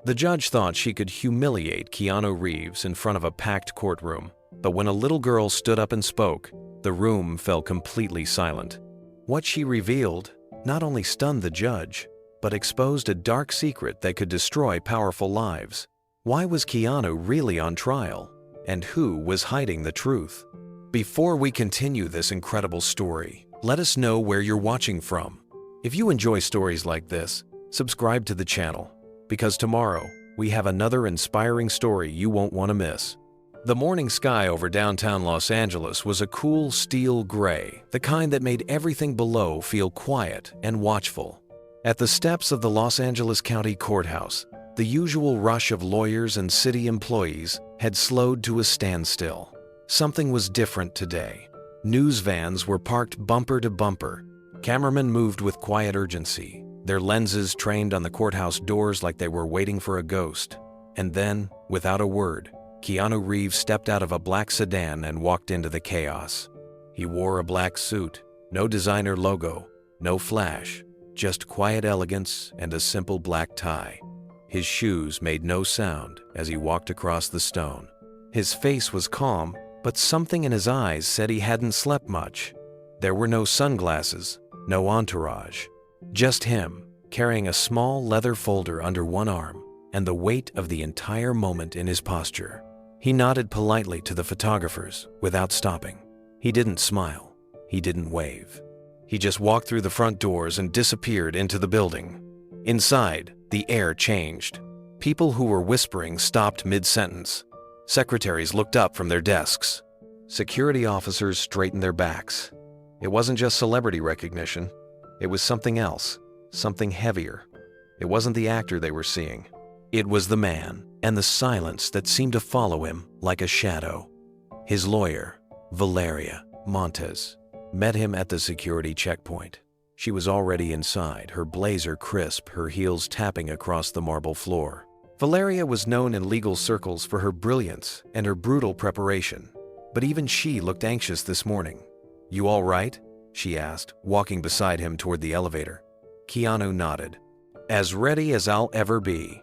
The judge thought she could humiliate Keanu Reeves in front of a packed courtroom, but when a little girl stood up and spoke, the room fell completely silent. What she revealed not only stunned the judge, but exposed a dark secret that could destroy powerful lives. Why was Keanu really on trial? And who was hiding the truth? Before we continue this incredible story, let us know where you're watching from. If you enjoy stories like this, subscribe to the channel, because tomorrow we have another inspiring story you won't want to miss. The morning sky over downtown Los Angeles was a cool steel gray, the kind that made everything below feel quiet and watchful. At the steps of the Los Angeles County Courthouse, the usual rush of lawyers and city employees had slowed to a standstill. Something was different today. News vans were parked bumper to bumper. Cameramen moved with quiet urgency, their lenses trained on the courthouse doors like they were waiting for a ghost. And then, without a word, Keanu Reeves stepped out of a black sedan and walked into the chaos. He wore a black suit, no designer logo, no flash, just quiet elegance and a simple black tie. His shoes made no sound as he walked across the stone. His face was calm, but something in his eyes said he hadn't slept much. There were no sunglasses, no entourage. Just him, carrying a small leather folder under one arm, and the weight of the entire moment in his posture. He nodded politely to the photographers without stopping. He didn't smile. He didn't wave. He just walked through the front doors and disappeared into the building. Inside, the air changed. People who were whispering stopped mid-sentence. Secretaries looked up from their desks. Security officers straightened their backs. It wasn't just celebrity recognition. It was something else, something heavier. It wasn't the actor they were seeing. It was the man, and the silence that seemed to follow him like a shadow. His lawyer, Valeria Montes, met him at the security checkpoint. She was already inside, her blazer crisp, her heels tapping across the marble floor. Valeria was known in legal circles for her brilliance and her brutal preparation, but even she looked anxious this morning. "You all right?" she asked, walking beside him toward the elevator. Keanu nodded. "As ready as I'll ever be."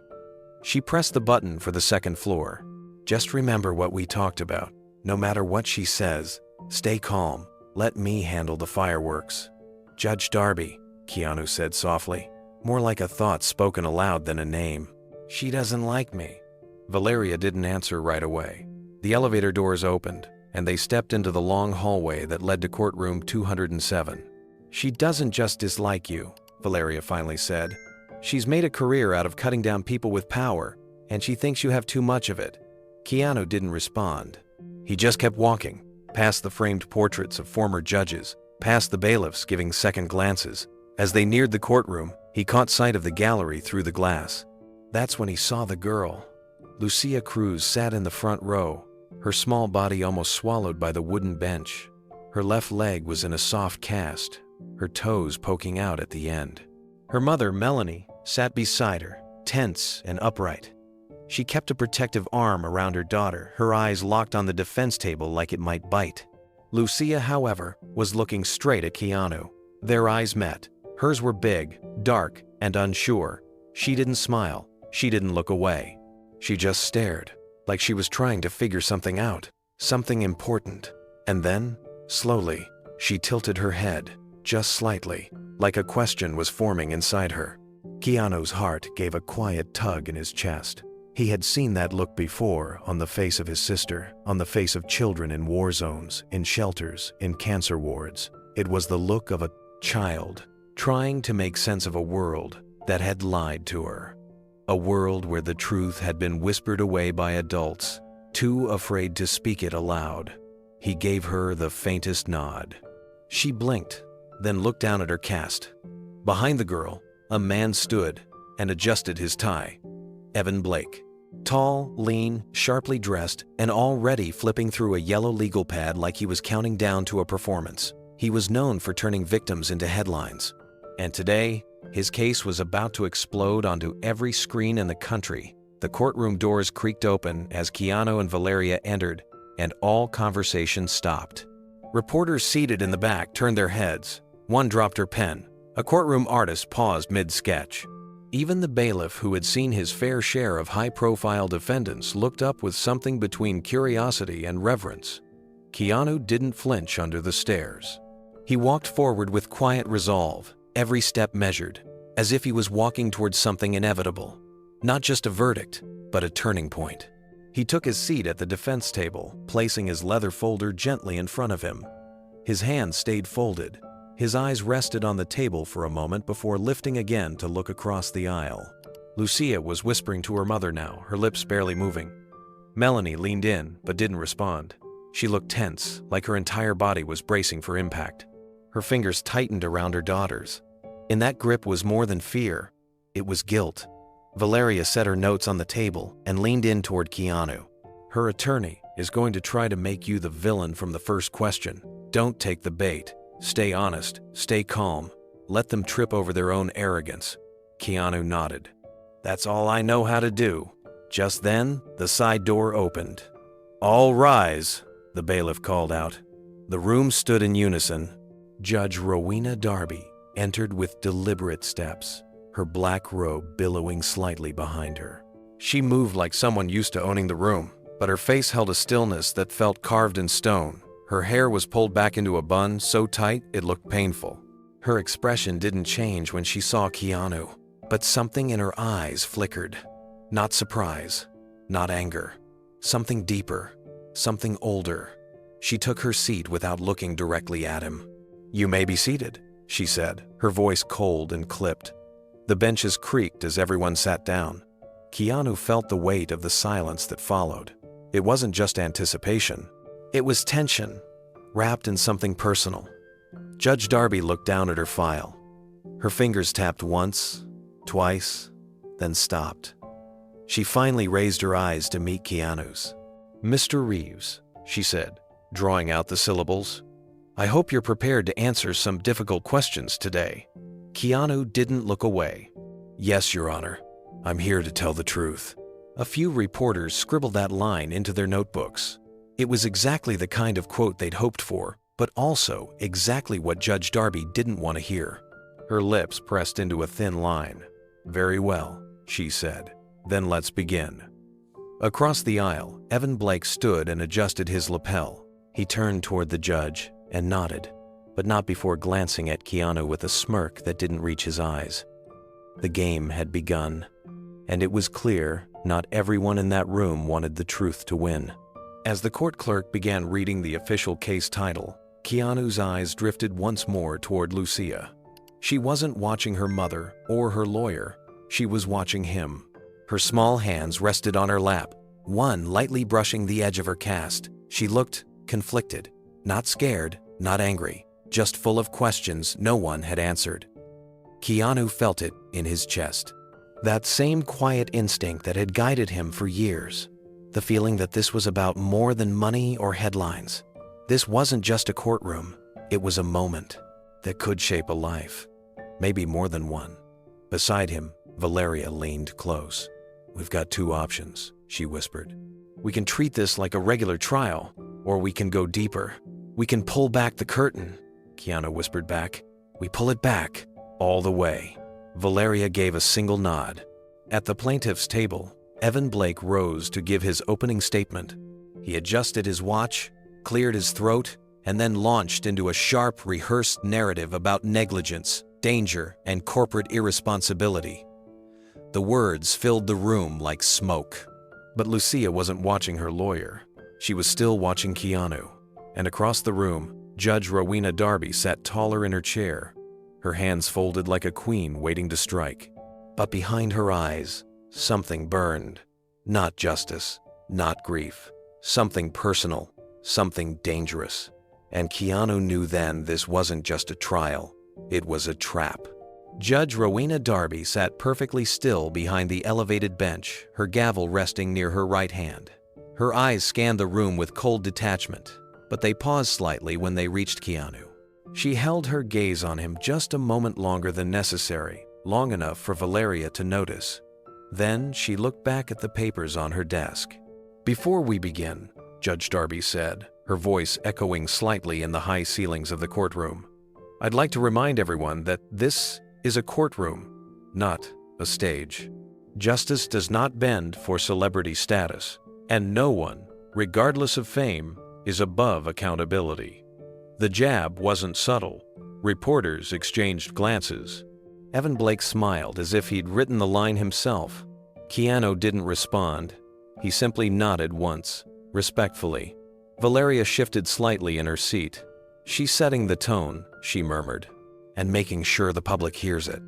She pressed the button for the second floor. "Just remember what we talked about. No matter what she says, stay calm. Let me handle the fireworks." "Judge Darby," Keanu said softly, more like a thought spoken aloud than a name. "She doesn't like me." Valeria didn't answer right away. The elevator doors opened, and they stepped into the long hallway that led to courtroom 207. "She doesn't just dislike you," Valeria finally said. "She's made a career out of cutting down people with power, and she thinks you have too much of it." Keanu didn't respond. He just kept walking, past the framed portraits of former judges, past the bailiffs giving second glances. As they neared the courtroom, he caught sight of the gallery through the glass. That's when he saw the girl. Lucia Cruz sat in the front row, her small body almost swallowed by the wooden bench. Her left leg was in a soft cast, her toes poking out at the end. Her mother, Melanie, sat beside her, tense and upright. She kept a protective arm around her daughter, her eyes locked on the defense table like it might bite. Lucia, however, was looking straight at Keanu. Their eyes met. Hers were big, dark, and unsure. She didn't smile. She didn't look away. She just stared, like she was trying to figure something out, something important. And then, slowly, she tilted her head, just slightly, like a question was forming inside her. Keanu's heart gave a quiet tug in his chest. He had seen that look before on the face of his sister, on the face of children in war zones, in shelters, in cancer wards. It was the look of a child trying to make sense of a world that had lied to her. A world where the truth had been whispered away by adults, too afraid to speak it aloud. He gave her the faintest nod. She blinked, then looked down at her cast. Behind the girl, a man stood and adjusted his tie. Evan Blake. Tall, lean, sharply dressed, and already flipping through a yellow legal pad like he was counting down to a performance. He was known for turning victims into headlines. And today, his case was about to explode onto every screen in the country. The courtroom doors creaked open as Keanu and Valeria entered, and all conversation stopped. Reporters seated in the back turned their heads. One dropped her pen. A courtroom artist paused mid-sketch. Even the bailiff, who had seen his fair share of high-profile defendants, looked up with something between curiosity and reverence. Keanu didn't flinch under the stares. He walked forward with quiet resolve, every step measured, as if he was walking towards something inevitable. Not just a verdict, but a turning point. He took his seat at the defense table, placing his leather folder gently in front of him. His hands stayed folded. His eyes rested on the table for a moment before lifting again to look across the aisle. Lucia was whispering to her mother now, her lips barely moving. Melanie leaned in, but didn't respond. She looked tense, like her entire body was bracing for impact. Her fingers tightened around her daughters. In that grip was more than fear. It was guilt. Valeria set her notes on the table and leaned in toward Keanu. Her attorney is going to try to make you the villain from the first question. Don't take the bait. Stay honest, stay calm. Let them trip over their own arrogance. Keanu nodded. That's all I know how to do. Just then, the side door opened. All rise, the bailiff called out. The room stood in unison. Judge Rowena Darby entered with deliberate steps, her black robe billowing slightly behind her. She moved like someone used to owning the room, but her face held a stillness that felt carved in stone. Her hair was pulled back into a bun so tight it looked painful. Her expression didn't change when she saw Keanu, but something in her eyes flickered. Not surprise, not anger. Something deeper, something older. She took her seat without looking directly at him. You may be seated, she said, her voice cold and clipped. The benches creaked as everyone sat down. Keanu felt the weight of the silence that followed. It wasn't just anticipation. It was tension, wrapped in something personal. Judge Darby looked down at her file. Her fingers tapped once, twice, then stopped. She finally raised her eyes to meet Keanu's. Mr. Reeves, she said, drawing out the syllables. I hope you're prepared to answer some difficult questions today. Keanu didn't look away. Yes, Your Honor. I'm here to tell the truth. A few reporters scribbled that line into their notebooks. It was exactly the kind of quote they'd hoped for, but also exactly what Judge Darby didn't want to hear. Her lips pressed into a thin line. Very well, she said. Then let's begin. Across the aisle, Evan Blake stood and adjusted his lapel. He turned toward the judge and nodded, but not before glancing at Keanu with a smirk that didn't reach his eyes. The game had begun, and it was clear not everyone in that room wanted the truth to win. As the court clerk began reading the official case title, Keanu's eyes drifted once more toward Lucia. She wasn't watching her mother or her lawyer. She was watching him. Her small hands rested on her lap, one lightly brushing the edge of her cast. She looked conflicted, not scared, not angry, just full of questions no one had answered. Keanu felt it in his chest. That same quiet instinct that had guided him for years. The feeling that this was about more than money or headlines. This wasn't just a courtroom. It was a moment that could shape a life. Maybe more than one. Beside him, Valeria leaned close. We've got two options, she whispered. We can treat this like a regular trial, or we can go deeper. We can pull back the curtain, Keanu whispered back. We pull it back, all the way. Valeria gave a single nod. At the plaintiff's table, Evan Blake rose to give his opening statement. He adjusted his watch, cleared his throat, and then launched into a sharp, rehearsed narrative about negligence, danger, and corporate irresponsibility. The words filled the room like smoke. But Lucia wasn't watching her lawyer. She was still watching Keanu. And across the room, Judge Rowena Darby sat taller in her chair, her hands folded like a queen waiting to strike. But behind her eyes, something burned. Not justice, not grief. Something personal, something dangerous. And Keanu knew then this wasn't just a trial. It was a trap. Judge Rowena Darby sat perfectly still behind the elevated bench, her gavel resting near her right hand. Her eyes scanned the room with cold detachment, but they paused slightly when they reached Keanu. She held her gaze on him just a moment longer than necessary, long enough for Valeria to notice. Then she looked back at the papers on her desk. Before we begin, Judge Darby said, her voice echoing slightly in the high ceilings of the courtroom, I'd like to remind everyone that this is a courtroom, not a stage. Justice does not bend for celebrity status, and no one, regardless of fame, is above accountability. The jab wasn't subtle. Reporters exchanged glances. Evan Blake smiled as if he'd written the line himself. Keanu didn't respond. He simply nodded once, respectfully. Valeria shifted slightly in her seat. "She's setting the tone," she murmured, "and making sure the public hears it."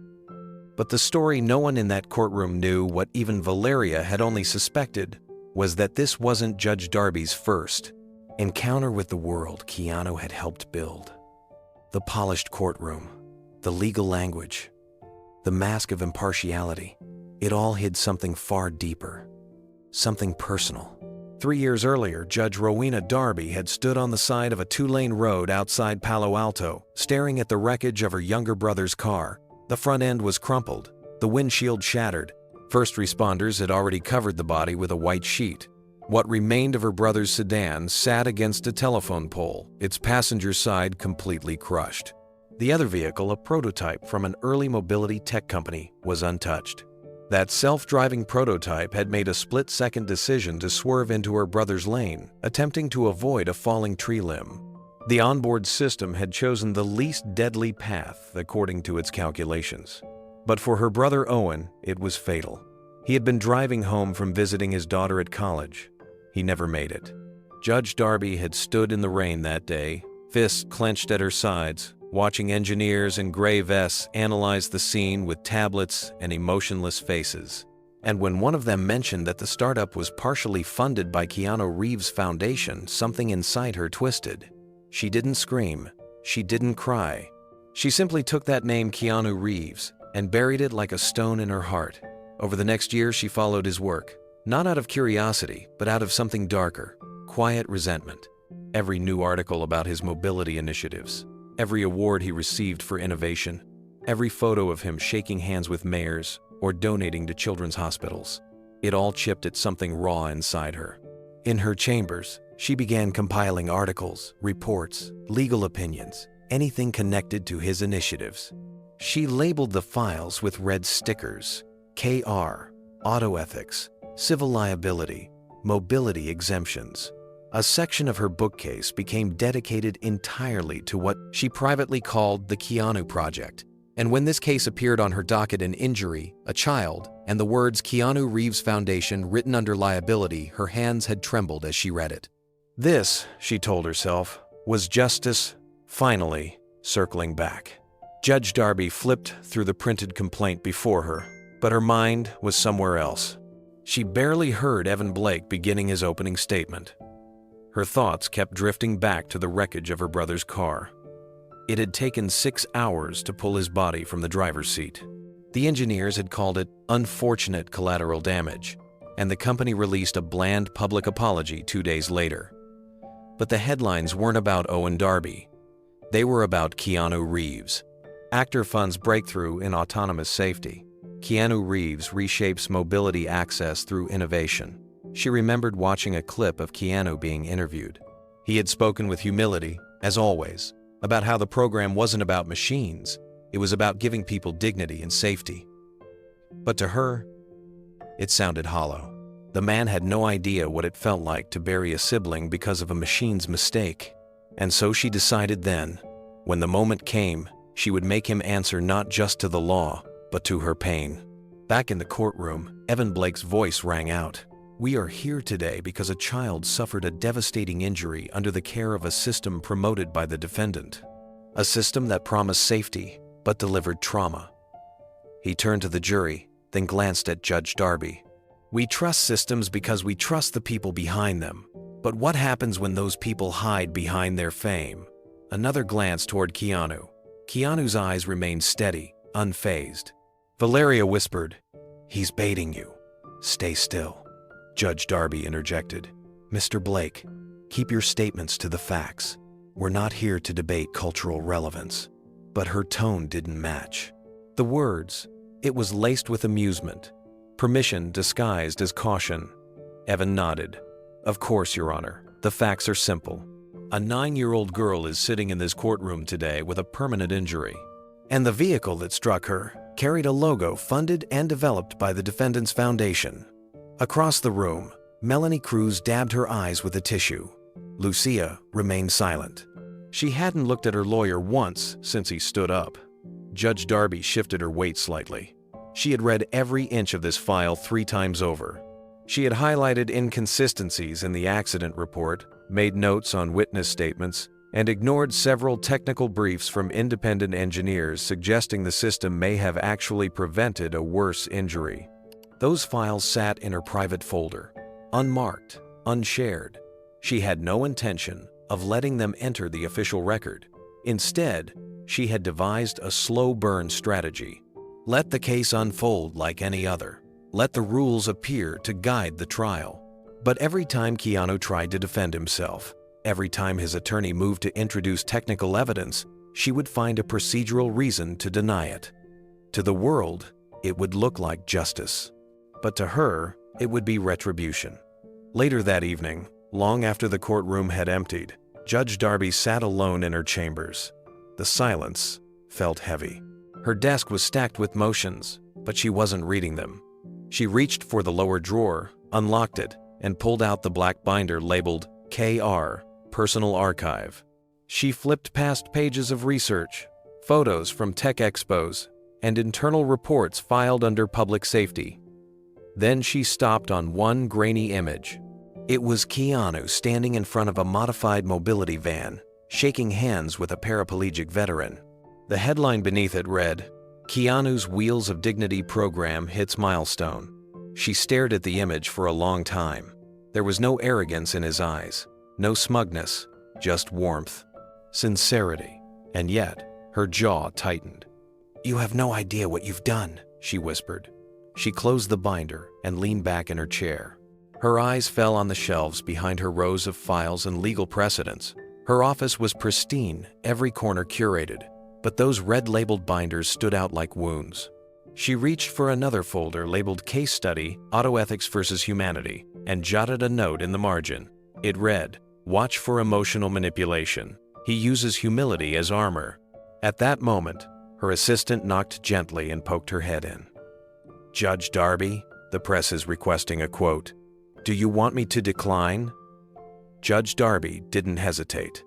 But the story no one in that courtroom knew, what even Valeria had only suspected, was that this wasn't Judge Darby's first encounter with the world Keanu had helped build. The polished courtroom, the legal language, the mask of impartiality, it all hid something far deeper, something personal. 3 years earlier, Judge Rowena Darby had stood on the side of a 2-lane road outside Palo Alto, staring at the wreckage of her younger brother's car. The front end was crumpled, the windshield shattered. First responders had already covered the body with a white sheet. What remained of her brother's sedan sat against a telephone pole, its passenger side completely crushed. The other vehicle, a prototype from an early mobility tech company, was untouched. That self-driving prototype had made a split-second decision to swerve into her brother's lane, attempting to avoid a falling tree limb. The onboard system had chosen the least deadly path according to its calculations. But for her brother Owen, it was fatal. He had been driving home from visiting his daughter at college. He never made it. Judge Darby had stood in the rain that day, fists clenched at her sides, watching engineers in gray vests analyze the scene with tablets and emotionless faces. And when one of them mentioned that the startup was partially funded by Keanu Reeves' foundation, something inside her twisted. She didn't scream. She didn't cry. She simply took that name, Keanu Reeves, and buried it like a stone in her heart. Over the next year, she followed his work, not out of curiosity, but out of something darker, quiet resentment. Every new article about his mobility initiatives, every award he received for innovation, every photo of him shaking hands with mayors or donating to children's hospitals, it all chipped at something raw inside her. In her chambers, she began compiling articles, reports, legal opinions, anything connected to his initiatives. She labeled the files with red stickers: KR, auto ethics, civil liability, mobility exemptions. A section of her bookcase became dedicated entirely to what she privately called the Keanu Project. And when this case appeared on her docket, an injury, a child, and the words Keanu Reeves Foundation written under liability, her hands had trembled as she read it. This, she told herself, was justice finally circling back. Judge Darby flipped through the printed complaint before her, but her mind was somewhere else. She barely heard Evan Blake beginning his opening statement. Her thoughts kept drifting back to the wreckage of her brother's car. It had taken 6 hours to pull his body from the driver's seat. The engineers had called it unfortunate collateral damage, and the company released a bland public apology 2 days later. But the headlines weren't about Owen Darby. They were about Keanu Reeves. Actor funds breakthrough in autonomous safety. Keanu Reeves reshapes mobility access through innovation. She remembered watching a clip of Keanu being interviewed. He had spoken with humility, as always, about how the program wasn't about machines. It was about giving people dignity and safety. But to her, it sounded hollow. The man had no idea what it felt like to bury a sibling because of a machine's mistake. And so she decided then, when the moment came, she would make him answer not just to the law, but to her pain. Back in the courtroom, Evan Blake's voice rang out. "We are here today because a child suffered a devastating injury under the care of a system promoted by the defendant. A system that promised safety, but delivered trauma." He turned to the jury, then glanced at Judge Darby. "We trust systems because we trust the people behind them. But what happens when those people hide behind their fame?" Another glance toward Keanu. Keanu's eyes remained steady, unfazed. Valeria whispered, "He's baiting you. Stay still." Judge Darby interjected, "Mr. Blake, keep your statements to the facts. We're not here to debate cultural relevance." But her tone didn't match. The words, it was laced with amusement, permission disguised as caution. Evan nodded. "Of course, Your Honor. The facts are simple. A 9-year-old girl is sitting in this courtroom today with a permanent injury. And the vehicle that struck her carried a logo funded and developed by the defendant's foundation. Across the room, Melanie Cruz dabbed her eyes with a tissue. Lucia remained silent. She hadn't looked at her lawyer once since he stood up. Judge Darby shifted her weight slightly. She had read every inch of this file 3 times over. She had highlighted inconsistencies in the accident report, made notes on witness statements, and ignored several technical briefs from independent engineers suggesting the system may have actually prevented a worse injury. Those files sat in her private folder, unmarked, unshared. She had no intention of letting them enter the official record. Instead, she had devised a slow burn strategy. Let the case unfold like any other. Let the rules appear to guide the trial. But every time Keanu tried to defend himself, every time his attorney moved to introduce technical evidence, she would find a procedural reason to deny it. To the world, it would look like justice. But to her, it would be retribution. Later that evening, long after the courtroom had emptied, Judge Darby sat alone in her chambers. The silence felt heavy. Her desk was stacked with motions, but she wasn't reading them. She reached for the lower drawer, unlocked it, and pulled out the black binder labeled KR, Personal Archive. She flipped past pages of research, photos from tech expos, and internal reports filed under public safety. Then she stopped on one grainy image. It was Keanu standing in front of a modified mobility van, shaking hands with a paraplegic veteran. The headline beneath it read, "Keanu's Wheels of Dignity program hits milestone." She stared at the image for a long time. There was no arrogance in his eyes, no smugness, just warmth, sincerity, and yet her jaw tightened. "You have no idea what you've done," she whispered. She closed the binder and leaned back in her chair. Her eyes fell on the shelves behind her rows of files and legal precedents. Her office was pristine, every corner curated, but those red-labeled binders stood out like wounds. She reached for another folder labeled Case Study, Autoethics versus Humanity, and jotted a note in the margin. It read, "Watch for emotional manipulation. He uses humility as armor." At that moment, her assistant knocked gently and poked her head in. "Judge Darby, the press is requesting a quote. Do you want me to decline?" Judge Darby didn't hesitate.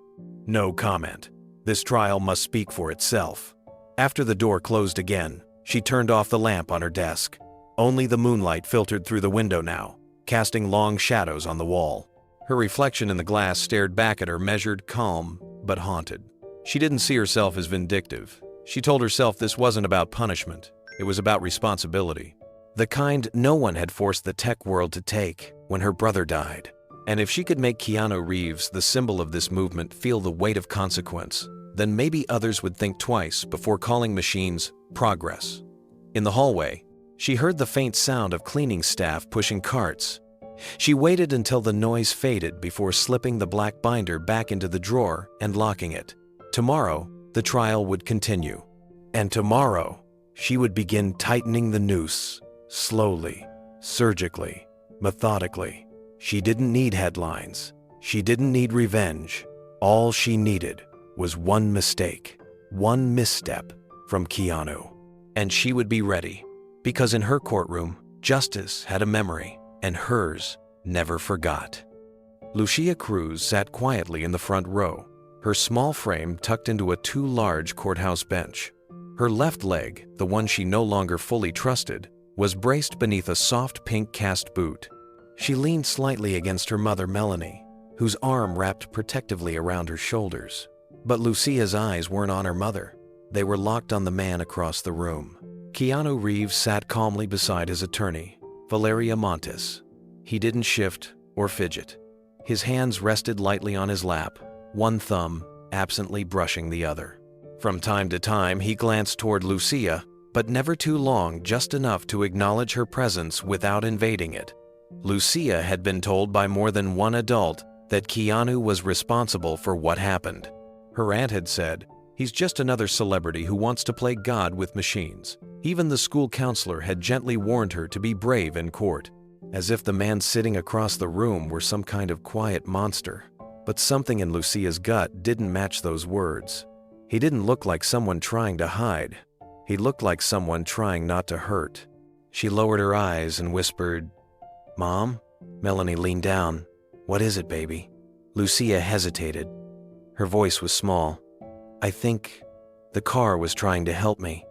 "No comment. This trial must speak for itself." After the door closed again, she turned off the lamp on her desk. Only the moonlight filtered through the window now, casting long shadows on the wall. Her reflection in the glass stared back at her, measured, calm, but haunted. She didn't see herself as vindictive. She told herself this wasn't about punishment. It was about responsibility. The kind no one had forced the tech world to take when her brother died. And if she could make Keanu Reeves, the symbol of this movement, feel the weight of consequence, then maybe others would think twice before calling machines progress. In the hallway, she heard the faint sound of cleaning staff pushing carts. She waited until the noise faded before slipping the black binder back into the drawer and locking it. Tomorrow, the trial would continue. And tomorrow, she would begin tightening the noose, slowly, surgically, methodically. She didn't need headlines. She didn't need revenge. All she needed was one mistake, one misstep from Keanu. And she would be ready, because in her courtroom, justice had a memory, and hers never forgot. Lucia Cruz sat quietly in the front row, her small frame tucked into a too large courthouse bench. Her left leg, the one she no longer fully trusted, was braced beneath a soft pink cast boot. She leaned slightly against her mother, Melanie, whose arm wrapped protectively around her shoulders. But Lucia's eyes weren't on her mother. They were locked on the man across the room. Keanu Reeves sat calmly beside his attorney, Valeria Montes. He didn't shift or fidget. His hands rested lightly on his lap, one thumb absently brushing the other. From time to time, he glanced toward Lucia, but never too long, just enough to acknowledge her presence without invading it. Lucia had been told by more than one adult that Keanu was responsible for what happened. Her aunt had said, "He's just another celebrity who wants to play God with machines." Even the school counselor had gently warned her to be brave in court, as if the man sitting across the room were some kind of quiet monster. But something in Lucia's gut didn't match those words. He didn't look like someone trying to hide. He looked like someone trying not to hurt. She lowered her eyes and whispered, "Mom?" Melanie leaned down. "What is it, baby?" Lucia hesitated. Her voice was small. "I think the car was trying to help me."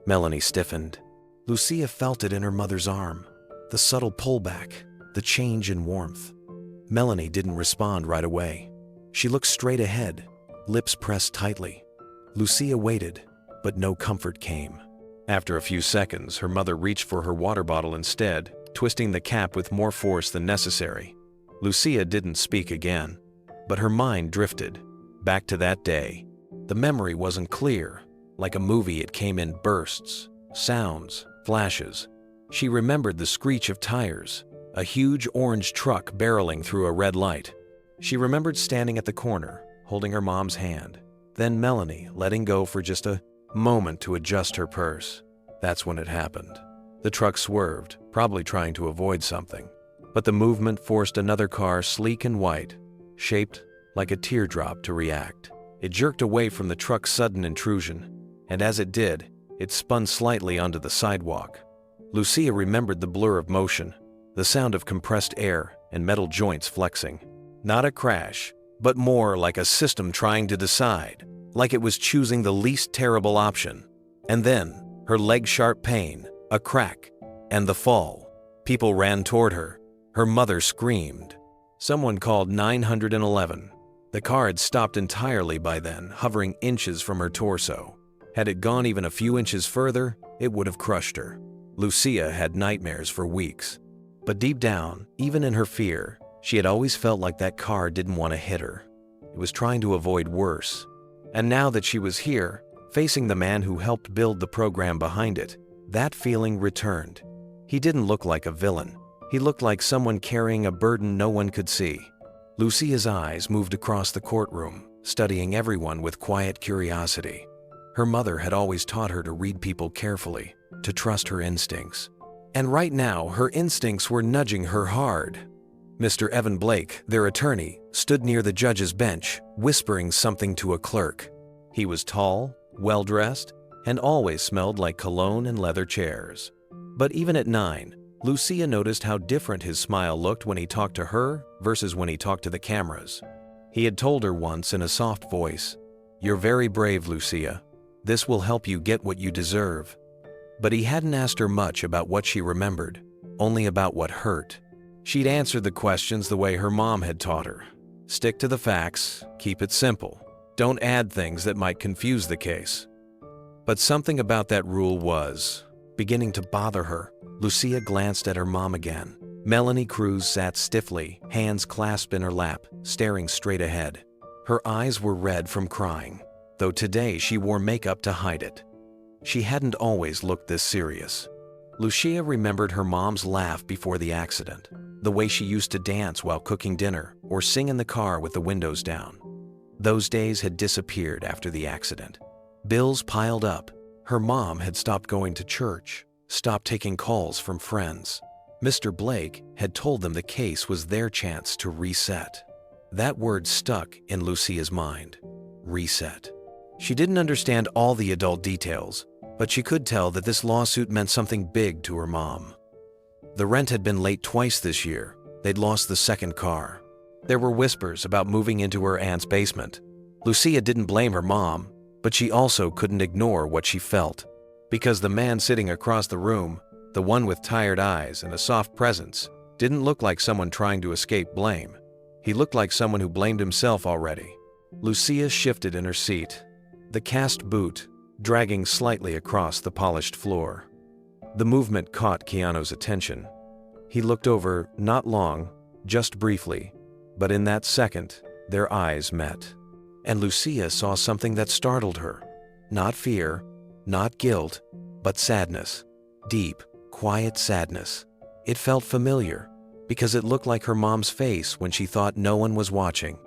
Melanie stiffened. Lucia felt it in her mother's arm, the subtle pullback, the change in warmth. Melanie didn't respond right away. She looked straight ahead, lips pressed tightly. Lucia waited, but no comfort came. After a few seconds, her mother reached for her water bottle instead, twisting the cap with more force than necessary. Lucia didn't speak again, but her mind drifted back to that day. The memory wasn't clear. Like a movie, it came in bursts, sounds, flashes. She remembered the screech of tires, a huge orange truck barreling through a red light. She remembered standing at the corner, holding her mom's hand. Then Melanie letting go for just a moment to adjust her purse. That's when it happened. The truck swerved, probably trying to avoid something. But the movement forced another car, sleek and white, shaped like a teardrop, to react. It jerked away from the truck's sudden intrusion, and as it did, it spun slightly onto the sidewalk. Lucia remembered the blur of motion, the sound of compressed air and metal joints flexing. Not a crash, but more like a system trying to decide, like it was choosing the least terrible option. And then, her leg-sharp pain, a crack, and the fall. People ran toward her. Her mother screamed. Someone called 911. The car had stopped entirely by then, hovering inches from her torso. Had it gone even a few inches further, it would have crushed her. Lucia had nightmares for weeks. But deep down, even in her fear, she had always felt like that car didn't want to hit her. It was trying to avoid worse. And now that she was here, facing the man who helped build the program behind it, that feeling returned. He didn't look like a villain. He looked like someone carrying a burden no one could see. Lucia's eyes moved across the courtroom, studying everyone with quiet curiosity. Her mother had always taught her to read people carefully, to trust her instincts. And right now, her instincts were nudging her hard. Mr. Evan Blake, their attorney, stood near the judge's bench, whispering something to a clerk. He was tall, well-dressed, and always smelled like cologne and leather chairs. But even at 9, Lucia noticed how different his smile looked when he talked to her versus when he talked to the cameras. He had told her once in a soft voice, "You're very brave, Lucia. This will help you get what you deserve." But he hadn't asked her much about what she remembered, only about what hurt. She'd answered the questions the way her mom had taught her. Stick to the facts, keep it simple. Don't add things that might confuse the case. But something about that rule was beginning to bother her. Lucia glanced at her mom again. Melanie Cruz sat stiffly, hands clasped in her lap, staring straight ahead. Her eyes were red from crying, though today she wore makeup to hide it. She hadn't always looked this serious. Lucia remembered her mom's laugh before the accident, the way she used to dance while cooking dinner or sing in the car with the windows down. Those days had disappeared after the accident. Bills piled up. Her mom had stopped going to church, stopped taking calls from friends. Mr. Blake had told them the case was their chance to reset. That word stuck in Lucia's mind. Reset. She didn't understand all the adult details, but she could tell that this lawsuit meant something big to her mom. The rent had been late twice this year. They'd lost the second car. There were whispers about moving into her aunt's basement. Lucia didn't blame her mom, but she also couldn't ignore what she felt. Because the man sitting across the room, the one with tired eyes and a soft presence, didn't look like someone trying to escape blame. He looked like someone who blamed himself already. Lucia shifted in her seat, the cast boot dragging slightly across the polished floor. The movement caught Keanu's attention. He looked over, not long, just briefly, but in that second, their eyes met. And Lucia saw something that startled her. Not fear, not guilt, but sadness. Deep, quiet sadness. It felt familiar, because it looked like her mom's face when she thought no one was watching.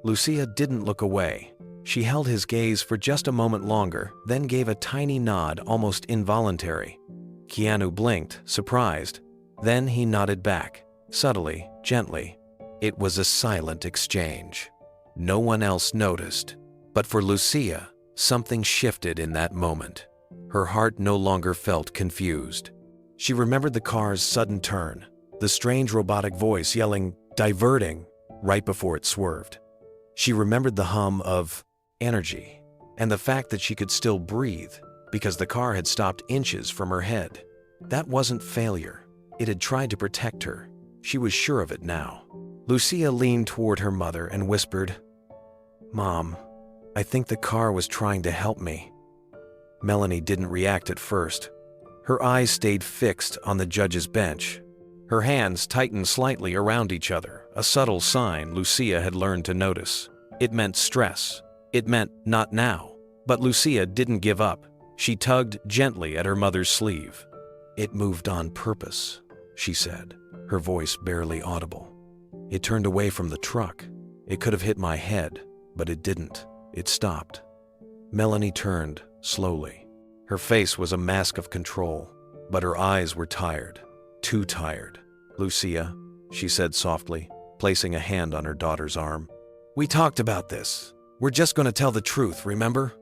Lucia didn't look away. She held his gaze for just a moment longer, then gave a tiny nod, almost involuntary. Keanu blinked, surprised. Then he nodded back, subtly, gently. It was a silent exchange. No one else noticed. But for Lucia, Something shifted in that moment. Her heart no longer felt confused. She remembered the car's sudden turn, the strange robotic voice yelling, "Diverting," right before it swerved. She remembered the hum of energy and the fact that she could still breathe because the car had stopped inches from her head. That wasn't failure. It had tried to protect her. She was sure of it now. Lucia leaned toward her mother and whispered, "Mom, I think the car was trying to help me." Melanie didn't react at first. Her eyes stayed fixed on the judge's bench. Her hands tightened slightly around each other, a subtle sign Lucia had learned to notice. It meant stress. It meant not now. But Lucia didn't give up. She tugged gently at her mother's sleeve. "It moved on purpose," she said, her voice barely audible. "It turned away from the truck. It could have hit my head, but it didn't. It stopped." Melanie turned slowly. Her face was a mask of control, but her eyes were tired, too tired. "Lucia," she said softly, placing a hand on her daughter's arm. "We talked about this. We're just going to tell the truth, remember?"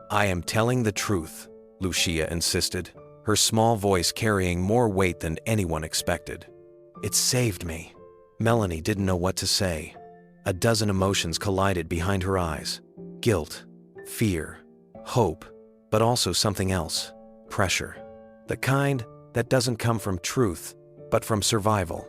"I am telling the truth," Lucia insisted, her small voice carrying more weight than anyone expected. "It saved me." Melanie didn't know what to say. A dozen emotions collided behind her eyes. Guilt, fear, hope, but also something else, pressure. The kind that doesn't come from truth, but from survival.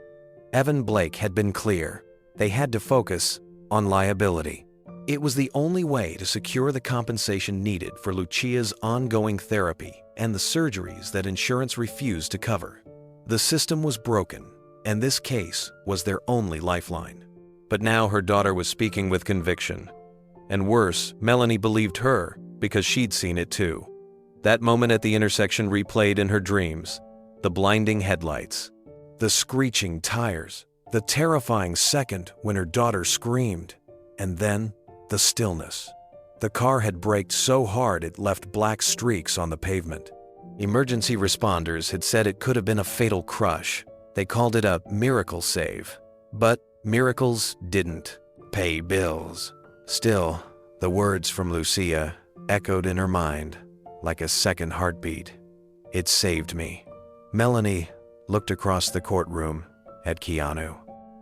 Evan Blake had been clear. They had to focus on liability. It was the only way to secure the compensation needed for Lucia's ongoing therapy and the surgeries that insurance refused to cover. The system was broken, and this case was their only lifeline. But now her daughter was speaking with conviction. And worse, Melanie believed her because she'd seen it too. That moment at the intersection replayed in her dreams. The blinding headlights, the screeching tires, the terrifying second when her daughter screamed, and then the stillness. The car had braked so hard it left black streaks on the pavement. Emergency responders had said it could have been a fatal crush. They called it a miracle save. But miracles didn't pay bills. Still, the words from Lucia echoed in her mind like a second heartbeat. "It saved me." Melanie looked across the courtroom at Keanu.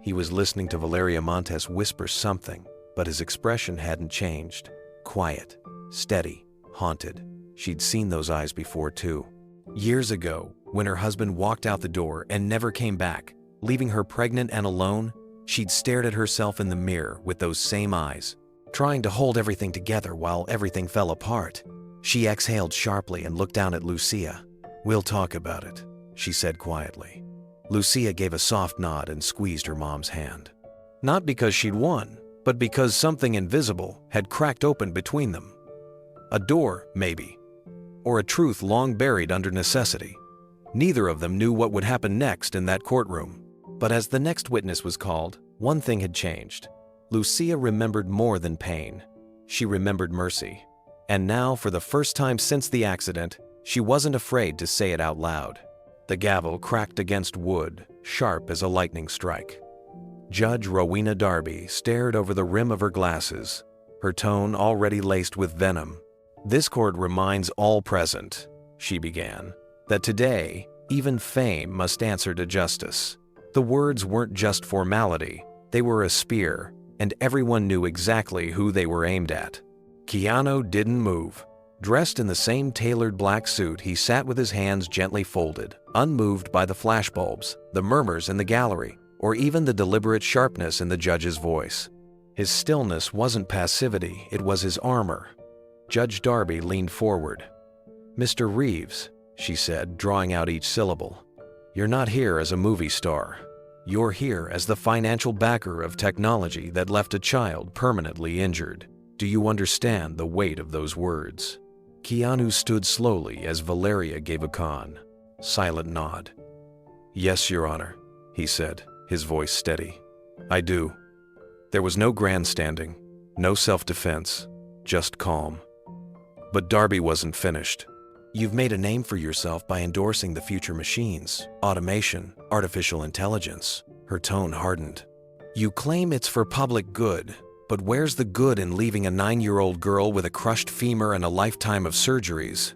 He was listening to Valeria Montes whisper something, but his expression hadn't changed. Quiet, steady, haunted. She'd seen those eyes before too. Years ago, when her husband walked out the door and never came back, leaving her pregnant and alone, she'd stared at herself in the mirror with those same eyes, trying to hold everything together while everything fell apart. She exhaled sharply and looked down at Lucia. "We'll talk about it," she said quietly. Lucia gave a soft nod and squeezed her mom's hand. Not because she'd won, but because something invisible had cracked open between them. A door, maybe, or a truth long buried under necessity. Neither of them knew what would happen next in that courtroom. But as the next witness was called, one thing had changed. Lucia remembered more than pain. She remembered mercy. And now, for the first time since the accident, she wasn't afraid to say it out loud. The gavel cracked against wood, sharp as a lightning strike. Judge Rowena Darby stared over the rim of her glasses, her tone already laced with venom. "This court reminds all present," she began, "that today, even fame must answer to justice." The words weren't just formality, they were a spear, and everyone knew exactly who they were aimed at. Keanu didn't move. Dressed in the same tailored black suit, he sat with his hands gently folded, unmoved by the flashbulbs, the murmurs in the gallery, or even the deliberate sharpness in the judge's voice. His stillness wasn't passivity, it was his armor. Judge Darby leaned forward. "Mr. Reeves," she said, drawing out each syllable, "you're not here as a movie star. You're here as the financial backer of technology that left a child permanently injured. Do you understand the weight of those words?" Keanu stood slowly as Valeria gave a silent nod. "Yes, Your Honor," he said, his voice steady. "I do." There was no grandstanding, no self-defense, just calm. But Darby wasn't finished. "You've made a name for yourself by endorsing the future machines, automation, artificial intelligence." Her tone hardened. "You claim it's for public good, But where's the good in leaving a 9-year-old girl with a crushed femur and a lifetime of surgeries?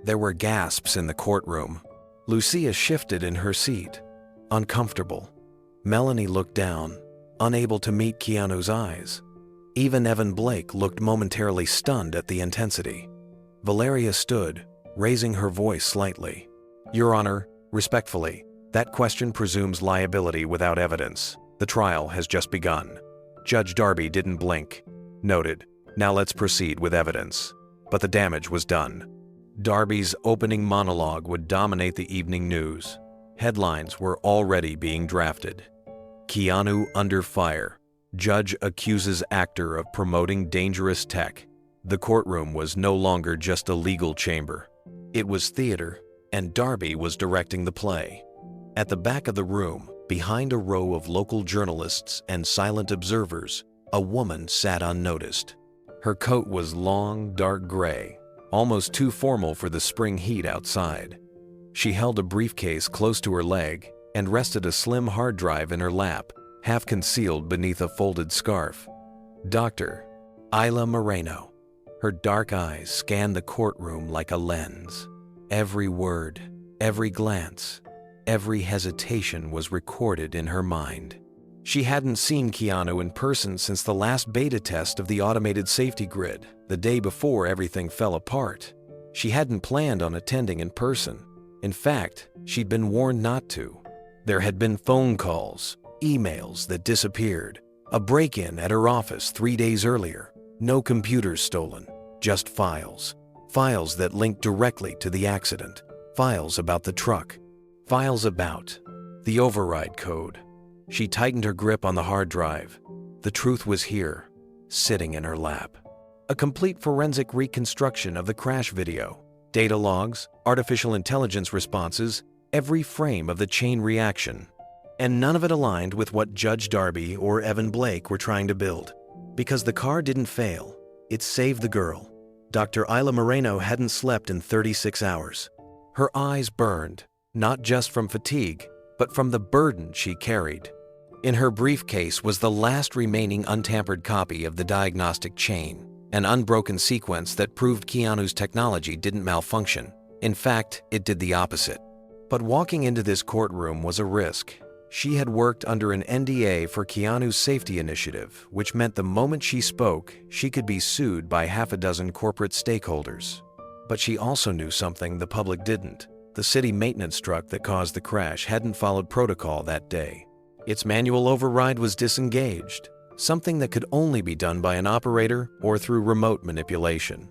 There were gasps in the courtroom. Lucia shifted in her seat, uncomfortable. Melanie looked down, unable to meet Keanu's eyes. Even Evan Blake looked momentarily stunned at the intensity. Valeria stood, raising her voice slightly. Your Honor, respectfully, that question presumes liability without evidence. The trial has just begun. Judge Darby didn't blink. Noted. Now let's proceed with evidence. But the damage was done. Darby's opening monologue would dominate the evening news. Headlines were already being drafted. Keanu under fire. Judge accuses actor of promoting dangerous tech. The courtroom was no longer just a legal chamber. It was theater, and Darby was directing the play. At the back of the room, behind a row of local journalists and silent observers, a woman sat unnoticed. Her coat was long, dark gray, almost too formal for the spring heat outside. She held a briefcase close to her leg and rested a slim hard drive in her lap, half concealed beneath a folded scarf. Dr. Isla Moreno. Her dark eyes scanned the courtroom like a lens. Every word, every glance, every hesitation was recorded in her mind. She hadn't seen Keanu in person since the last beta test of the automated safety grid, the day before everything fell apart. She hadn't planned on attending in person. In fact, she'd been warned not to. There had been phone calls, emails that disappeared, a break-in at her office 3 days earlier. No computers stolen, just files. Files that linked directly to the accident. Files about the truck. Files about the override code. She tightened her grip on the hard drive. The truth was here, sitting in her lap. A complete forensic reconstruction of the crash video. Data logs, artificial intelligence responses, every frame of the chain reaction. And none of it aligned with what Judge Darby or Evan Blake were trying to build. Because the car didn't fail, it saved the girl. Dr. Isla Moreno hadn't slept in 36 hours. Her eyes burned, not just from fatigue, but from the burden she carried. In her briefcase was the last remaining untampered copy of the diagnostic chain, an unbroken sequence that proved Keanu's technology didn't malfunction. In fact, it did the opposite. But walking into this courtroom was a risk. She had worked under an NDA for Keanu's safety initiative, which meant the moment she spoke, she could be sued by half a dozen corporate stakeholders. But she also knew something the public didn't. The city maintenance truck that caused the crash hadn't followed protocol that day. Its manual override was disengaged, something that could only be done by an operator or through remote manipulation.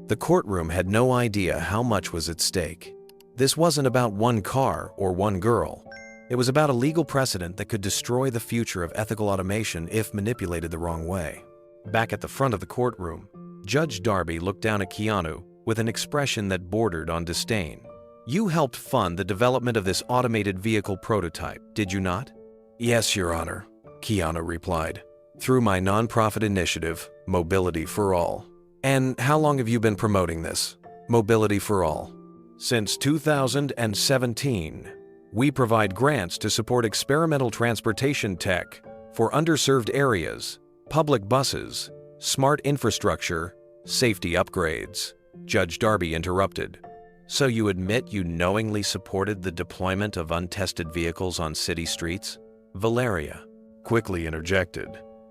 The courtroom had no idea how much was at stake. This wasn't about one car or one girl. It was about a legal precedent that could destroy the future of ethical automation if manipulated the wrong way. Back at the front of the courtroom, Judge Darby looked down at Keanu with an expression that bordered on disdain. You helped fund the development of this automated vehicle prototype, did you not? Yes, Your Honor, Keanu replied. Through my nonprofit initiative, Mobility for All. And how long have you been promoting this? Mobility for All. Since 2017. We provide grants to support experimental transportation tech for underserved areas, public buses, smart infrastructure, safety upgrades. Judge Darby interrupted. So you admit you knowingly supported the deployment of untested vehicles on city streets? Valeria quickly interjected.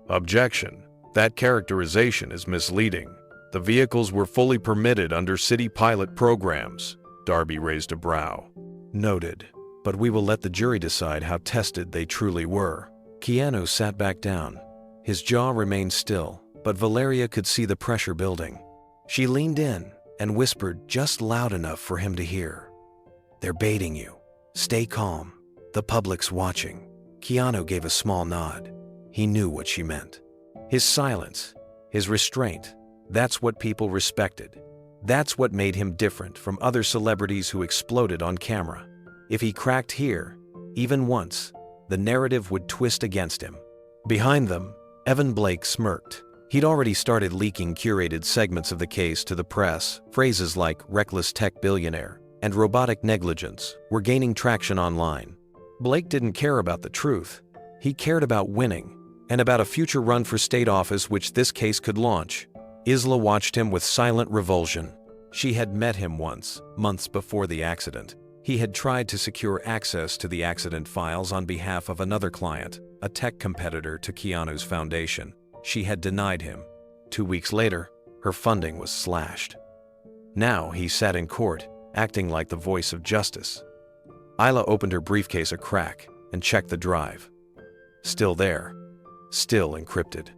Objection. That characterization is misleading. The vehicles were fully permitted under city pilot programs. Darby raised a brow. Noted. But we will let the jury decide how tested they truly were. Keanu sat back down. His jaw remained still, but Valeria could see the pressure building. She leaned in and whispered just loud enough for him to hear. They're baiting you. Stay calm. The public's watching. Keanu gave a small nod. He knew what she meant. His silence, his restraint, that's what people respected. That's what made him different from other celebrities who exploded on camera. If he cracked here, even once, the narrative would twist against him. Behind them, Evan Blake smirked. He'd already started leaking curated segments of the case to the press. Phrases like reckless tech billionaire and robotic negligence were gaining traction online. Blake didn't care about the truth. He cared about winning, and about a future run for state office which this case could launch. Isla watched him with silent revulsion. She had met him once, months before the accident. He had tried to secure access to the accident files on behalf of another client, a tech competitor to Keanu's foundation. She had denied him. 2 weeks later, her funding was slashed. Now he sat in court, acting like the voice of justice. Isla opened her briefcase a crack and checked the drive. Still there. Still encrypted.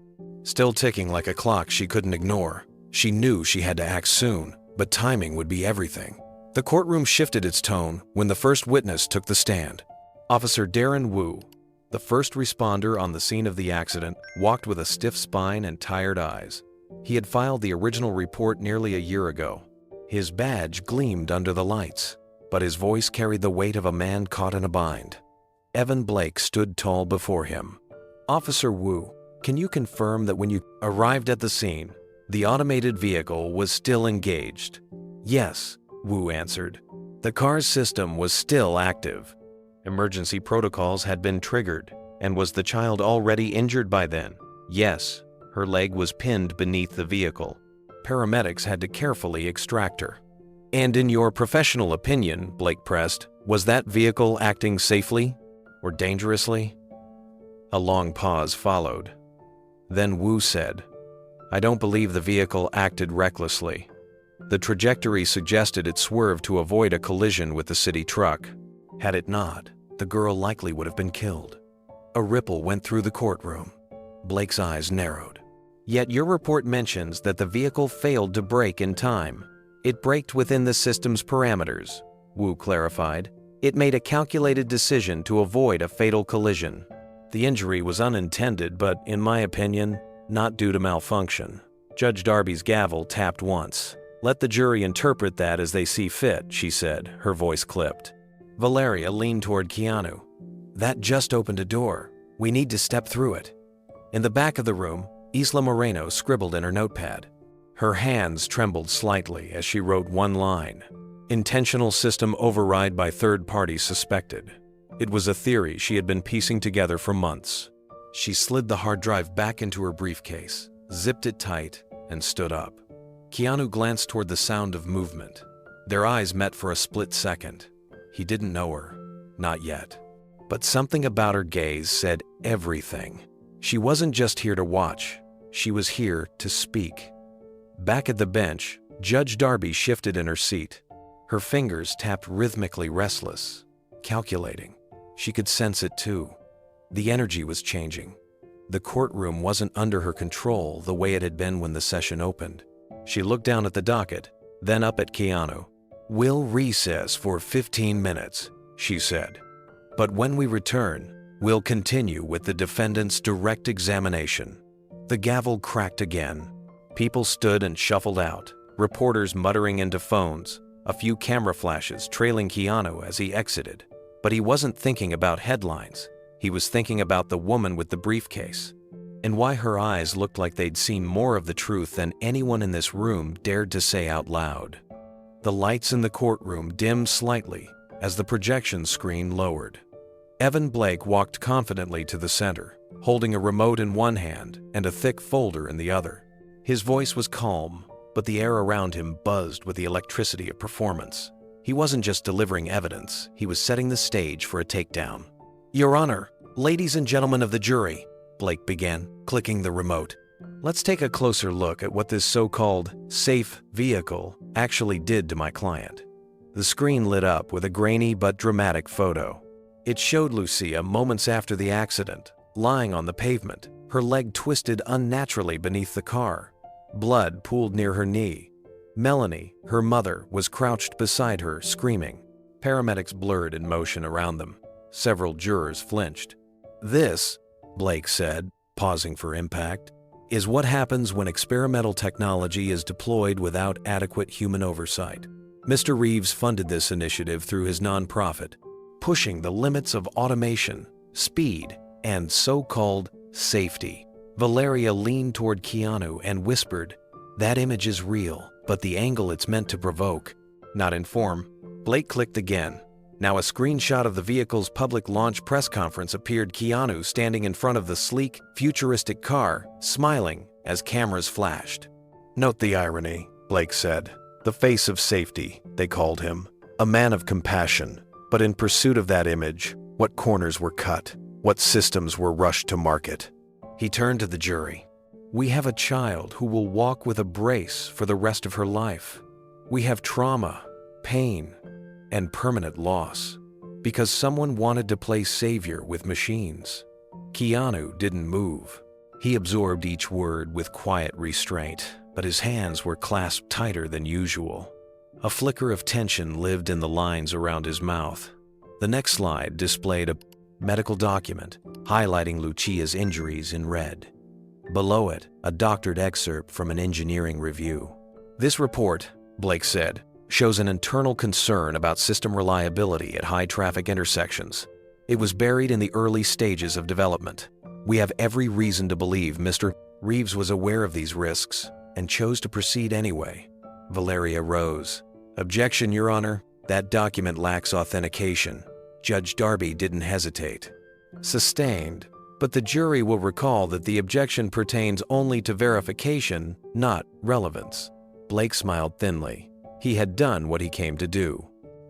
Still ticking like a clock she couldn't ignore. She knew she had to act soon, but timing would be everything. The courtroom shifted its tone when the first witness took the stand. Officer Darren Wu, the first responder on the scene of the accident, walked with a stiff spine and tired eyes. He had filed the original report nearly a year ago. His badge gleamed under the lights, but his voice carried the weight of a man caught in a bind. Evan Blake stood tall before him. Officer Wu, can you confirm that when you arrived at the scene, the automated vehicle was still engaged? Yes, Wu answered. The car's system was still active. Emergency protocols had been triggered, and was the child already injured by then? Yes, her leg was pinned beneath the vehicle. Paramedics had to carefully extract her. And in your professional opinion, Blake pressed, was that vehicle acting safely or dangerously? A long pause followed. Then Wu said, I don't believe the vehicle acted recklessly. The trajectory suggested it swerved to avoid a collision with the city truck. Had it not, the girl likely would have been killed. A ripple went through the courtroom. Blake's eyes narrowed. Yet your report mentions that the vehicle failed to brake in time. It braked within the system's parameters, Wu clarified. It made a calculated decision to avoid a fatal collision. The injury was unintended, but, in my opinion, not due to malfunction. Judge Darby's gavel tapped once. Let the jury interpret that as they see fit, she said, her voice clipped. Valeria leaned toward Keanu. That just opened a door. We need to step through it. In the back of the room, Isla Moreno scribbled in her notepad. Her hands trembled slightly as she wrote one line. Intentional system override by third parties suspected. It was a theory she had been piecing together for months. She slid the hard drive back into her briefcase, zipped it tight, and stood up. Keanu glanced toward the sound of movement. Their eyes met for a split second. He didn't know her. Not yet. But something about her gaze said everything. She wasn't just here to watch. She was here to speak. Back at the bench, Judge Darby shifted in her seat. Her fingers tapped rhythmically, restless, calculating. She could sense it too. The energy was changing. The courtroom wasn't under her control the way it had been when the session opened. She looked down at the docket, then up at Keanu. We'll recess for 15 minutes, she said. But when we return, we'll continue with the defendant's direct examination. The gavel cracked again. People stood and shuffled out, reporters muttering into phones, a few camera flashes trailing Keanu as he exited. But he wasn't thinking about headlines. He was thinking about the woman with the briefcase, and why her eyes looked like they'd seen more of the truth than anyone in this room dared to say out loud. The lights in the courtroom dimmed slightly as the projection screen lowered. Evan Blake walked confidently to the center, holding a remote in one hand and a thick folder in the other. His voice was calm, but the air around him buzzed with the electricity of performance. He wasn't just delivering evidence, he was setting the stage for a takedown. Your Honor, ladies and gentlemen of the jury, Blake began, clicking the remote. Let's take a closer look at what this so-called safe vehicle actually did to my client. The screen lit up with a grainy but dramatic photo. It showed Lucia moments after the accident, lying on the pavement, her leg twisted unnaturally beneath the car. Blood pooled near her knee. Melanie, her mother, was crouched beside her, screaming. Paramedics blurred in motion around them. Several jurors flinched. This, Blake said, pausing for impact, is what happens when experimental technology is deployed without adequate human oversight. Mr. Reeves funded this initiative through his nonprofit, pushing the limits of automation, speed, and so-called safety. Valeria leaned toward Keanu and whispered, that image is real, but the angle it's meant to provoke, not inform. Blake clicked again. Now a screenshot of the vehicle's public launch press conference appeared Keanu standing in front of the sleek, futuristic car, smiling as cameras flashed. "Note the irony," Blake said. "The face of safety," they called him. A man of compassion. But in pursuit of that image, what corners were cut? What systems were rushed to market? He turned to the jury. "We have a child who will walk with a brace for the rest of her life. We have trauma, pain, and permanent loss, because someone wanted to play savior with machines." Keanu didn't move. He absorbed each word with quiet restraint, but his hands were clasped tighter than usual. A flicker of tension lived in the lines around his mouth. The next slide displayed a medical document highlighting Lucia's injuries in red. Below it, a doctored excerpt from an engineering review. "This report," Blake said, "shows an internal concern about system reliability at high-traffic intersections. It was buried in the early stages of development. We have every reason to believe Mr. Reeves was aware of these risks and chose to proceed anyway." Valeria rose. "Objection, Your Honor. That document lacks authentication." Judge Darby didn't hesitate. "Sustained. But the jury will recall that the objection pertains only to verification, not relevance." Blake smiled thinly. He had done what he came to do.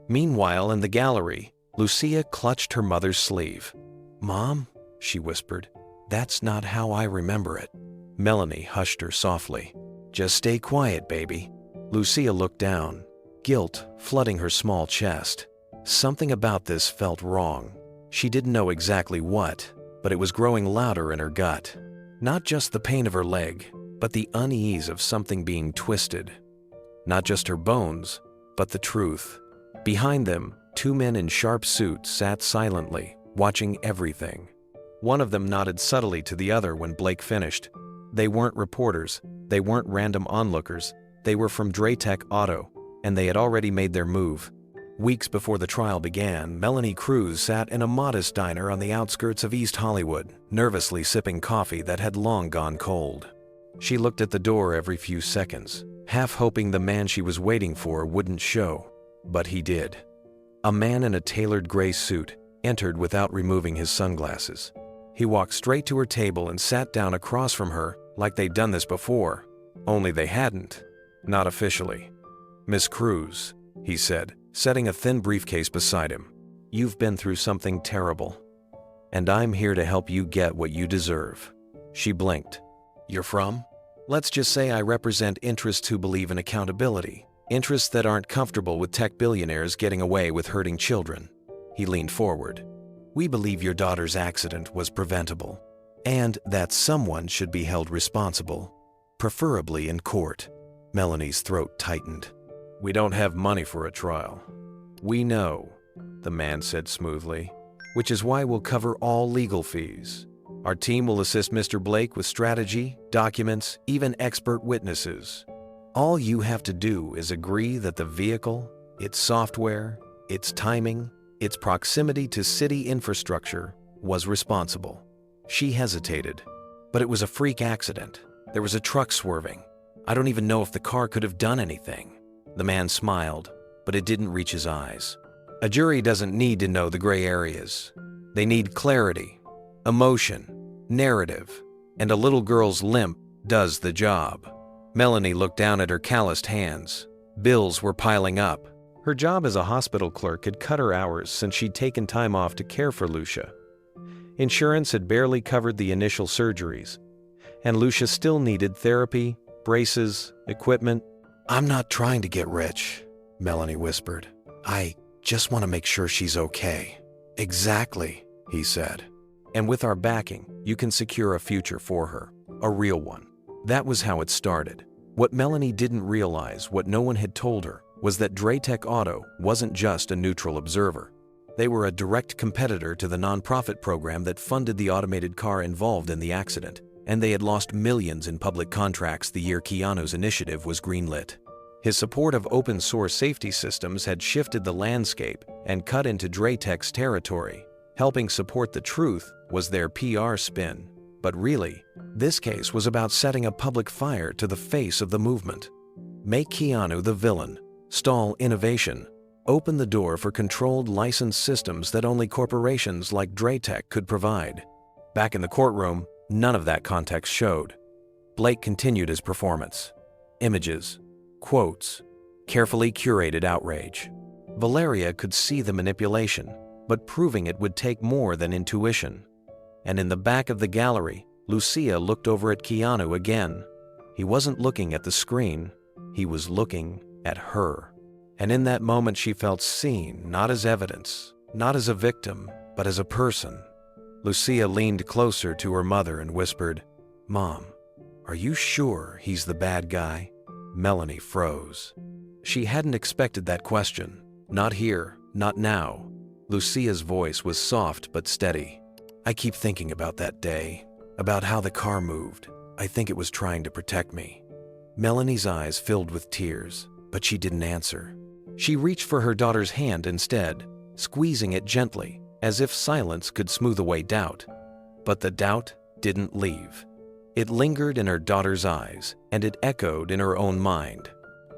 Meanwhile, in the gallery, Lucia clutched her mother's sleeve. "Mom," she whispered, "that's not how I remember it." Melanie hushed her softly. "Just stay quiet, baby." Lucia looked down, guilt flooding her small chest. Something about this felt wrong. She didn't know exactly what, but it was growing louder in her gut. Not just the pain of her leg, but the unease of something being twisted. Not just her bones, but the truth. Behind them, two men in sharp suits sat silently, watching everything. One of them nodded subtly to the other when Blake finished. They weren't reporters, they weren't random onlookers, they were from Draytech Auto, and they had already made their move. Weeks before the trial began, Melanie Cruz sat in a modest diner on the outskirts of East Hollywood, nervously sipping coffee that had long gone cold. She looked at the door every few seconds, half hoping the man she was waiting for wouldn't show, but he did. A man in a tailored gray suit entered without removing his sunglasses. He walked straight to her table and sat down across from her like they'd done this before, only they hadn't. Not officially. "Miss Cruz," he said, setting a thin briefcase beside him. "You've been through something terrible, and I'm here to help you get what you deserve." She blinked. "You're from?" "Let's just say I represent interests who believe in accountability, interests that aren't comfortable with tech billionaires getting away with hurting children." He leaned forward. "We believe your daughter's accident was preventable, and that someone should be held responsible, preferably in court." Melanie's throat tightened. "We don't have money for a trial." "We know," the man said smoothly, "which is why we'll cover all legal fees. Our team will assist Mr. Blake with strategy, documents, even expert witnesses. All you have to do is agree that the vehicle, its software, its timing, its proximity to city infrastructure was responsible." She hesitated. "But it was a freak accident. There was a truck swerving. I don't even know if the car could have done anything." The man smiled, but it didn't reach his eyes. "A jury doesn't need to know the gray areas. They need clarity, emotion, narrative, and a little girl's limp does the job." Melanie looked down at her calloused hands. Bills were piling up. Her job as a hospital clerk had cut her hours since she'd taken time off to care for Lucia. Insurance had barely covered the initial surgeries, and Lucia still needed therapy, braces, equipment. "I'm not trying to get rich," Melanie whispered. "I just want to make sure she's okay." "Exactly," he said. "And with our backing, you can secure a future for her, a real one." That was how it started. What Melanie didn't realize, what no one had told her, was that Draytech Auto wasn't just a neutral observer. They were a direct competitor to the nonprofit program that funded the automated car involved in the accident, and they had lost millions in public contracts the year Keanu's initiative was greenlit. His support of open-source safety systems had shifted the landscape and cut into Draytech's territory. Helping support the truth was their PR spin. But really, this case was about setting a public fire to the face of the movement. Make Keanu the villain, stall innovation, opened the door for controlled licensed systems that only corporations like Draytech could provide. Back in the courtroom, none of that context showed. Blake continued his performance. Images, quotes, carefully curated outrage. Valeria could see the manipulation, but proving it would take more than intuition. And in the back of the gallery, Lucia looked over at Keanu again. He wasn't looking at the screen, he was looking at her. And in that moment she felt seen, not as evidence, not as a victim, but as a person. Lucia leaned closer to her mother and whispered, "Mom, are you sure he's the bad guy?" Melanie froze. She hadn't expected that question. Not here, not now. Lucia's voice was soft but steady. "I keep thinking about that day, about how the car moved. I think it was trying to protect me." Melanie's eyes filled with tears, but she didn't answer. She reached for her daughter's hand instead, squeezing it gently, as if silence could smooth away doubt. But the doubt didn't leave. It lingered in her daughter's eyes, and it echoed in her own mind.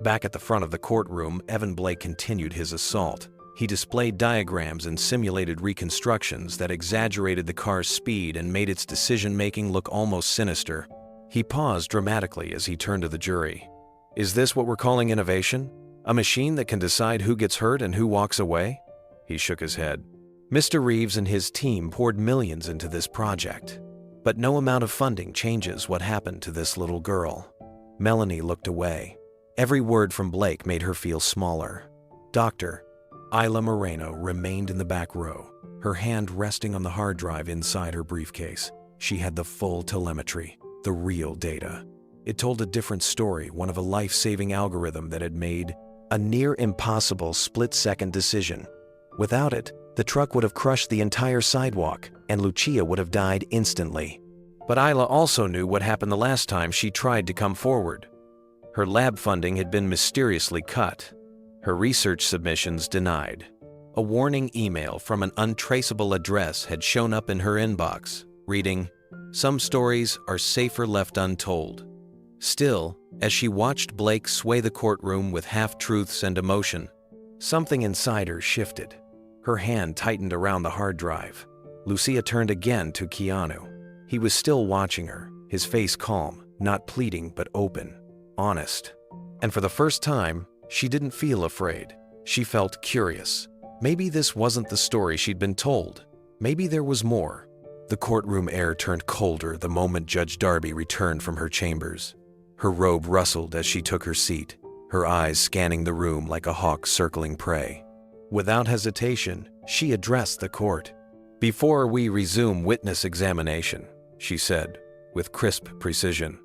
Back at the front of the courtroom, Evan Blake continued his assault. He displayed diagrams and simulated reconstructions that exaggerated the car's speed and made its decision-making look almost sinister. He paused dramatically as he turned to the jury. "Is this what we're calling innovation? A machine that can decide who gets hurt and who walks away?" He shook his head. Mr. Reeves and his team poured millions into this project. But no amount of funding changes what happened to this little girl. Melanie looked away. Every word from Blake made her feel smaller. Dr. Isla Moreno remained in the back row, her hand resting on the hard drive inside her briefcase. She had the full telemetry, the real data. It told a different story, one of a life-saving algorithm that had made a near-impossible split-second decision. Without it, the truck would have crushed the entire sidewalk, and Lucia would have died instantly. But Isla also knew what happened the last time she tried to come forward. Her lab funding had been mysteriously cut. Her research submissions denied. A warning email from an untraceable address had shown up in her inbox, reading, "Some stories are safer left untold." Still, as she watched Blake sway the courtroom with half-truths and emotion, something inside her shifted. Her hand tightened around the hard drive. Lucia turned again to Keanu. He was still watching her, his face calm, not pleading but open, honest. And for the first time, she didn't feel afraid. She felt curious. Maybe this wasn't the story she'd been told. Maybe there was more. The courtroom air turned colder the moment Judge Darby returned from her chambers. Her robe rustled as she took her seat, her eyes scanning the room like a hawk circling prey. Without hesitation, she addressed the court. "Before we resume witness examination," she said, with crisp precision,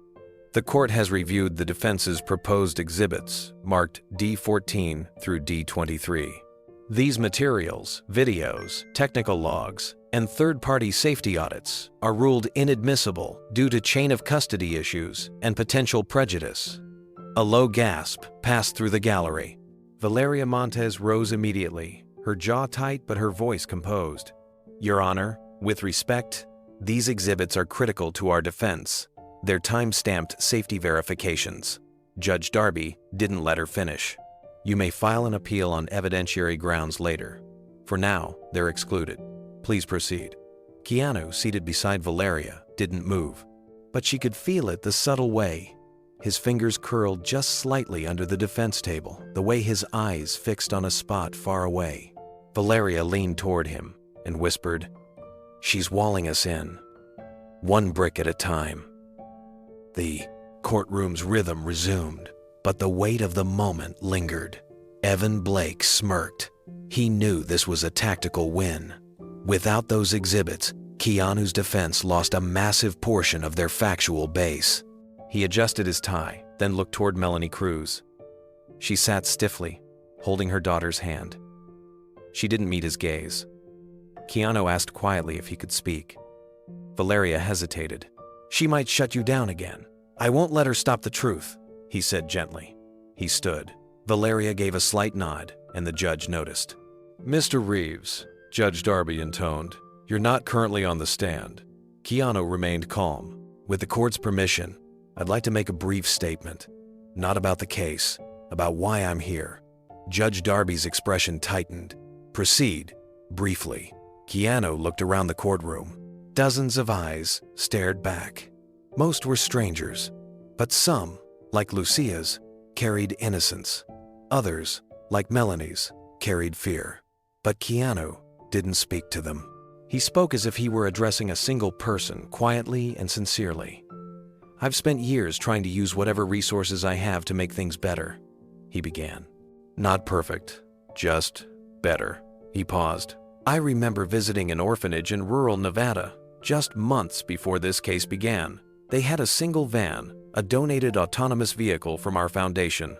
"the court has reviewed the defense's proposed exhibits, marked D14 through D23. These materials, videos, technical logs, and third-party safety audits are ruled inadmissible due to chain of custody issues and potential prejudice." A low gasp passed through the gallery. Valeria Montez rose immediately, her jaw tight but her voice composed. "Your Honor, with respect, these exhibits are critical to our defense. They're time-stamped safety verifications." Judge Darby didn't let her finish. "You may file an appeal on evidentiary grounds later. For now, they're excluded. Please proceed." Keanu, seated beside Valeria, didn't move, but she could feel it the subtle way. His fingers curled just slightly under the defense table, the way his eyes fixed on a spot far away. Valeria leaned toward him and whispered, "She's walling us in, one brick at a time." The courtroom's rhythm resumed, but the weight of the moment lingered. Evan Blake smirked. He knew this was a tactical win. Without those exhibits, Keanu's defense lost a massive portion of their factual base. He adjusted his tie, then looked toward Melanie Cruz. She sat stiffly, holding her daughter's hand. She didn't meet his gaze. Keanu asked quietly if he could speak. Valeria hesitated. "She might shut you down again. I won't let her stop the truth," he said gently. He stood. Valeria gave a slight nod, and the judge noticed. "Mr. Reeves," Judge Darby intoned, "you're not currently on the stand." Keanu remained calm. "With the court's permission, I'd like to make a brief statement. Not about the case, about why I'm here. Judge Darby's expression tightened. "Proceed." Briefly, Keanu looked around the courtroom. Dozens of eyes stared back. Most were strangers, but some, like Lucia's, carried innocence. Others, like Melanie's, carried fear. But Keanu didn't speak to them. He spoke as if he were addressing a single person, quietly and sincerely. "I've spent years trying to use whatever resources I have to make things better," he began. "Not perfect, just better." He paused. "I remember visiting an orphanage in rural Nevada just months before this case began. They had a single van, a donated autonomous vehicle from our foundation.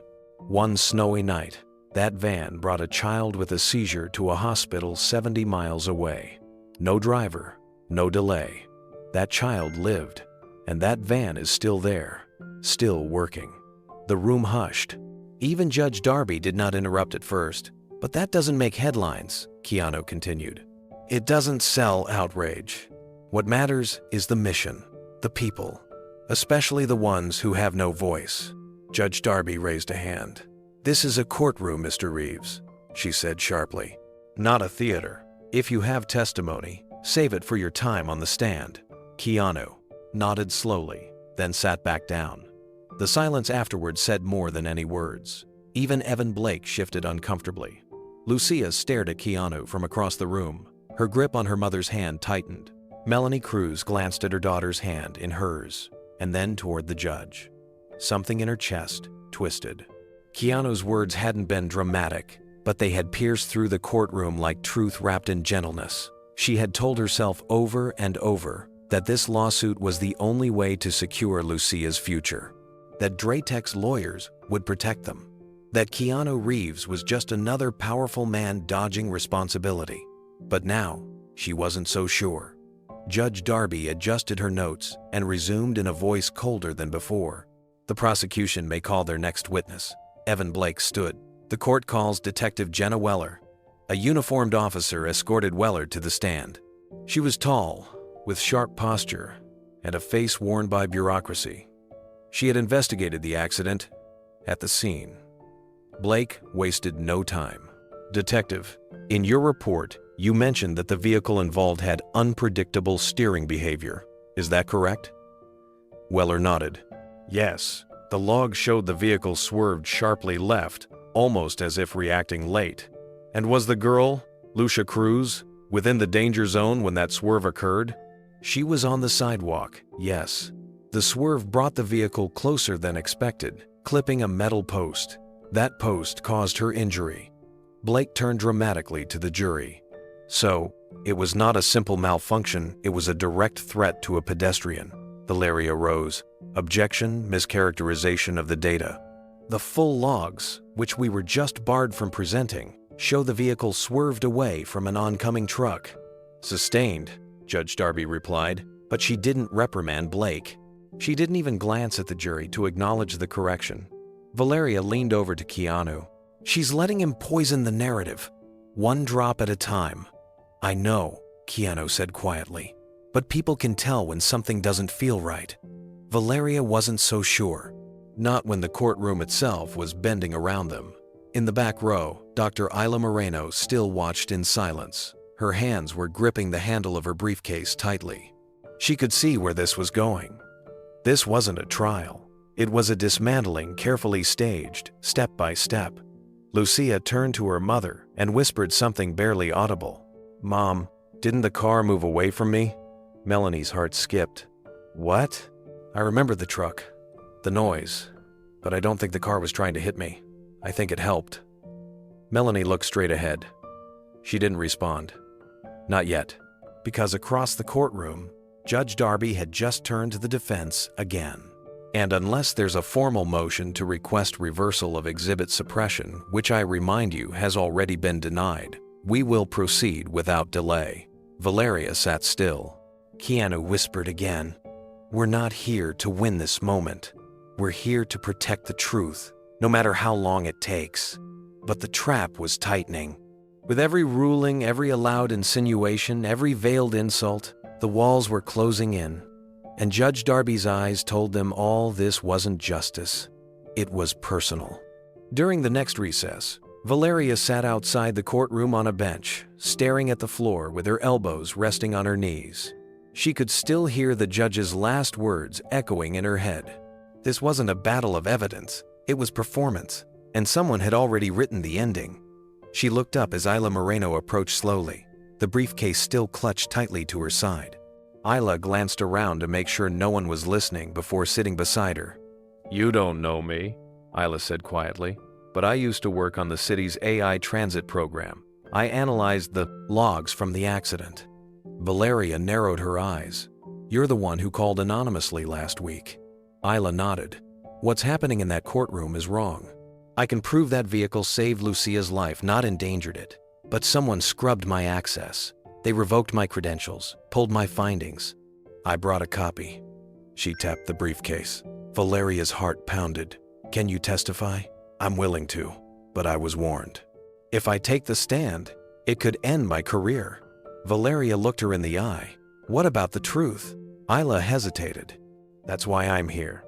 One snowy night, that van brought a child with a seizure to a hospital 70 miles away. No driver, no delay. That child lived, and that van is still there, still working." The room hushed. Even Judge Darby did not interrupt at first. "But that doesn't make headlines," Keanu continued. "It doesn't sell outrage. What matters is the mission, the people, especially the ones who have no voice." Judge Darby raised a hand. "This is a courtroom, Mr. Reeves," she said sharply. "Not a theater. If you have testimony, save it for your time on the stand." Keanu nodded slowly, then sat back down. The silence afterward said more than any words. Even Evan Blake shifted uncomfortably. Lucia stared at Keanu from across the room. Her grip on her mother's hand tightened. Melanie Cruz glanced at her daughter's hand in hers, and then toward the judge. Something in her chest twisted. Keanu's words hadn't been dramatic, but they had pierced through the courtroom like truth wrapped in gentleness. She had told herself over and over that this lawsuit was the only way to secure Lucia's future, that Draytek's lawyers would protect them, that Keanu Reeves was just another powerful man dodging responsibility. But now, she wasn't so sure. Judge Darby adjusted her notes and resumed in a voice colder than before. "The prosecution may call their next witness." Evan Blake stood. "The court calls Detective Jenna Weller." A uniformed officer escorted Weller to the stand. She was tall, with sharp posture, and a face worn by bureaucracy. She had investigated the accident at the scene. Blake wasted no time. "Detective, in your report, you mentioned that the vehicle involved had unpredictable steering behavior. Is that correct?" Weller nodded. "Yes. The log showed the vehicle swerved sharply left, almost as if reacting late. And was the girl, Lucia Cruz, within the danger zone when that swerve occurred?" "She was on the sidewalk, yes. The swerve brought the vehicle closer than expected, clipping a metal post. That post caused her injury." Blake turned dramatically to the jury. "So, it was not a simple malfunction, it was a direct threat to a pedestrian." Valeria rose. "Objection, mischaracterization of the data. The full logs, which we were just barred from presenting, show the vehicle swerved away from an oncoming truck." "Sustained," Judge Darby replied, but she didn't reprimand Blake. She didn't even glance at the jury to acknowledge the correction. Valeria leaned over to Keanu. "She's letting him poison the narrative, one drop at a time." "I know," Keanu said quietly, "but people can tell when something doesn't feel right." Valeria wasn't so sure. Not when the courtroom itself was bending around them. In the back row, Dr. Isla Moreno still watched in silence. Her hands were gripping the handle of her briefcase tightly. She could see where this was going. This wasn't a trial. It was a dismantling carefully staged, step by step. Lucia turned to her mother and whispered something barely audible. "Mom, didn't the car move away from me?" Melanie's heart skipped. "What?" "I remember the truck, the noise, but I don't think the car was trying to hit me. I think it helped." Melanie looked straight ahead. She didn't respond. Not yet, because across the courtroom, Judge Darby had just turned to the defense again. "And unless there's a formal motion to request reversal of exhibit suppression, which I remind you has already been denied, we will proceed without delay." Valeria sat still. Keanu whispered again, "We're not here to win this moment. We're here to protect the truth, no matter how long it takes." But the trap was tightening. With every ruling, every allowed insinuation, every veiled insult, the walls were closing in. And Judge Darby's eyes told them all this wasn't justice. It was personal. During the next recess, Valeria sat outside the courtroom on a bench, staring at the floor with her elbows resting on her knees. She could still hear the judge's last words echoing in her head. This wasn't a battle of evidence, it was performance, and someone had already written the ending. She looked up as Isla Moreno approached slowly, the briefcase still clutched tightly to her side. Isla glanced around to make sure no one was listening before sitting beside her. "You don't know me," Isla said quietly, "but I used to work on the city's AI transit program. I analyzed the logs from the accident." Valeria narrowed her eyes. "You're the one who called anonymously last week." Isla nodded. "What's happening in that courtroom is wrong. I can prove that vehicle saved Lucia's life, not endangered it. But someone scrubbed my access. They revoked my credentials, pulled my findings. I brought a copy." She tapped the briefcase. Valeria's heart pounded. "Can you testify?" "I'm willing to, but I was warned. If I take the stand, it could end my career." Valeria looked her in the eye. "What about the truth?" Isla hesitated. "That's why I'm here."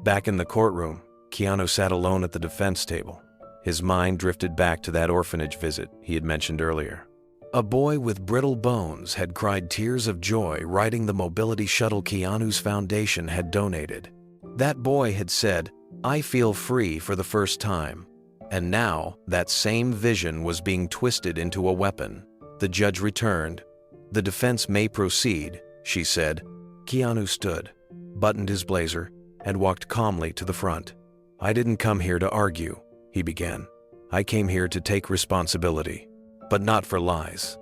Back in the courtroom, Keanu sat alone at the defense table. His mind drifted back to that orphanage visit he had mentioned earlier. A boy with brittle bones had cried tears of joy riding the mobility shuttle Keanu's foundation had donated. That boy had said, "I feel free for the first time." And now, that same vision was being twisted into a weapon. The judge returned. "The defense may proceed," she said. Keanu stood, buttoned his blazer, and walked calmly to the front. "I didn't come here to argue," he began. "I came here to take responsibility, but not for lies."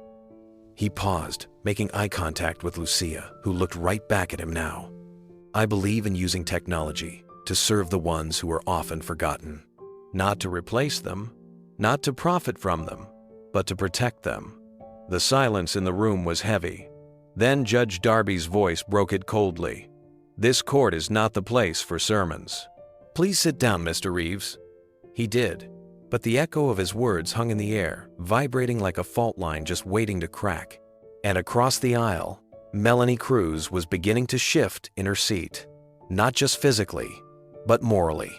He paused, making eye contact with Lucia, who looked right back at him now. "I believe in using technology to serve the ones who are often forgotten. Not to replace them, not to profit from them, but to protect them." The silence in the room was heavy. Then Judge Darby's voice broke it coldly. "This court is not the place for sermons. Please sit down, Mr. Reeves." He did, but the echo of his words hung in the air, vibrating like a fault line just waiting to crack. And across the aisle, Melanie Cruz was beginning to shift in her seat, not just physically, but morally.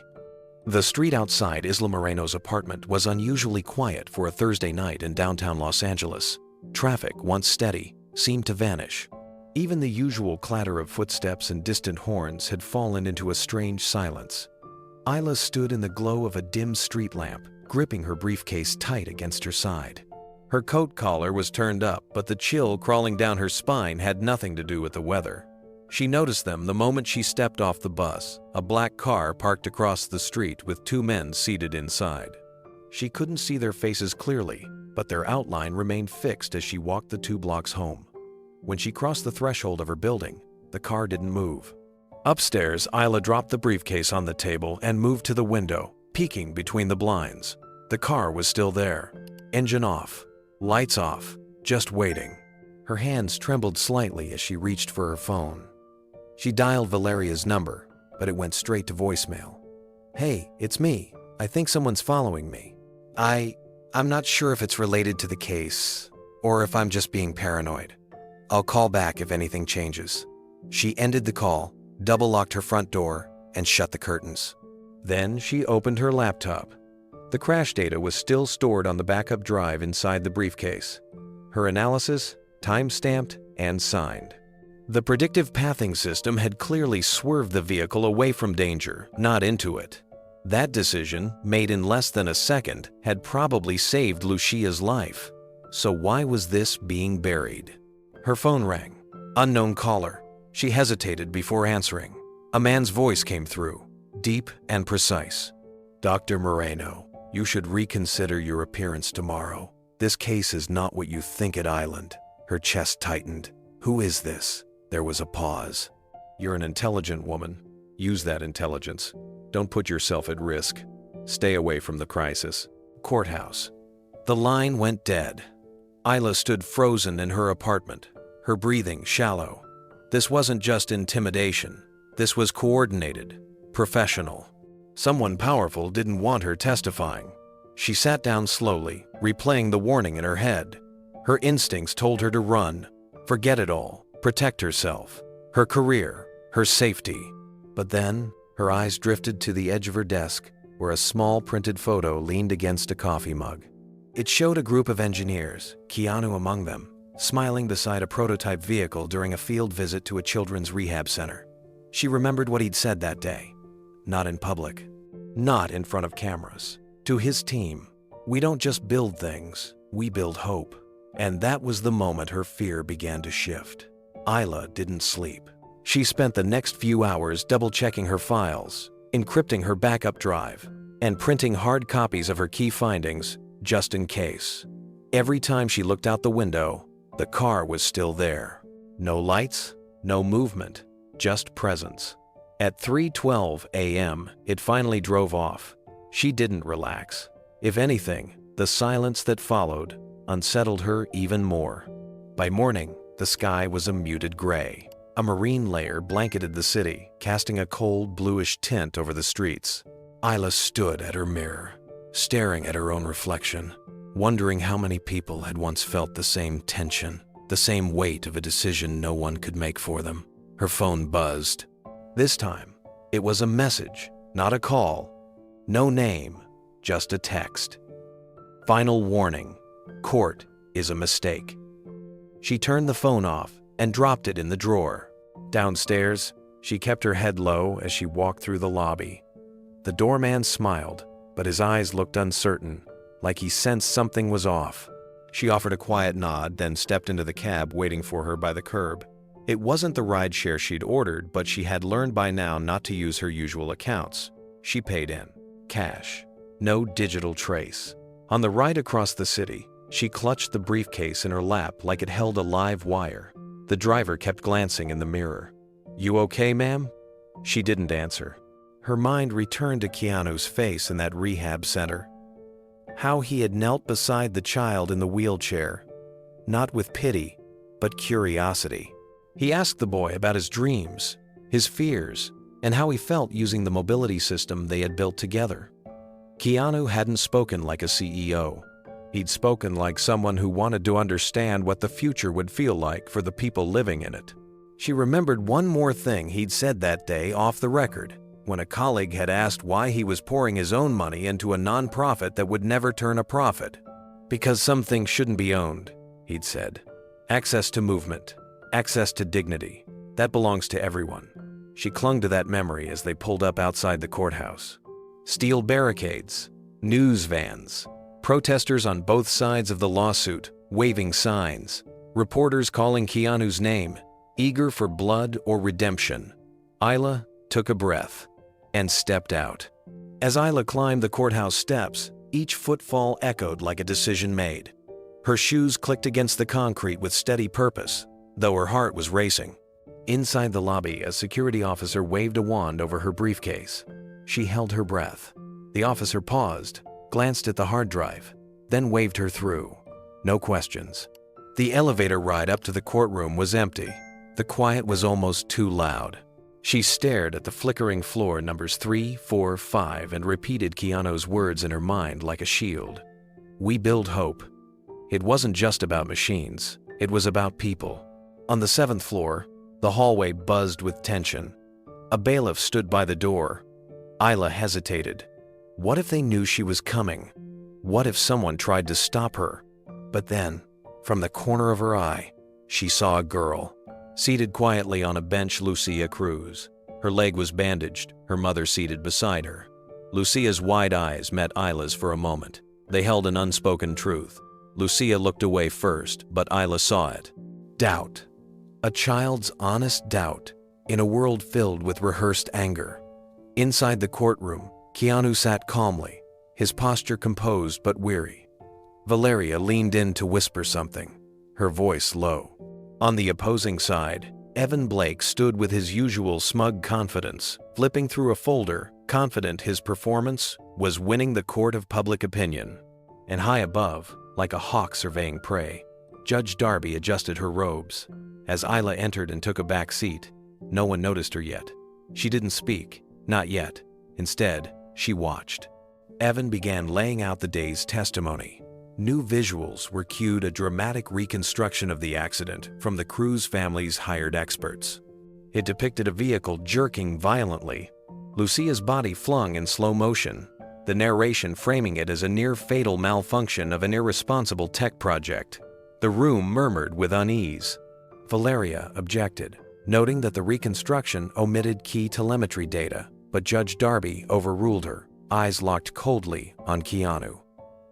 The street outside Isla Moreno's apartment was unusually quiet for a Thursday night in downtown Los Angeles. Traffic, once steady, seemed to vanish. Even the usual clatter of footsteps and distant horns had fallen into a strange silence. Isla stood in the glow of a dim street lamp, gripping her briefcase tight against her side. Her coat collar was turned up, but the chill crawling down her spine had nothing to do with the weather. She noticed them the moment she stepped off the bus, a black car parked across the street with two men seated inside. She couldn't see their faces clearly, but their outline remained fixed as she walked the 2 blocks home. When she crossed the threshold of her building, the car didn't move. Upstairs, Isla dropped the briefcase on the table and moved to the window, peeking between the blinds. The car was still there. Engine off, lights off, just waiting. Her hands trembled slightly as she reached for her phone. She dialed Valeria's number, but it went straight to voicemail. "Hey, it's me. I think someone's following me. I'm not sure if it's related to the case, or if I'm just being paranoid. I'll call back if anything changes." She ended the call, double-locked her front door, and shut the curtains. Then she opened her laptop. The crash data was still stored on the backup drive inside the briefcase. Her analysis, time-stamped and signed. The predictive pathing system had clearly swerved the vehicle away from danger, not into it. That decision, made in less than a second, had probably saved Lucia's life. So why was this being buried? Her phone rang. Unknown caller. She hesitated before answering. A man's voice came through, deep and precise. "Dr. Moreno, you should reconsider your appearance tomorrow. This case is not what you think at Island." Her chest tightened. "Who is this?" There was a pause. "You're an intelligent woman. Use that intelligence. Don't put yourself at risk. Stay away from the crisis." Courthouse. The line went dead. Isla stood frozen in her apartment, her breathing shallow. This wasn't just intimidation. This was coordinated, professional. Someone powerful didn't want her testifying. She sat down slowly, replaying the warning in her head. Her instincts told her to run, forget it all, protect herself, her career, her safety. But then, her eyes drifted to the edge of her desk, where a small printed photo leaned against a coffee mug. It showed a group of engineers, Keanu among them, smiling beside a prototype vehicle during a field visit to a children's rehab center. She remembered what he'd said that day. Not in public. Not in front of cameras. To his team, "We don't just build things, we build hope." And that was the moment her fear began to shift. Isla didn't sleep. She spent the next few hours double-checking her files, encrypting her backup drive, and printing hard copies of her key findings just in case. Every time she looked out the window, the car was still there. No lights, no movement, just presence. At 3:12 a.m., it finally drove off. She didn't relax. If anything, the silence that followed unsettled her even more. By morning, the sky was a muted gray. A marine layer blanketed the city, casting a cold, bluish tint over the streets. Isla stood at her mirror, staring at her own reflection, wondering how many people had once felt the same tension, the same weight of a decision no one could make for them. Her phone buzzed. This time, it was a message, not a call. No name, just a text. Final warning. Court is a mistake. She turned the phone off and dropped it in the drawer. Downstairs, she kept her head low as she walked through the lobby. The doorman smiled, but his eyes looked uncertain, like he sensed something was off. She offered a quiet nod, then stepped into the cab waiting for her by the curb. It wasn't the rideshare she'd ordered, but she had learned by now not to use her usual accounts. She paid in cash. No digital trace. On the ride across the city, she clutched the briefcase in her lap like it held a live wire. The driver kept glancing in the mirror. "You okay, ma'am?" She didn't answer. Her mind returned to Keanu's face in that rehab center. How he had knelt beside the child in the wheelchair, not with pity, but curiosity. He asked the boy about his dreams, his fears, and how he felt using the mobility system they had built together. Keanu hadn't spoken like a CEO. He'd spoken like someone who wanted to understand what the future would feel like for the people living in it. She remembered one more thing he'd said that day off the record, when a colleague had asked why he was pouring his own money into a nonprofit that would never turn a profit. "Because some things shouldn't be owned," he'd said. "Access to movement, access to dignity, that belongs to everyone." She clung to that memory as they pulled up outside the courthouse. Steel barricades, news vans, protesters on both sides of the lawsuit, waving signs, reporters calling Keanu's name, eager for blood or redemption. Isla took a breath and stepped out. As Isla climbed the courthouse steps, each footfall echoed like a decision made. Her shoes clicked against the concrete with steady purpose, though her heart was racing. Inside the lobby, a security officer waved a wand over her briefcase. She held her breath. The officer paused, glanced at the hard drive, then waved her through. No questions. The elevator ride up to the courtroom was empty. The quiet was almost too loud. She stared at the flickering floor numbers 3, 4, 5 and repeated Keanu's words in her mind like a shield. "We build hope." It wasn't just about machines. It was about people. On the 7th floor, the hallway buzzed with tension. A bailiff stood by the door. Isla hesitated. What if they knew she was coming? What if someone tried to stop her? But then, from the corner of her eye, she saw a girl, seated quietly on a bench. Lucia Cruz. Her leg was bandaged, her mother seated beside her. Lucia's wide eyes met Isla's for a moment. They held an unspoken truth. Lucia looked away first, but Isla saw it. Doubt. A child's honest doubt in a world filled with rehearsed anger. Inside the courtroom, Keanu sat calmly, his posture composed but weary. Valeria leaned in to whisper something, her voice low. On the opposing side, Evan Blake stood with his usual smug confidence, flipping through a folder, confident his performance was winning the court of public opinion. And high above, like a hawk surveying prey, Judge Darby adjusted her robes. As Isla entered and took a back seat, no one noticed her yet. She didn't speak, not yet. Instead, she watched. Evan began laying out the day's testimony. New visuals were cued, a dramatic reconstruction of the accident from the Cruz family's hired experts. It depicted a vehicle jerking violently, Lucia's body flung in slow motion, the narration framing it as a near-fatal malfunction of an irresponsible tech project. The room murmured with unease. Valeria objected, noting that the reconstruction omitted key telemetry data, but Judge Darby overruled her, eyes locked coldly on Keanu.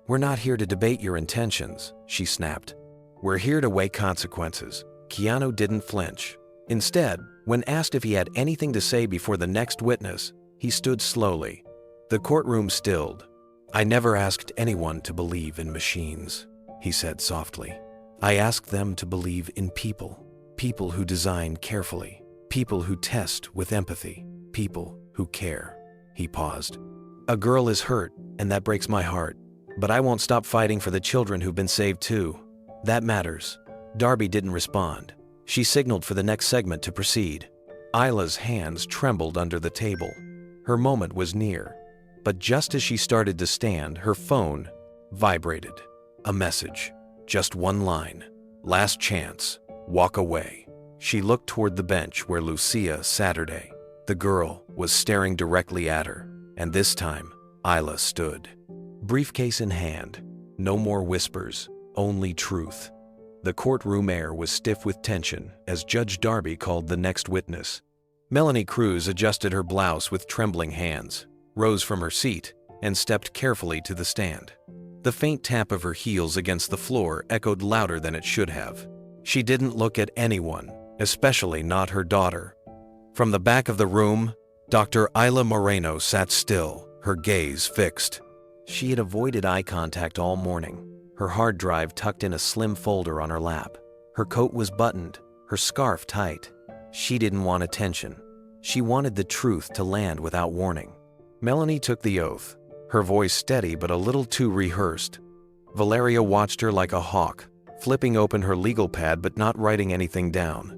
"We're not here to debate your intentions," she snapped. "We're here to weigh consequences." Keanu didn't flinch. Instead, when asked if he had anything to say before the next witness, he stood slowly. The courtroom stilled. "I never asked anyone to believe in machines," he said softly. "I asked them to believe in people. People who design carefully. People who test with empathy. People who care." He paused. "A girl is hurt, and that breaks my heart. But I won't stop fighting for the children who've been saved too. That matters." Darby didn't respond. She signaled for the next segment to proceed. Isla's hands trembled under the table. Her moment was near. But just as she started to stand, her phone vibrated. A message. Just one line. "Last chance. Walk away." She looked toward the bench where Lucia Saturday. The girl was staring directly at her, and this time, Isla stood. Briefcase in hand. No more whispers, only truth. The courtroom air was stiff with tension as Judge Darby called the next witness. Melanie Cruz adjusted her blouse with trembling hands, rose from her seat, and stepped carefully to the stand. The faint tap of her heels against the floor echoed louder than it should have. She didn't look at anyone, especially not her daughter. From the back of the room, Dr. Isla Moreno sat still, her gaze fixed. She had avoided eye contact all morning, her hard drive tucked in a slim folder on her lap. Her coat was buttoned, her scarf tight. She didn't want attention. She wanted the truth to land without warning. Melanie took the oath, her voice steady but a little too rehearsed. Valeria watched her like a hawk, flipping open her legal pad but not writing anything down.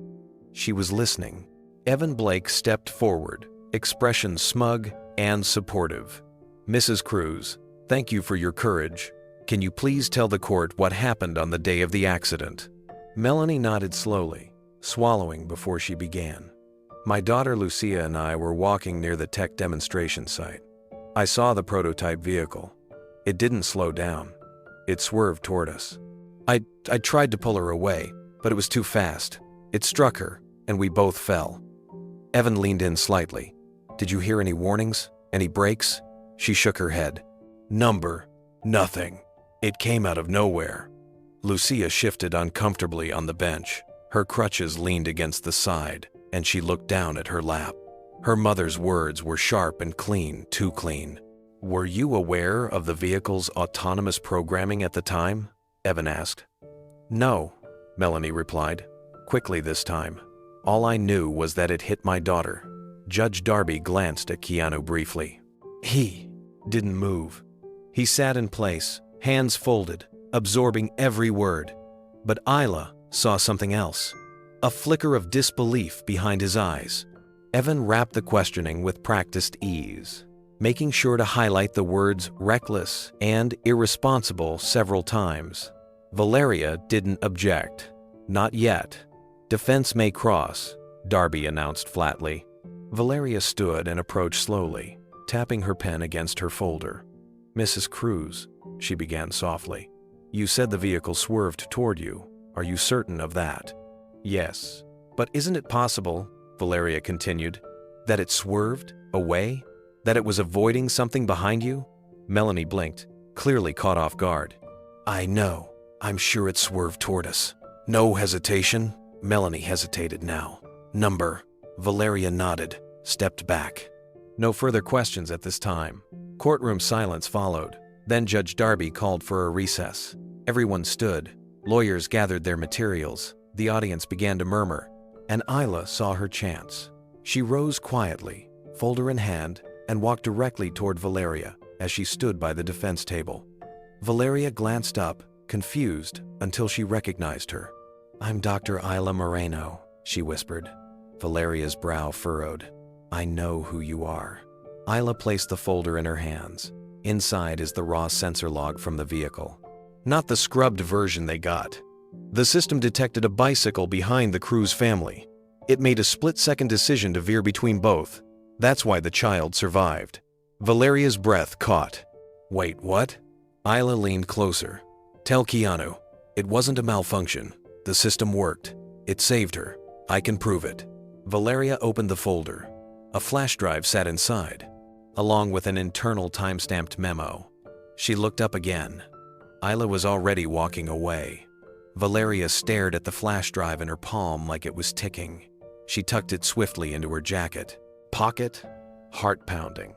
She was listening. Evan Blake stepped forward, expression smug and supportive. "Mrs. Cruz, thank you for your courage. Can you please tell the court what happened on the day of the accident?" Melanie nodded slowly, swallowing before she began. "My daughter Lucia and I were walking near the tech demonstration site. I saw the prototype vehicle. It didn't slow down. It swerved toward us. I tried to pull her away, but it was too fast. It struck her, and we both fell." Evan leaned in slightly. "Did you hear any warnings? Any brakes?" She shook her head. Nothing. It came out of nowhere." Lucia shifted uncomfortably on the bench. Her crutches leaned against the side, and she looked down at her lap. Her mother's words were sharp and clean, too clean. "Were you aware of the vehicle's autonomous programming at the time?" Evan asked. "No," Melanie replied, quickly this time. "All I knew was that it hit my daughter." Judge Darby glanced at Keanu briefly. He didn't move. He sat in place, hands folded, absorbing every word. But Isla saw something else. A flicker of disbelief behind his eyes. Evan wrapped the questioning with practiced ease, making sure to highlight the words reckless and irresponsible several times. Valeria didn't object. "Not yet. Defense may cross," Darby announced flatly. Valeria stood and approached slowly, tapping her pen against her folder. "Mrs. Cruz," she began softly, "you said the vehicle swerved toward you. Are you certain of that?" "Yes. But isn't it possible," Valeria continued, "that it swerved away? That it was avoiding something behind you?" Melanie blinked, clearly caught off guard. "I know. I'm sure it swerved toward us." "No hesitation?" Melanie hesitated now. "Number?" Valeria nodded, stepped back. No further questions at this time. Courtroom silence followed. Then Judge Darby called for a recess. Everyone stood. Lawyers gathered their materials. The audience began to murmur. And Isla saw her chance. She rose quietly, folder in hand, and walked directly toward Valeria as she stood by the defense table. Valeria glanced up, confused, until she recognized her. "I'm Dr. Isla Moreno," she whispered. Valeria's brow furrowed. "I know who you are." Isla placed the folder in her hands. Inside is the raw sensor log from the vehicle. Not the scrubbed version they got. The system detected a bicycle behind the Cruz family. It made a split-second decision to veer between both. That's why the child survived. Valeria's breath caught. Wait, what? Isla leaned closer. Tell Keanu. It wasn't a malfunction. The system worked. It saved her. I can prove it. Valeria opened the folder. A flash drive sat inside, along with an internal time-stamped memo. She looked up again. Isla was already walking away. Valeria stared at the flash drive in her palm like it was ticking. She tucked it swiftly into her jacket. Pocket, heart pounding.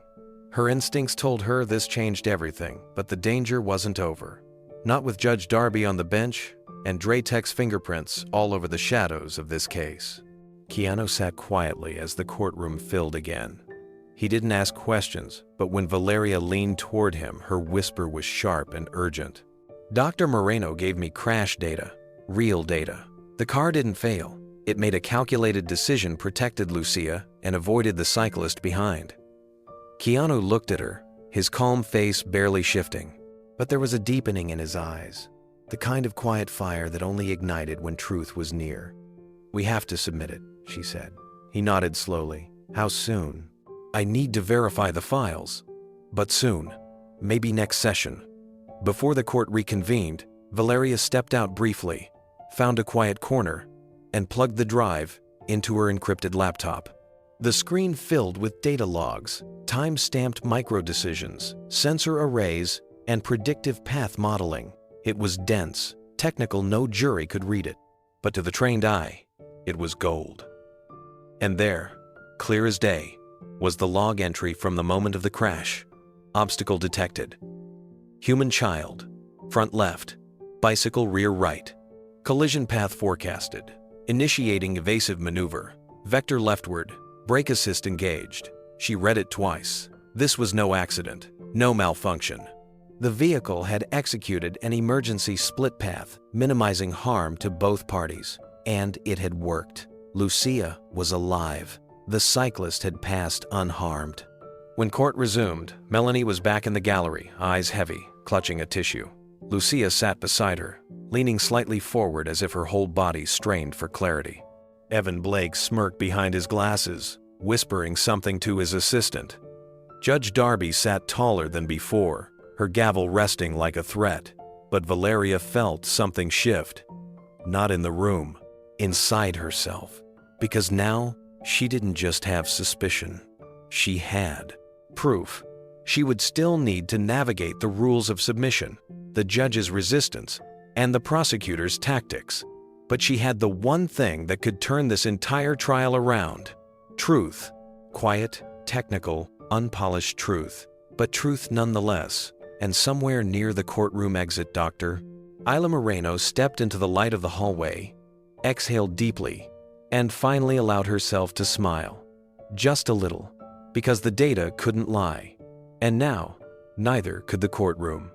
Her instincts told her this changed everything, but the danger wasn't over. Not with Judge Darby on the bench and Draytek's fingerprints all over the shadows of this case. Keanu sat quietly as the courtroom filled again. He didn't ask questions, but when Valeria leaned toward him, her whisper was sharp and urgent. Dr. Moreno gave me crash data, real data. The car didn't fail. It made a calculated decision, protected Lucia, and avoided the cyclist behind. Keanu looked at her, his calm face barely shifting, but there was a deepening in his eyes, the kind of quiet fire that only ignited when truth was near. We have to submit it, she said. He nodded slowly. How soon? I need to verify the files. But soon. Maybe next session. Before the court reconvened, Valeria stepped out briefly, found a quiet corner, and plugged the drive into her encrypted laptop. The screen filled with data logs, time-stamped micro-decisions, sensor arrays, and predictive path modeling. It was dense, technical, no jury could read it. But to the trained eye, it was gold. And there, clear as day, was the log entry from the moment of the crash. Obstacle detected. Human child, front left, bicycle rear right. Collision path forecasted. Initiating evasive maneuver. Vector leftward, brake assist engaged. She read it twice. This was no accident, no malfunction. The vehicle had executed an emergency split path, minimizing harm to both parties. And it had worked. Lucia was alive. The cyclist had passed unharmed. When court resumed, Melanie was back in the gallery, eyes heavy, clutching a tissue. Lucia sat beside her, leaning slightly forward as if her whole body strained for clarity. Evan Blake smirked behind his glasses, whispering something to his assistant. Judge Darby sat taller than before, her gavel resting like a threat. But Valeria felt something shift. Not in the room, inside herself. Because now, she didn't just have suspicion. She had proof. She would still need to navigate the rules of submission, the judge's resistance, and the prosecutor's tactics. But she had the one thing that could turn this entire trial around. Truth. Quiet, technical, unpolished truth. But truth nonetheless. And somewhere near the courtroom exit, Dr. Isla Moreno stepped into the light of the hallway, exhaled deeply, and finally allowed herself to smile. Just a little. Because the data couldn't lie. And now, neither could the courtroom.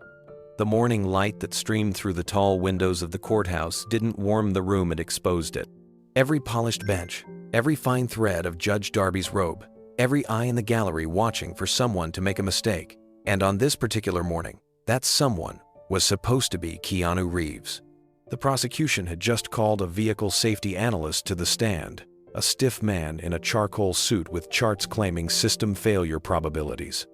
The morning light that streamed through the tall windows of the courthouse didn't warm the room, it exposed it. Every polished bench, every fine thread of Judge Darby's robe, every eye in the gallery watching for someone to make a mistake. And on this particular morning, that someone was supposed to be Keanu Reeves. The prosecution had just called a vehicle safety analyst to the stand, a stiff man in a charcoal suit with charts claiming system failure probabilities.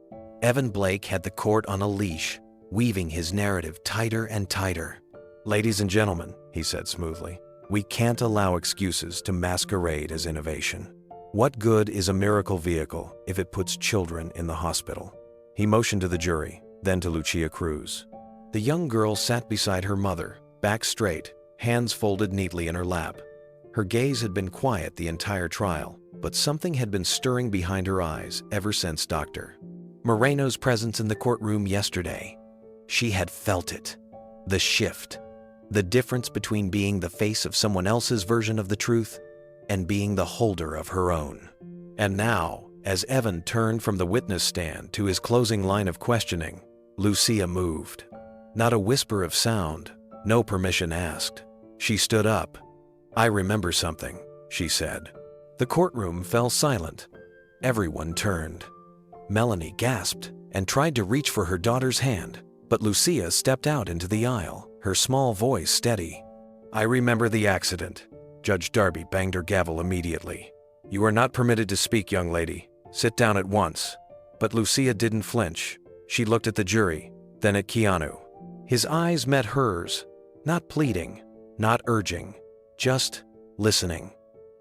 Evan Blake had the court on a leash, weaving his narrative tighter and tighter. Ladies and gentlemen, he said smoothly, we can't allow excuses to masquerade as innovation. What good is a miracle vehicle if it puts children in the hospital? He motioned to the jury, then to Lucia Cruz. The young girl sat beside her mother, back straight, hands folded neatly in her lap. Her gaze had been quiet the entire trial, but something had been stirring behind her eyes ever since Dr. Moreno's presence in the courtroom yesterday. She had felt it. The shift. The difference between being the face of someone else's version of the truth and being the holder of her own. And now, as Evan turned from the witness stand to his closing line of questioning, Lucia moved. Not a whisper of sound, no permission asked. She stood up. I remember something, she said. The courtroom fell silent. Everyone turned. Melanie gasped and tried to reach for her daughter's hand, but Lucia stepped out into the aisle, her small voice steady. I remember the accident. Judge Darby banged her gavel immediately. You are not permitted to speak, young lady. Sit down at once. But Lucia didn't flinch. She looked at the jury, then at Keanu. His eyes met hers, not pleading, not urging, just listening.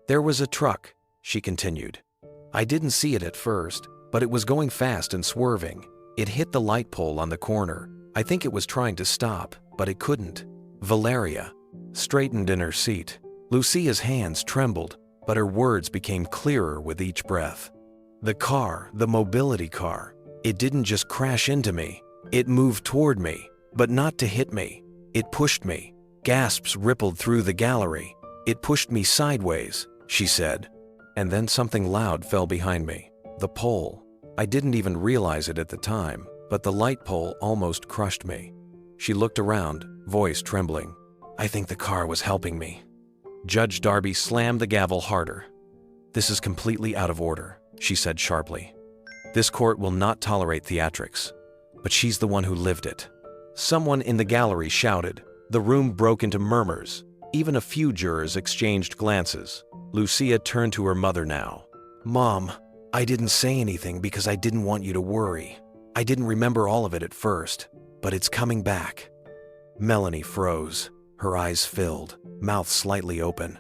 "There was a truck," she continued. "I didn't see it at first, but it was going fast and swerving. It hit the light pole on the corner. I think it was trying to stop, but it couldn't." Valeria straightened in her seat. Lucia's hands trembled, but her words became clearer with each breath. "The car, the mobility car, it didn't just crash into me. It moved toward me, but not to hit me. It pushed me." Gasps rippled through the gallery. "It pushed me sideways," she said. And then something loud fell behind me. The pole. I didn't even realize it at the time, but the light pole almost crushed me. She looked around, voice trembling. "I think the car was helping me." Judge Darby slammed the gavel harder. "This is completely out of order," she said sharply. "This court will not tolerate theatrics." But she's the one who lived it. Someone in the gallery shouted. The room broke into murmurs. Even a few jurors exchanged glances. Lucia turned to her mother now. "Mom, I didn't say anything because I didn't want you to worry. I didn't remember all of it at first, but it's coming back." Melanie froze. Her eyes filled, mouth slightly open.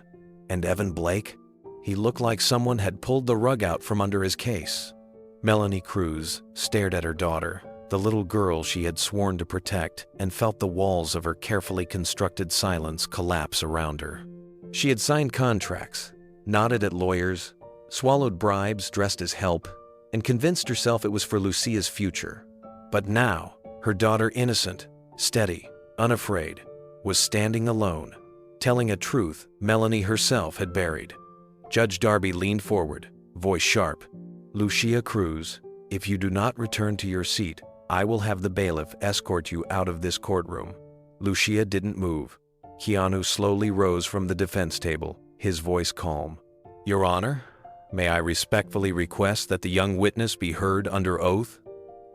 And Evan Blake? He looked like someone had pulled the rug out from under his case. Melanie Cruz stared at her daughter, the little girl she had sworn to protect, and felt the walls of her carefully constructed silence collapse around her. She had signed contracts, nodded at lawyers, swallowed bribes dressed as help, and convinced herself it was for Lucia's future. But now, her daughter, innocent, steady, unafraid, was standing alone, telling a truth Melanie herself had buried. Judge Darby leaned forward, voice sharp. "Lucia Cruz, if you do not return to your seat, I will have the bailiff escort you out of this courtroom." Lucia didn't move. Keanu slowly rose from the defense table, his voice calm. "Your Honor, may I respectfully request that the young witness be heard under oath?"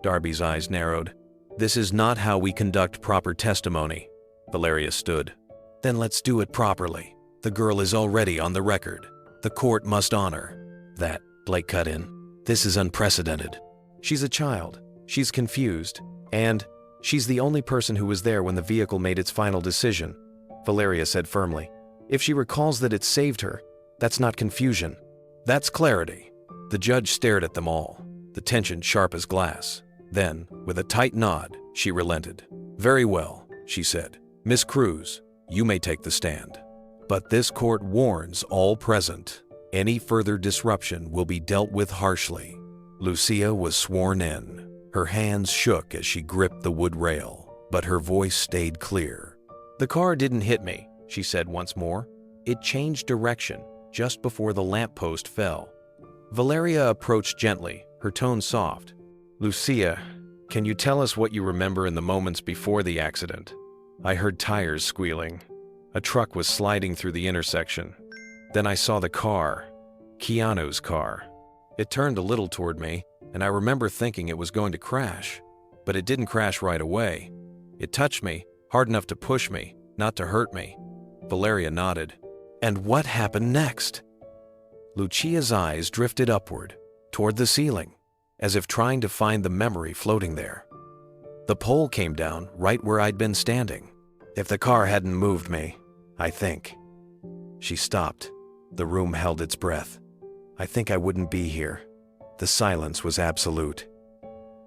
Darby's eyes narrowed. "This is not how we conduct proper testimony." Valeria stood. "Then let's do it properly. The girl is already on the record. The court must honor that," Blake cut in. "This is unprecedented. She's a child. She's confused. And she's the only person who was there when the vehicle made its final decision," Valeria said firmly. "If she recalls that it saved her, that's not confusion. That's clarity." The judge stared at them all, the tension sharp as glass. Then, with a tight nod, she relented. "Very well," she said. "Miss Cruz, you may take the stand. But this court warns all present. Any further disruption will be dealt with harshly." Lucia was sworn in. Her hands shook as she gripped the wood rail, but her voice stayed clear. "The car didn't hit me," she said once more. "It changed direction just before the lamppost fell." Valeria approached gently, her tone soft. "Lucia, can you tell us what you remember in the moments before the accident?" "I heard tires squealing. A truck was sliding through the intersection. Then I saw the car, Keanu's car. It turned a little toward me, and I remember thinking it was going to crash. But it didn't crash right away. It touched me, hard enough to push me, not to hurt me." Valeria nodded. "And what happened next?" Lucia's eyes drifted upward, toward the ceiling, as if trying to find the memory floating there. "The pole came down right where I'd been standing. If the car hadn't moved me, I think." She stopped. The room held its breath. "I think I wouldn't be here." The silence was absolute.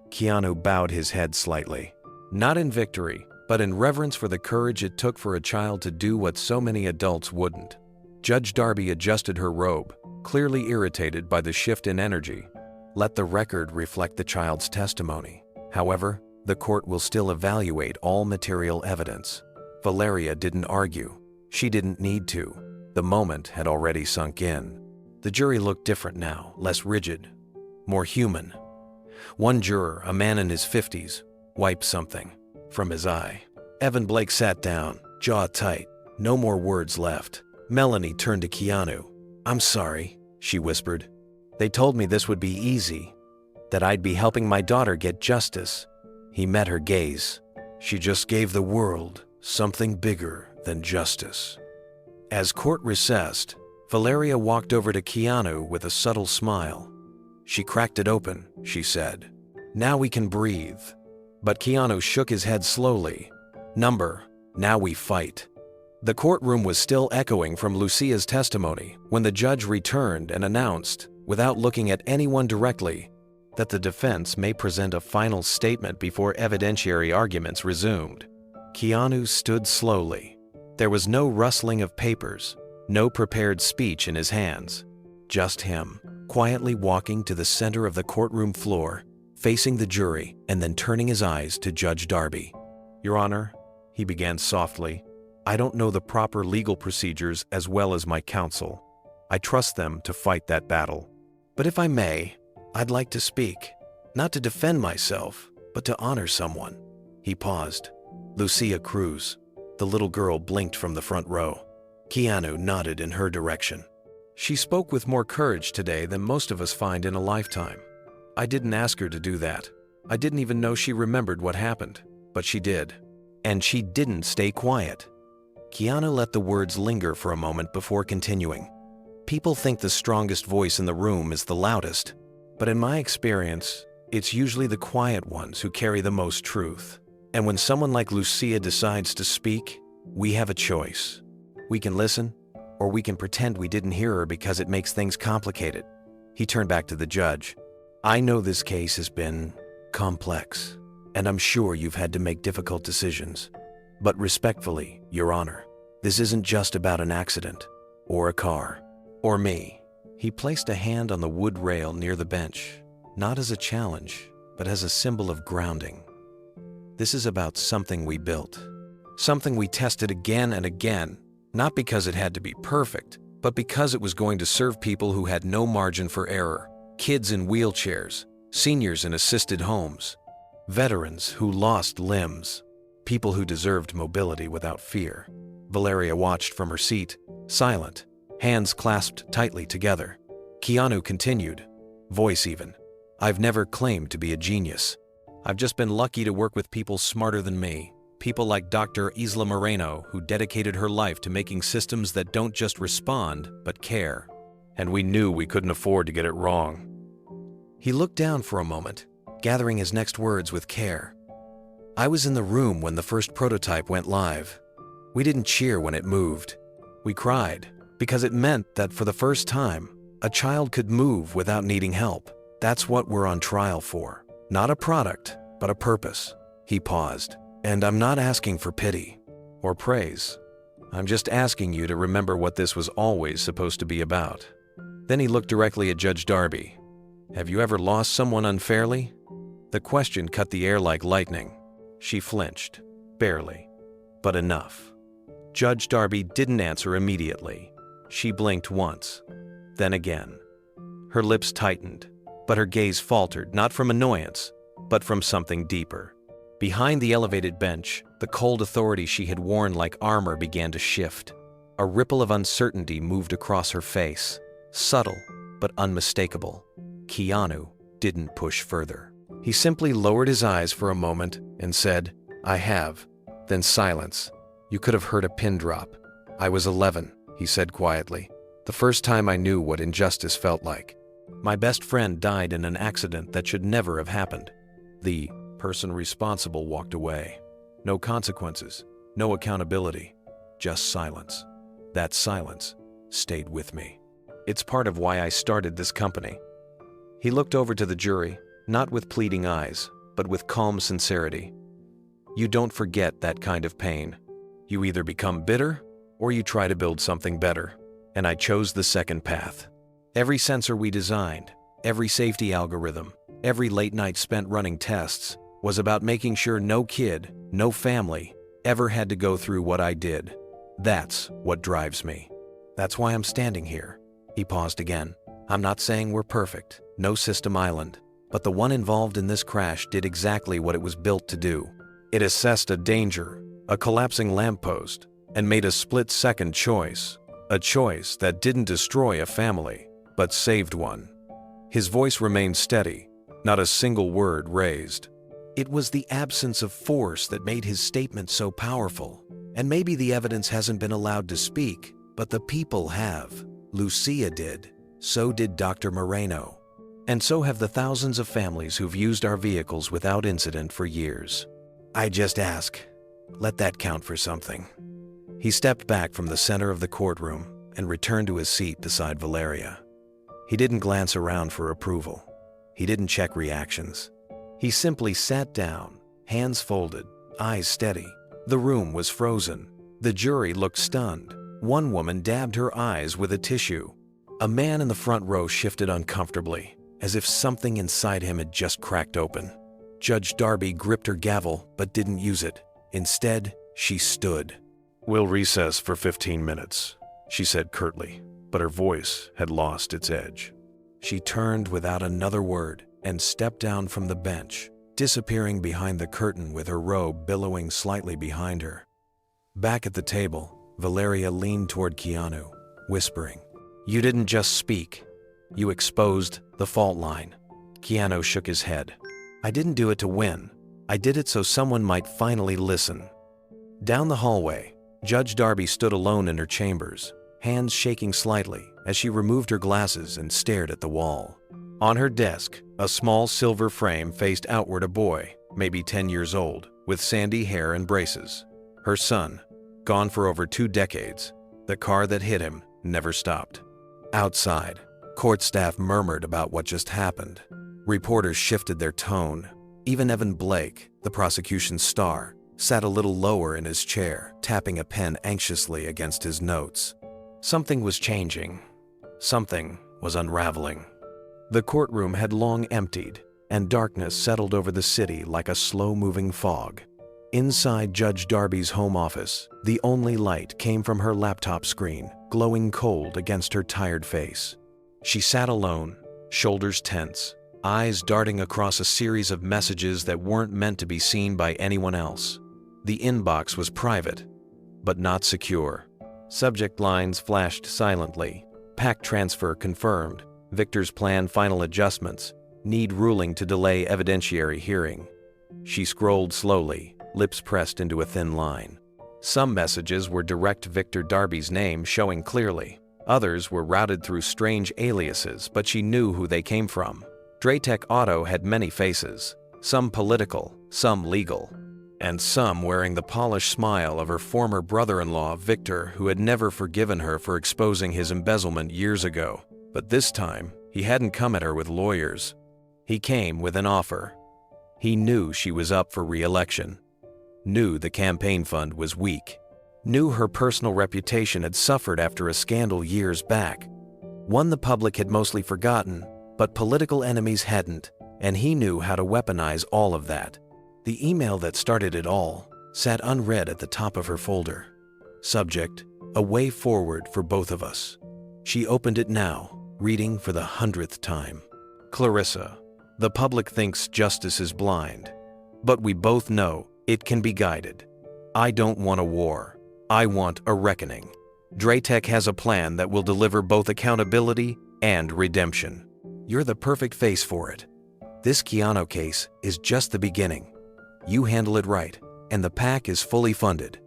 Keanu bowed his head slightly, not in victory, but in reverence for the courage it took for a child to do what so many adults wouldn't. Judge Darby adjusted her robe, clearly irritated by the shift in energy. "Let the record reflect the child's testimony. However, the court will still evaluate all material evidence." Valeria didn't argue. She didn't need to. The moment had already sunk in. The jury looked different now, less rigid, more human. One juror, a man in his 50s, wiped something from his eye. Evan Blake sat down, jaw tight, no more words left. Melanie turned to Keanu. "I'm sorry," she whispered. "They told me this would be easy, that I'd be helping my daughter get justice." He met her gaze. "She just gave the world something bigger than justice." As court recessed, Valeria walked over to Keanu with a subtle smile. "She cracked it open," she said. Now we can breathe. But Keanu shook his head slowly. Number, now we fight. The courtroom was still echoing from Lucia's testimony when the judge returned and announced, without looking at anyone directly, that the defense may present a final statement before evidentiary arguments resumed. Keanu stood slowly. There was no rustling of papers, no prepared speech in his hands. Just him, quietly walking to the center of the courtroom floor, facing the jury, and then turning his eyes to Judge Darby. "Your Honor," he began softly, "I don't know the proper legal procedures as well as my counsel. I trust them to fight that battle. But if I may, I'd like to speak, not to defend myself, but to honor someone." He paused. Lucia Cruz, the little girl, blinked from the front row. Keanu nodded in her direction. "She spoke with more courage today than most of us find in a lifetime. I didn't ask her to do that. I didn't even know she remembered what happened, but she did. And she didn't stay quiet." Keanu let the words linger for a moment before continuing. "People think the strongest voice in the room is the loudest, but in my experience, it's usually the quiet ones who carry the most truth. And when someone like Lucia decides to speak, we have a choice. We can listen, or we can pretend we didn't hear her because it makes things complicated." He turned back to the judge. "I know this case has been complex, and I'm sure you've had to make difficult decisions. But respectfully, Your Honor, this isn't just about an accident, or a car, or me." He placed a hand on the wood rail near the bench, not as a challenge, but as a symbol of grounding. "This is about something we built, something we tested again and again, not because it had to be perfect, but because it was going to serve people who had no margin for error. Kids in wheelchairs, seniors in assisted homes, veterans who lost limbs, people who deserved mobility without fear." Valeria watched from her seat, silent, hands clasped tightly together. Keanu continued, voice even, "I've never claimed to be a genius. I've just been lucky to work with people smarter than me, people like Dr. Isla Moreno, who dedicated her life to making systems that don't just respond, but care. And we knew we couldn't afford to get it wrong." He looked down for a moment, gathering his next words with care. "I was in the room when the first prototype went live. We didn't cheer when it moved. We cried, because it meant that for the first time, a child could move without needing help. That's what we're on trial for. Not a product, but a purpose." He paused. "And I'm not asking for pity or praise. I'm just asking you to remember what this was always supposed to be about." Then he looked directly at Judge Darby. "Have you ever lost someone unfairly?" The question cut the air like lightning. She flinched, barely, but enough. Judge Darby didn't answer immediately. She blinked once, then again. Her lips tightened, but her gaze faltered, not from annoyance, but from something deeper. Behind the elevated bench, the cold authority she had worn like armor began to shift. A ripple of uncertainty moved across her face, subtle but unmistakable. Keanu didn't push further. He simply lowered his eyes for a moment and said, "I have." Then silence. You could have heard a pin drop. "I was 11, he said quietly. "The first time I knew what injustice felt like. My best friend died in an accident that should never have happened. The person responsible walked away. No consequences, no accountability, just silence. That silence stayed with me. It's part of why I started this company." He looked over to the jury, not with pleading eyes, but with calm sincerity. "You don't forget that kind of pain. You either become bitter, or you try to build something better. And I chose the second path. Every sensor we designed, every safety algorithm, every late night spent running tests, was about making sure no kid, no family, ever had to go through what I did. That's what drives me. That's why I'm standing here." He paused again. "I'm not saying we're perfect, no system island, but the one involved in this crash did exactly what it was built to do. It assessed a danger, a collapsing lamppost, and made a split-second choice, a choice that didn't destroy a family, but saved one." His voice remained steady, not a single word raised. It was the absence of force that made his statement so powerful. And maybe the evidence hasn't been allowed to speak, but the people have. Lucia did. So did Dr. Moreno. And so have the thousands of families who've used our vehicles without incident for years. I just ask, let that count for something." He stepped back from the center of the courtroom and returned to his seat beside Valeria. He didn't glance around for approval. He didn't check reactions. He simply sat down, hands folded, eyes steady. The room was frozen. The jury looked stunned. One woman dabbed her eyes with a tissue. A man in the front row shifted uncomfortably, as if something inside him had just cracked open. Judge Darby gripped her gavel but didn't use it. Instead, she stood. "We'll recess for 15 minutes, she said curtly, but her voice had lost its edge. She turned without another word and stepped down from the bench, disappearing behind the curtain with her robe billowing slightly behind her. Back at the table, Valeria leaned toward Keanu, whispering, "You didn't just speak. You exposed the fault line." Keanu shook his head. "I didn't do it to win. I did it so someone might finally listen." Down the hallway, Judge Darby stood alone in her chambers, hands shaking slightly as she removed her glasses and stared at the wall. On her desk, a small silver frame faced outward a boy, maybe 10 years old, with sandy hair and braces. Her son, gone for over 2 decades. The car that hit him never stopped. Outside, court staff murmured about what just happened. Reporters shifted their tone. Even Evan Blake, the prosecution's star, sat a little lower in his chair, tapping a pen anxiously against his notes. Something was changing. Something was unraveling. The courtroom had long emptied, and darkness settled over the city like a slow-moving fog. Inside Judge Darby's home office, the only light came from her laptop screen, glowing cold against her tired face. She sat alone, shoulders tense, eyes darting across a series of messages that weren't meant to be seen by anyone else. The inbox was private, but not secure. Subject lines flashed silently. PAC transfer confirmed. Victor's plan final adjustments. Need ruling to delay evidentiary hearing. She scrolled slowly, lips pressed into a thin line. Some messages were direct Victor Darby's name showing clearly. Others were routed through strange aliases, but she knew who they came from. Draytech Auto had many faces, some political, some legal, and some wearing the polished smile of her former brother-in-law, Victor, who had never forgiven her for exposing his embezzlement years ago. But this time, he hadn't come at her with lawyers. He came with an offer. He knew she was up for re-election, knew the campaign fund was weak, knew her personal reputation had suffered after a scandal years back, one the public had mostly forgotten, but political enemies hadn't, and he knew how to weaponize all of that. The email that started it all sat unread at the top of her folder. Subject, a way forward for both of us. She opened it now, reading for the 100th time. Clarissa, the public thinks justice is blind, but we both know it can be guided. I don't want a war. I want a reckoning. Draytech has a plan that will deliver both accountability and redemption. You're the perfect face for it. This Keanu case is just the beginning. You handle it right, and the PAC is fully funded.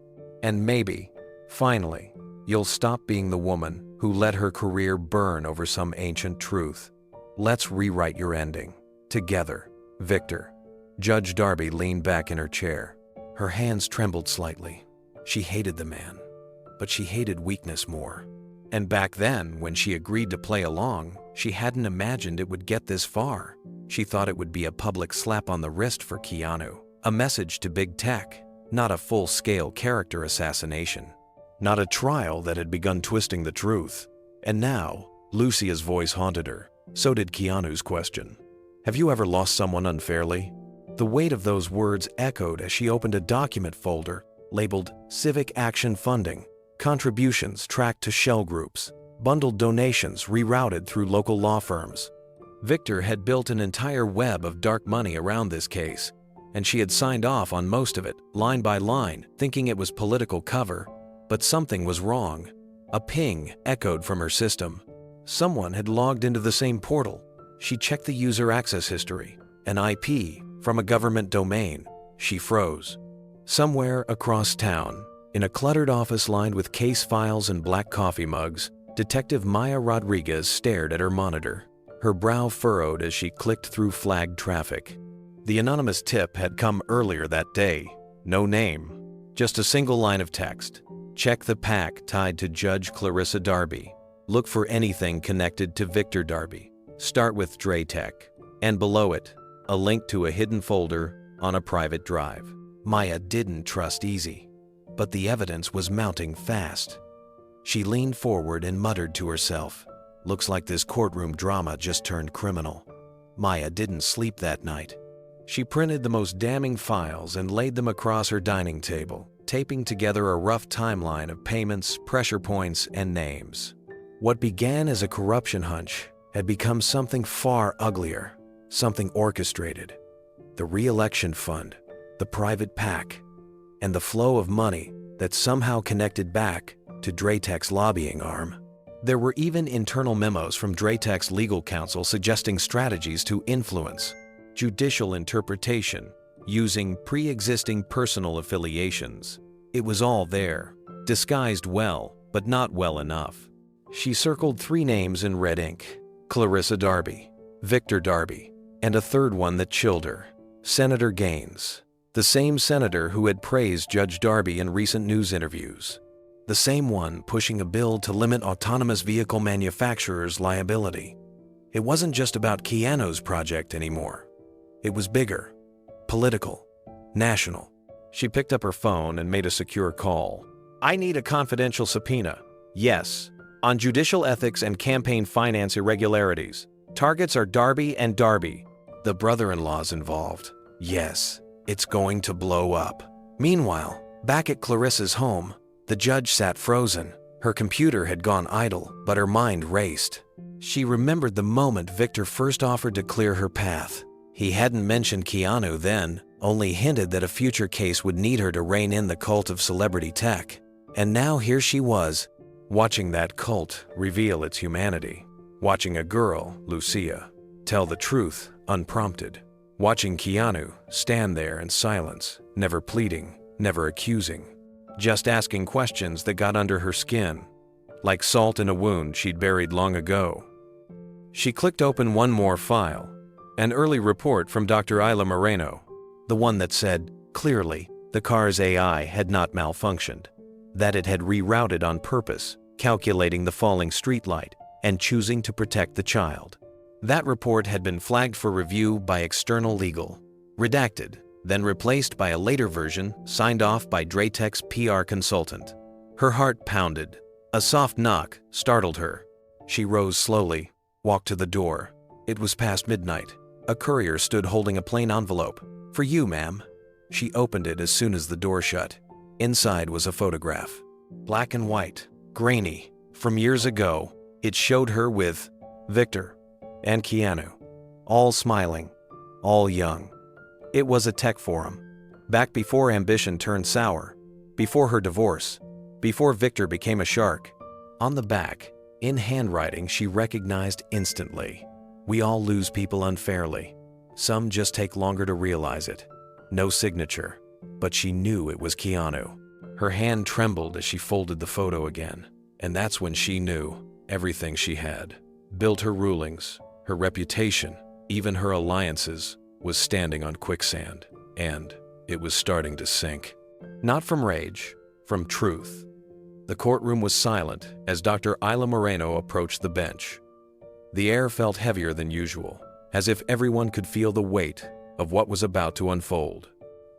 And maybe, finally, you'll stop being the woman who let her career burn over some ancient truth. Let's rewrite your ending. Together, Victor. Judge Darby leaned back in her chair. Her hands trembled slightly. She hated the man, but she hated weakness more. And back then, when she agreed to play along, she hadn't imagined it would get this far. She thought it would be a public slap on the wrist for Keanu, a message to big tech, not a full-scale character assassination. Not a trial that had begun twisting the truth. And now, Lucia's voice haunted her. So did Keanu's question. Have you ever lost someone unfairly? The weight of those words echoed as she opened a document folder labeled Civic Action Funding, contributions tracked to shell groups, bundled donations rerouted through local law firms. Victor had built an entire web of dark money around this case, and she had signed off on most of it, line by line, thinking it was political cover. But something was wrong. A ping echoed from her system. Someone had logged into the same portal. She checked the user access history, an IP from a government domain. She froze. Somewhere across town, in a cluttered office lined with case files and black coffee mugs, Detective Maya Rodriguez stared at her monitor. Her brow furrowed as she clicked through flagged traffic. The anonymous tip had come earlier that day. No name, just a single line of text. Check the pack tied to Judge Clarissa Darby. Look for anything connected to Victor Darby. Start with Draytech. And below it, a link to a hidden folder on a private drive. Maya didn't trust easy, but the evidence was mounting fast. She leaned forward and muttered to herself, "Looks like this courtroom drama just turned criminal." Maya didn't sleep that night. She printed the most damning files and laid them across her dining table, taping together a rough timeline of payments, pressure points, and names. What began as a corruption hunch had become something far uglier, something orchestrated. The re-election fund, the private pack, and the flow of money that somehow connected back to Draytech's lobbying arm. There were even internal memos from Draytech's legal counsel suggesting strategies to influence judicial interpretation using pre-existing personal affiliations. It was all there, disguised well, but not well enough. She circled 3 names in red ink: Clarissa Darby, Victor Darby, and a third one that chilled her: Senator Gaines, the same senator who had praised Judge Darby in recent news interviews. The same one pushing a bill to limit autonomous vehicle manufacturers' liability. It wasn't just about Keanu's project anymore. It was bigger, political, national. She picked up her phone and made a secure call. "I need a confidential subpoena. Yes, on judicial ethics and campaign finance irregularities. Targets are Darby and Darby. The brother-in-law's involved. Yes, it's going to blow up." Meanwhile, back at Clarissa's home, the judge sat frozen. Her computer had gone idle, but her mind raced. She remembered the moment Victor first offered to clear her path. He hadn't mentioned Keanu then, only hinted that a future case would need her to rein in the cult of celebrity tech. And now here she was, watching that cult reveal its humanity. Watching a girl, Lucia, tell the truth unprompted. Watching Keanu stand there in silence, never pleading, never accusing. Just asking questions that got under her skin, like salt in a wound she'd buried long ago. She clicked open one more file, an early report from Dr. Isla Moreno, the one that said, clearly, the car's AI had not malfunctioned, that it had rerouted on purpose, calculating the falling streetlight and choosing to protect the child. That report had been flagged for review by external legal, redacted, then replaced by a later version signed off by Draytech's PR consultant. Her heart pounded. A soft knock startled her. She rose slowly, walked to the door. It was past midnight. A courier stood holding a plain envelope. "For you, ma'am." She opened it as soon as the door shut. Inside was a photograph. Black and white, grainy, from years ago. It showed her with Victor and Keanu, all smiling, all young. It was a tech forum, back before ambition turned sour, before her divorce, before Victor became a shark. On the back, in handwriting she recognized instantly. "We all lose people unfairly. Some just take longer to realize it." No signature, but she knew it was Keanu. Her hand trembled as she folded the photo again, and that's when she knew everything she had, built her rulings, her reputation, even her alliances, was standing on quicksand, and it was starting to sink. Not from rage, from truth. The courtroom was silent as Dr. Isla Moreno approached the bench. The air felt heavier than usual, as if everyone could feel the weight of what was about to unfold.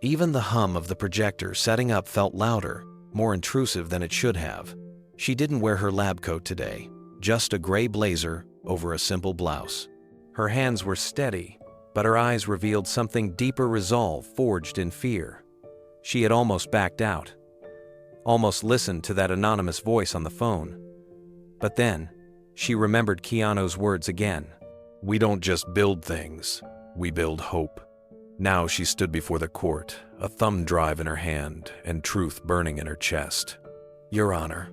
Even the hum of the projector setting up felt louder, more intrusive than it should have. She didn't wear her lab coat today, just a gray blazer over a simple blouse. Her hands were steady, but her eyes revealed something deeper resolve forged in fear. She had almost backed out, almost listened to that anonymous voice on the phone. But then, she remembered Keanu's words again. "We don't just build things, we build hope." Now she stood before the court, a thumb drive in her hand and truth burning in her chest. "Your Honor,"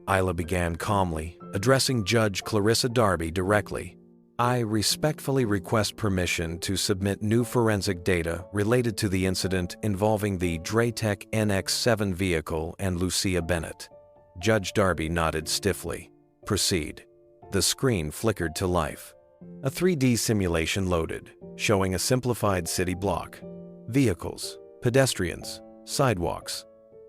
Isla began calmly, addressing Judge Clarissa Darby directly, "I respectfully request permission to submit new forensic data related to the incident involving the Draytech NX7 vehicle and Lucia Bennett." Judge Darby nodded stiffly. "Proceed." The screen flickered to life. A 3D simulation loaded, showing a simplified city block. Vehicles, pedestrians, sidewalks.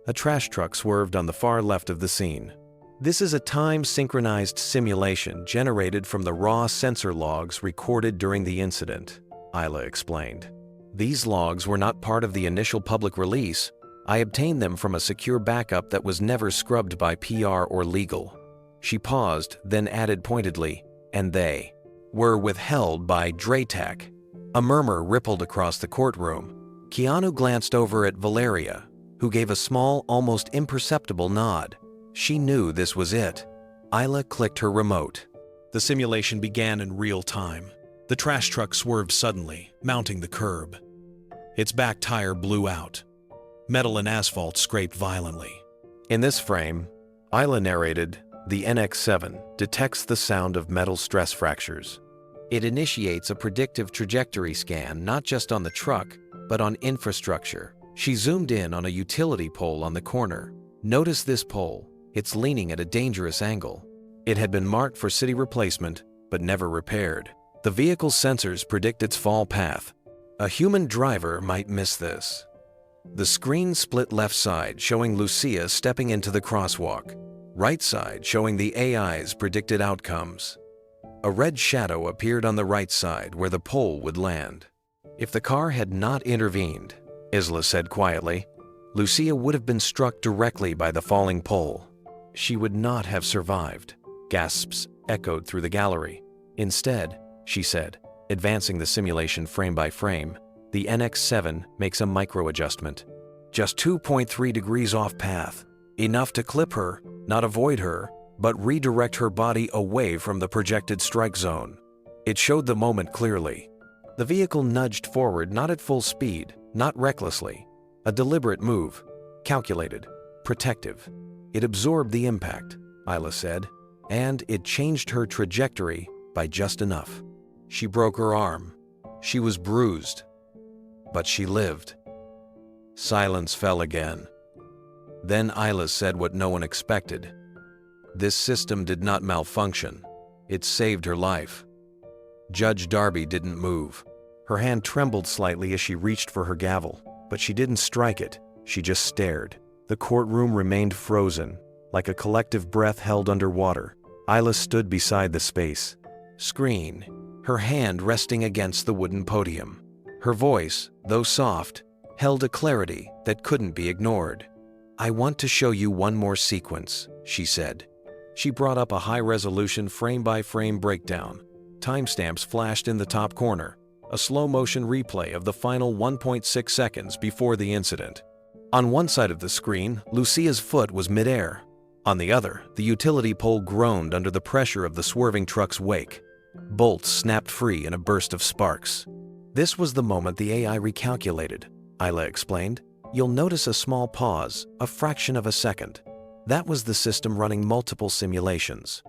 A trash truck swerved on the far left of the scene. This is a time-synchronized simulation generated from the raw sensor logs recorded during the incident, Isla explained. These logs were not part of the initial public release. I obtained them from a secure backup that was never scrubbed by PR or legal. She paused, then added pointedly, and they were withheld by Draytech. A murmur rippled across the courtroom. Keanu glanced over at Valeria, who gave a small, almost imperceptible nod. She knew this was it. Isla clicked her remote. The simulation began in real time. The trash truck swerved suddenly, mounting the curb. Its back tire blew out. Metal and asphalt scraped violently. In this frame, Isla narrated, the NX-7 detects the sound of metal stress fractures. It initiates a predictive trajectory scan not just on the truck, but on infrastructure. She zoomed in on a utility pole on the corner. Notice this pole. It's leaning at a dangerous angle. It had been marked for city replacement, but never repaired. The vehicle's sensors predict its fall path. A human driver might miss this. The screen split left side showing Lucia stepping into the crosswalk, right side showing the AI's predicted outcomes. A red shadow appeared on the right side where the pole would land. If the car had not intervened, Isla said quietly, Lucia would have been struck directly by the falling pole. She would not have survived. Gasps echoed through the gallery. Instead, she said, advancing the simulation frame by frame, the NX-7 makes a micro-adjustment. Just 2.3 degrees off path. Enough to clip her, not avoid her, but redirect her body away from the projected strike zone. It showed the moment clearly. The vehicle nudged forward not at full speed, not recklessly. A deliberate move, calculated, protective. It absorbed the impact, Isla said, and it changed her trajectory by just enough. She broke her arm. She was bruised. But she lived. Silence fell again. Then Isla said what no one expected. This system did not malfunction. It saved her life. Judge Darby didn't move. Her hand trembled slightly as she reached for her gavel, but she didn't strike it. She just stared. The courtroom remained frozen, like a collective breath held underwater. Isla stood beside the space screen, her hand resting against the wooden podium. Her voice, though soft, held a clarity that couldn't be ignored. I want to show you one more sequence, she said. She brought up a high-resolution frame-by-frame breakdown. Timestamps flashed in the top corner, a slow-motion replay of the final 1.6 seconds before the incident. On one side of the screen, Lucia's foot was midair. On the other, the utility pole groaned under the pressure of the swerving truck's wake. Bolts snapped free in a burst of sparks. This was the moment the AI recalculated, Isla explained. You'll notice a small pause, a fraction of a second. That was the system running multiple simulations.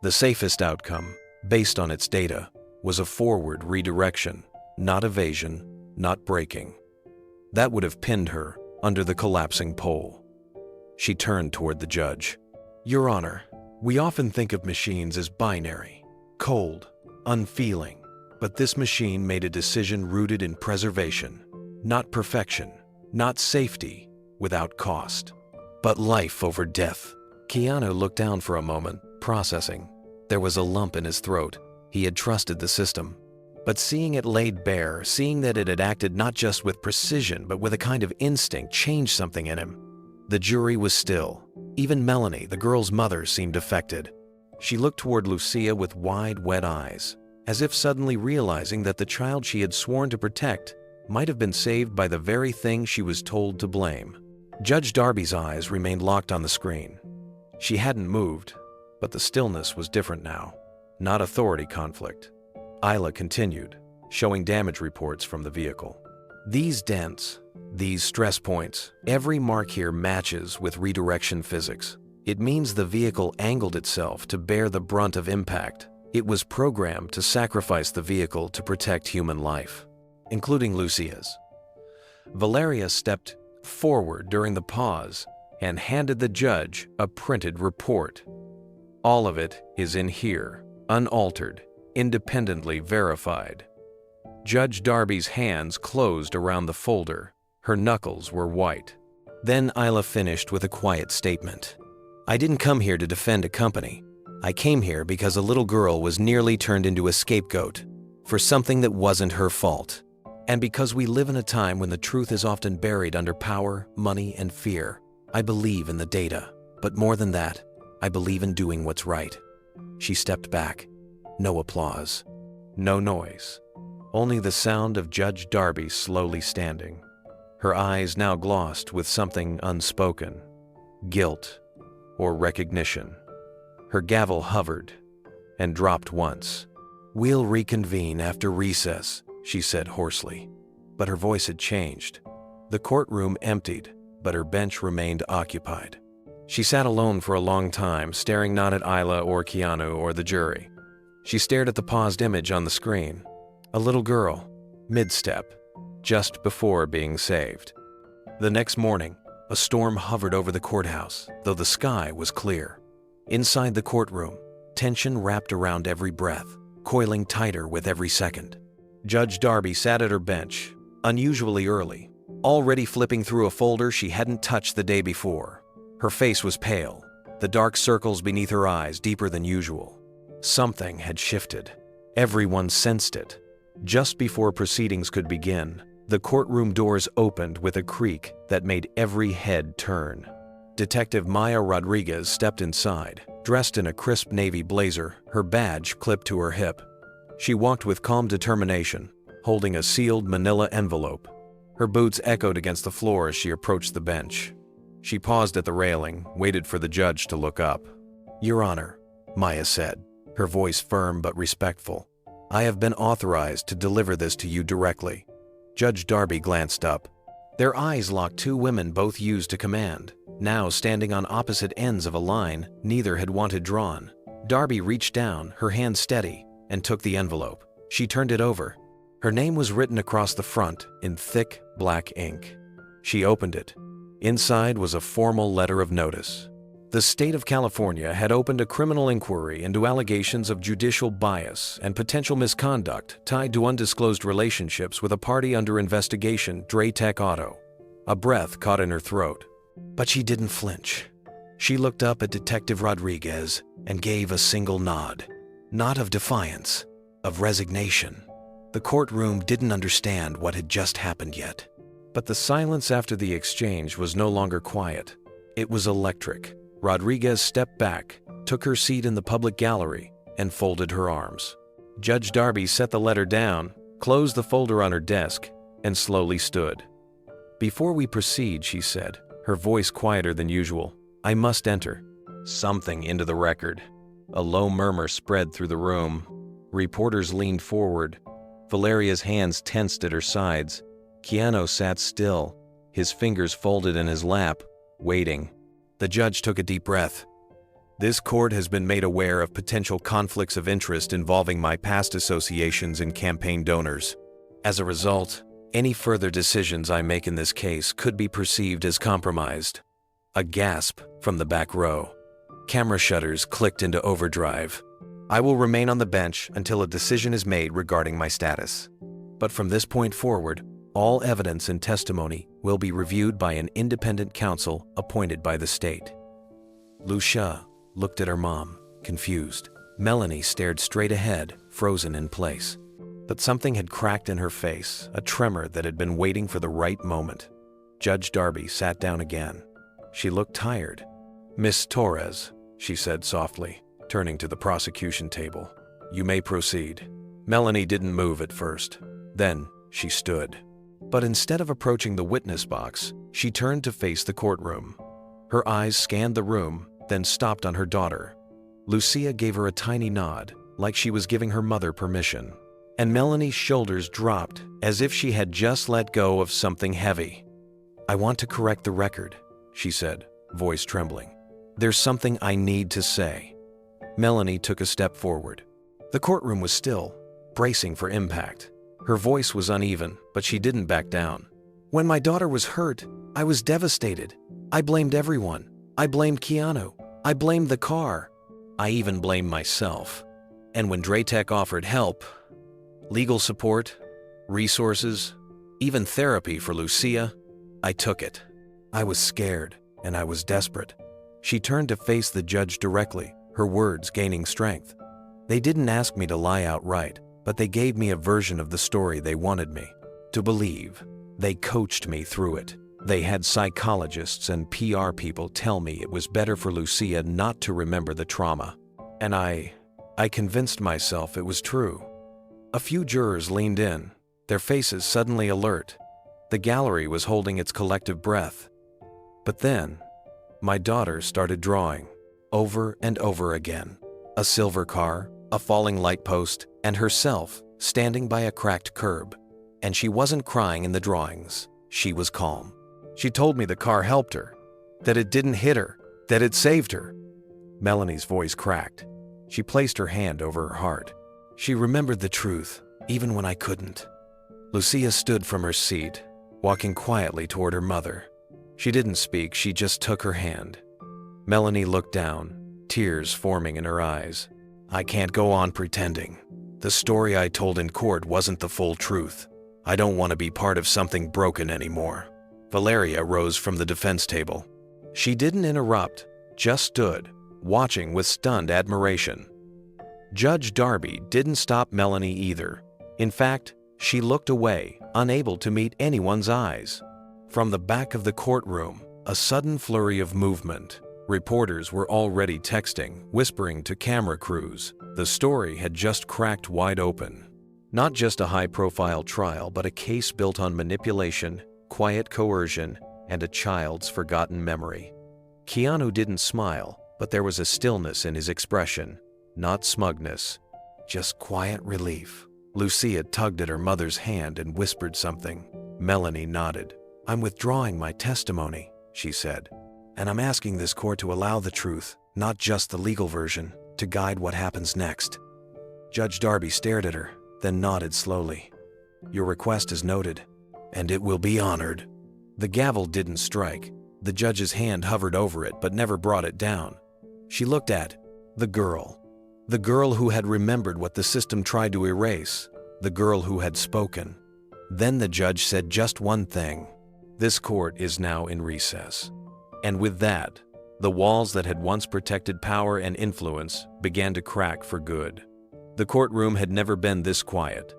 The safest outcome, based on its data, was a forward redirection, not evasion, not braking. That would have pinned her under the collapsing pole. She turned toward the judge. Your Honor, we often think of machines as binary, cold, unfeeling, but this machine made a decision rooted in preservation, not perfection, not safety without cost, but life over death. Keanu looked down for a moment, processing. There was a lump in his throat. He had trusted the system. But seeing it laid bare, seeing that it had acted not just with precision but with a kind of instinct, changed something in him. The jury was still. Even Melanie, the girl's mother, seemed affected. She looked toward Lucia with wide, wet eyes, as if suddenly realizing that the child she had sworn to protect might have been saved by the very thing she was told to blame. Judge Darby's eyes remained locked on the screen. She hadn't moved, but the stillness was different now. Not authority conflict. Isla continued, showing damage reports from the vehicle. These dents, these stress points, every mark here matches with redirection physics. It means the vehicle angled itself to bear the brunt of impact. It was programmed to sacrifice the vehicle to protect human life, including Lucia's. Valeria stepped forward during the pause and handed the judge a printed report. All of it is in here, unaltered, independently verified. Judge Darby's hands closed around the folder. Her knuckles were white. Then Isla finished with a quiet statement. "I didn't come here to defend a company. I came here because a little girl was nearly turned into a scapegoat for something that wasn't her fault. And because we live in a time when the truth is often buried under power, money, and fear, I believe in the data. But more than that, I believe in doing what's right." She stepped back. No applause. No noise. Only the sound of Judge Darby slowly standing. Her eyes now glossed with something unspoken. Guilt or recognition. Her gavel hovered and dropped once. "We'll reconvene after recess," she said hoarsely. But her voice had changed. The courtroom emptied, but her bench remained occupied. She sat alone for a long time, staring not at Isla or Keanu or the jury. She stared at the paused image on the screen. A little girl, mid-step, just before being saved. The next morning, a storm hovered over the courthouse, though the sky was clear. Inside the courtroom, tension wrapped around every breath, coiling tighter with every second. Judge Darby sat at her bench, unusually early, already flipping through a folder she hadn't touched the day before. Her face was pale, the dark circles beneath her eyes deeper than usual. Something had shifted. Everyone sensed it. Just before proceedings could begin, the courtroom doors opened with a creak that made every head turn. Detective Maya Rodriguez stepped inside, dressed in a crisp navy blazer, her badge clipped to her hip. She walked with calm determination, holding a sealed manila envelope. Her boots echoed against the floor as she approached the bench. She paused at the railing, waited for the judge to look up. "Your Honor," Maya said, her voice firm but respectful, "I have been authorized to deliver this to you directly." Judge Darby glanced up. Their eyes locked two women both used to command. Now standing on opposite ends of a line neither had wanted drawn. Darby reached down, her hand steady, and took the envelope. She turned it over. Her name was written across the front in thick black ink. She opened it. Inside was a formal letter of notice. The state of California had opened a criminal inquiry into allegations of judicial bias and potential misconduct tied to undisclosed relationships with a party under investigation, Draytech Auto. A breath caught in her throat, but she didn't flinch. She looked up at Detective Rodriguez and gave a single nod. Not of defiance, of resignation. The courtroom didn't understand what had just happened yet. But the silence after the exchange was no longer quiet. It was electric. Rodriguez stepped back, took her seat in the public gallery, and folded her arms. Judge Darby set the letter down, closed the folder on her desk, and slowly stood. "Before we proceed," she said, her voice quieter than usual, "I must enter something into the record." A low murmur spread through the room. Reporters leaned forward. Valeria's hands tensed at her sides. Keanu sat still, his fingers folded in his lap, waiting. The judge took a deep breath. "This court has been made aware of potential conflicts of interest involving my past associations and campaign donors. As a result, any further decisions I make in this case could be perceived as compromised." A gasp from the back row. Camera shutters clicked into overdrive. "I will remain on the bench until a decision is made regarding my status. But from this point forward, all evidence and testimony will be reviewed by an independent counsel appointed by the state." Lucia looked at her mom, confused. Melanie stared straight ahead, frozen in place. But something had cracked in her face, a tremor that had been waiting for the right moment. Judge Darby sat down again. She looked tired. "Miss Torres," she said softly, turning to the prosecution table, "you may proceed." Melanie didn't move at first. Then she stood. But instead of approaching the witness box, she turned to face the courtroom. Her eyes scanned the room, then stopped on her daughter. Lucia gave her a tiny nod, like she was giving her mother permission. And Melanie's shoulders dropped, as if she had just let go of something heavy. "I want to correct the record," she said, voice trembling. "There's something I need to say." Melanie took a step forward. The courtroom was still, bracing for impact. Her voice was uneven, but she didn't back down. "When my daughter was hurt, I was devastated. I blamed everyone. I blamed Keanu. I blamed the car. I even blamed myself." And when Draytech offered help, legal support, resources, even therapy for Lucia, I took it. I was scared, and I was desperate. She turned to face the judge directly, her words gaining strength. They didn't ask me to lie outright, but they gave me a version of the story they wanted me to believe. They coached me through it. They had psychologists and PR people tell me it was better for Lucia not to remember the trauma. And I convinced myself it was true. A few jurors leaned in, their faces suddenly alert. The gallery was holding its collective breath. But then, my daughter started drawing, over and over again. A silver car, a falling light post, and herself standing by a cracked curb. And she wasn't crying in the drawings. She was calm. She told me the car helped her, that it didn't hit her, that it saved her. Melanie's voice cracked. She placed her hand over her heart. She remembered the truth, even when I couldn't. Lucia stood from her seat, walking quietly toward her mother. She didn't speak, she just took her hand. Melanie looked down, tears forming in her eyes. I can't go on pretending. The story I told in court wasn't the full truth. I don't want to be part of something broken anymore. Valeria rose from the defense table. She didn't interrupt, just stood, watching with stunned admiration. Judge Darby didn't stop Melanie either. In fact, she looked away, unable to meet anyone's eyes. From the back of the courtroom, a sudden flurry of movement. Reporters were already texting, whispering to camera crews. The story had just cracked wide open. Not just a high-profile trial, but a case built on manipulation, quiet coercion, and a child's forgotten memory. Keanu didn't smile, but there was a stillness in his expression. Not smugness, just quiet relief. Lucia tugged at her mother's hand and whispered something. Melanie nodded. I'm withdrawing my testimony, she said. And I'm asking this court to allow the truth, not just the legal version, to guide what happens next. Judge Darby stared at her, then nodded slowly. Your request is noted, and it will be honored. The gavel didn't strike. The judge's hand hovered over it but never brought it down. She looked at the girl who had remembered what the system tried to erase, the girl who had spoken. Then the judge said just one thing. This court is now in recess. And with that, the walls that had once protected power and influence began to crack for good. The courtroom had never been this quiet.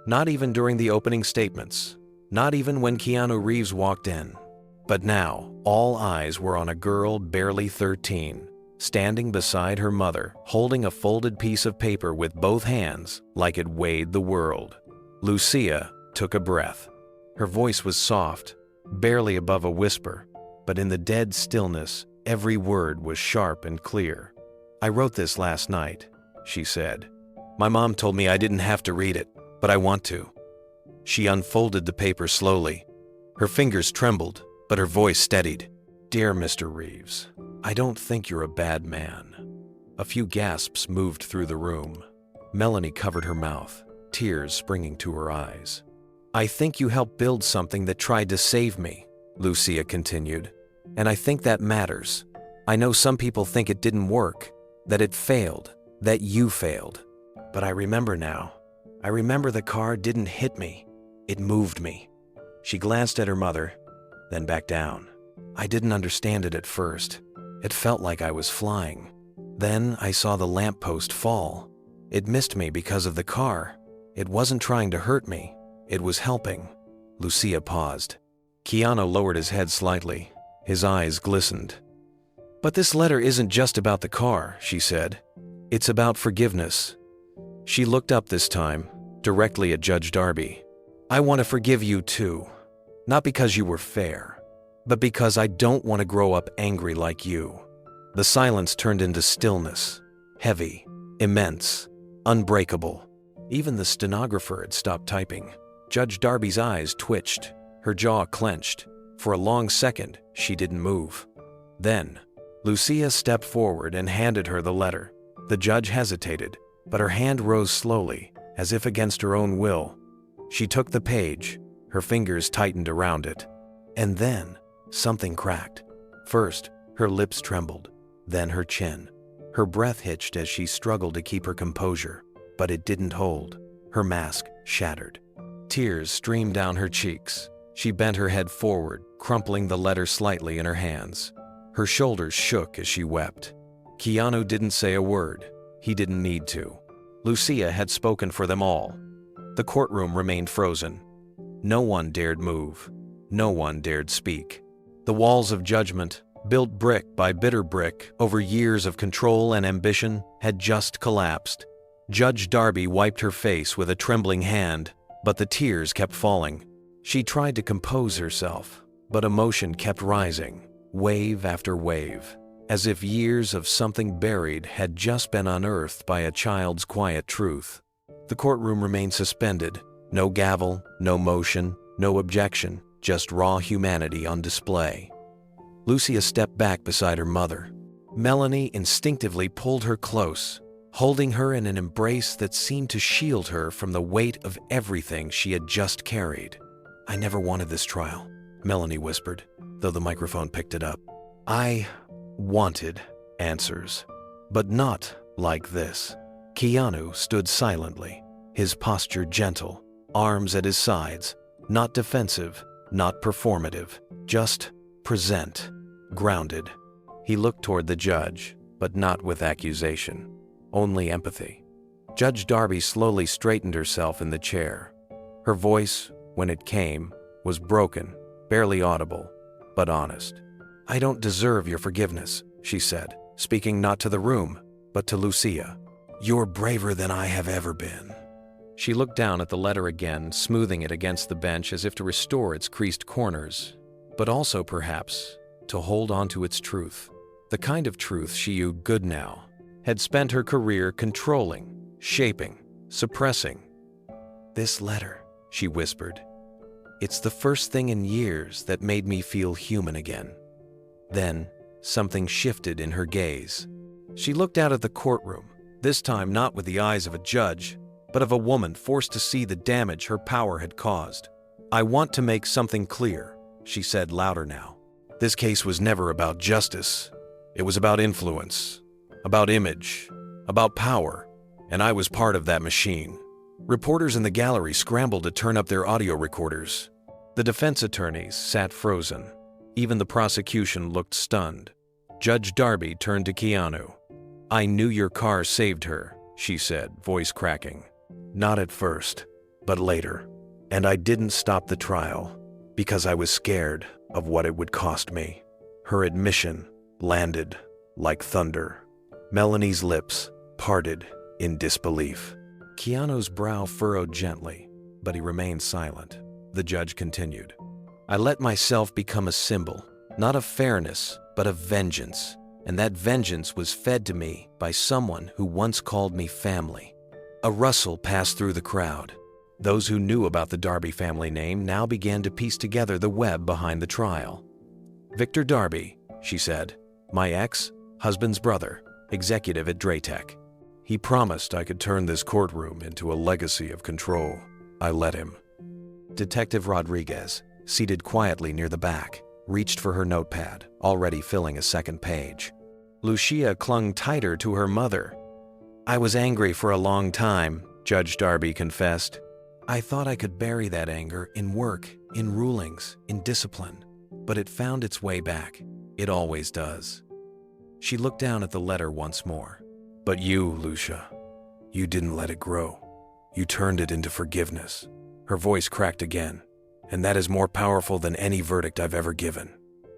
Not even during the opening statements. Not even when Keanu Reeves walked in. But now, all eyes were on a girl barely 13, standing beside her mother, holding a folded piece of paper with both hands like it weighed the world. Lucia took a breath. Her voice was soft, barely above a whisper, but in the dead stillness, every word was sharp and clear. I wrote this last night, she said. My mom told me I didn't have to read it, but I want to. She unfolded the paper slowly. Her fingers trembled, but her voice steadied. Dear Mr. Reeves, I don't think you're a bad man. A few gasps moved through the room. Melanie covered her mouth, tears springing to her eyes. I think you helped build something that tried to save me, Lucia continued. And I think that matters. I know some people think it didn't work, that it failed, that you failed. But I remember now. I remember the car didn't hit me. It moved me. She glanced at her mother, then back down. I didn't understand it at first. It felt like I was flying. Then I saw the lamppost fall. It missed me because of the car. It wasn't trying to hurt me. It was helping. Lucia paused. Keanu lowered his head slightly. His eyes glistened. But this letter isn't just about the car, she said. It's about forgiveness. She looked up this time, directly at Judge Darby. I want to forgive you too. Not because you were fair, but because I don't want to grow up angry like you. The silence turned into stillness. Heavy, immense, unbreakable. Even the stenographer had stopped typing. Judge Darby's eyes twitched, her jaw clenched. For a long second, she didn't move. Then, Lucia stepped forward and handed her the letter. The judge hesitated, but her hand rose slowly, as if against her own will. She took the page, her fingers tightened around it. And then, something cracked. First, her lips trembled, then her chin. Her breath hitched as she struggled to keep her composure, but it didn't hold. Her mask shattered. Tears streamed down her cheeks. She bent her head forward, crumpling the letter slightly in her hands. Her shoulders shook as she wept. Keanu didn't say a word. He didn't need to. Lucia had spoken for them all. The courtroom remained frozen. No one dared move. No one dared speak. The walls of judgment, built brick by bitter brick over years of control and ambition, had just collapsed. Judge Darby wiped her face with a trembling hand, but the tears kept falling. She tried to compose herself, but emotion kept rising, wave after wave, as if years of something buried had just been unearthed by a child's quiet truth. The courtroom remained suspended. No gavel, no motion, no objection, just raw humanity on display. Lucia stepped back beside her mother. Melanie instinctively pulled her close, holding her in an embrace that seemed to shield her from the weight of everything she had just carried. "I never wanted this trial," Melanie whispered, though the microphone picked it up. "I wanted answers, but not like this." Keanu stood silently, his posture gentle, arms at his sides, not defensive, not performative, just present, grounded. He looked toward the judge, but not with accusation, only empathy. Judge Darby slowly straightened herself in the chair. Her voice, when it came, was broken, barely audible, but honest. "I don't deserve your forgiveness," she said, speaking not to the room, but to Lucia. "You're braver than I have ever been." She looked down at the letter again, smoothing it against the bench as if to restore its creased corners, but also, perhaps, to hold on to its truth. The kind of truth she, Goodnow, had spent her career controlling, shaping, suppressing. "This letter," she whispered. "It's the first thing in years that made me feel human again." Then, something shifted in her gaze. She looked out at the courtroom, this time not with the eyes of a judge, but of a woman forced to see the damage her power had caused. "I want to make something clear," she said louder now. "This case was never about justice. It was about influence, about image, about power, and I was part of that machine." Reporters in the gallery scrambled to turn up their audio recorders. The defense attorneys sat frozen. Even the prosecution looked stunned. Judge Darby turned to Keanu. "I knew your car saved her," she said, voice cracking. "Not at first, but later. And I didn't stop the trial because I was scared of what it would cost me." Her admission landed like thunder. Melanie's lips parted in disbelief. Keanu's brow furrowed gently, but he remained silent. The judge continued. "I let myself become a symbol, not of fairness, but of vengeance. And that vengeance was fed to me by someone who once called me family." A rustle passed through the crowd. Those who knew about the Darby family name now began to piece together the web behind the trial. "Victor Darby," she said, "my ex-husband's brother, executive at Draytech. He promised I could turn this courtroom into a legacy of control. I let him." Detective Rodriguez, seated quietly near the back, reached for her notepad, already filling a second page. Lucia clung tighter to her mother. "I was angry for a long time," Judge Darby confessed. "I thought I could bury that anger in work, in rulings, in discipline. But it found its way back. It always does." She looked down at the letter once more. "But you, Lucia, you didn't let it grow. You turned it into forgiveness." Her voice cracked again. "And that is more powerful than any verdict I've ever given."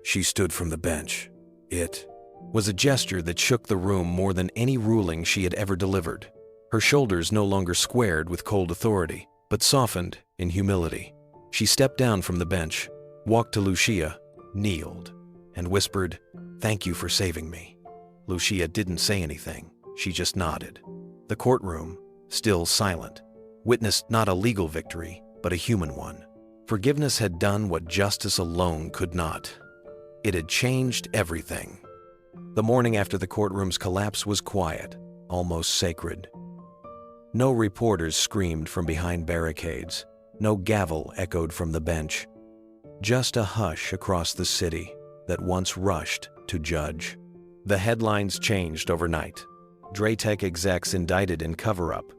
She stood from the bench. It was a gesture that shook the room more than any ruling she had ever delivered. Her shoulders no longer squared with cold authority, but softened in humility. She stepped down from the bench, walked to Lucia, kneeled, and whispered, "Thank you for saving me." Lucia didn't say anything. She just nodded. The courtroom, still silent, witnessed not a legal victory, but a human one. Forgiveness had done what justice alone could not. It had changed everything. The morning after the courtroom's collapse was quiet, almost sacred. No reporters screamed from behind barricades. No gavel echoed from the bench. Just a hush across the city that once rushed to judge. The headlines changed overnight. Draytech execs indicted in cover-up.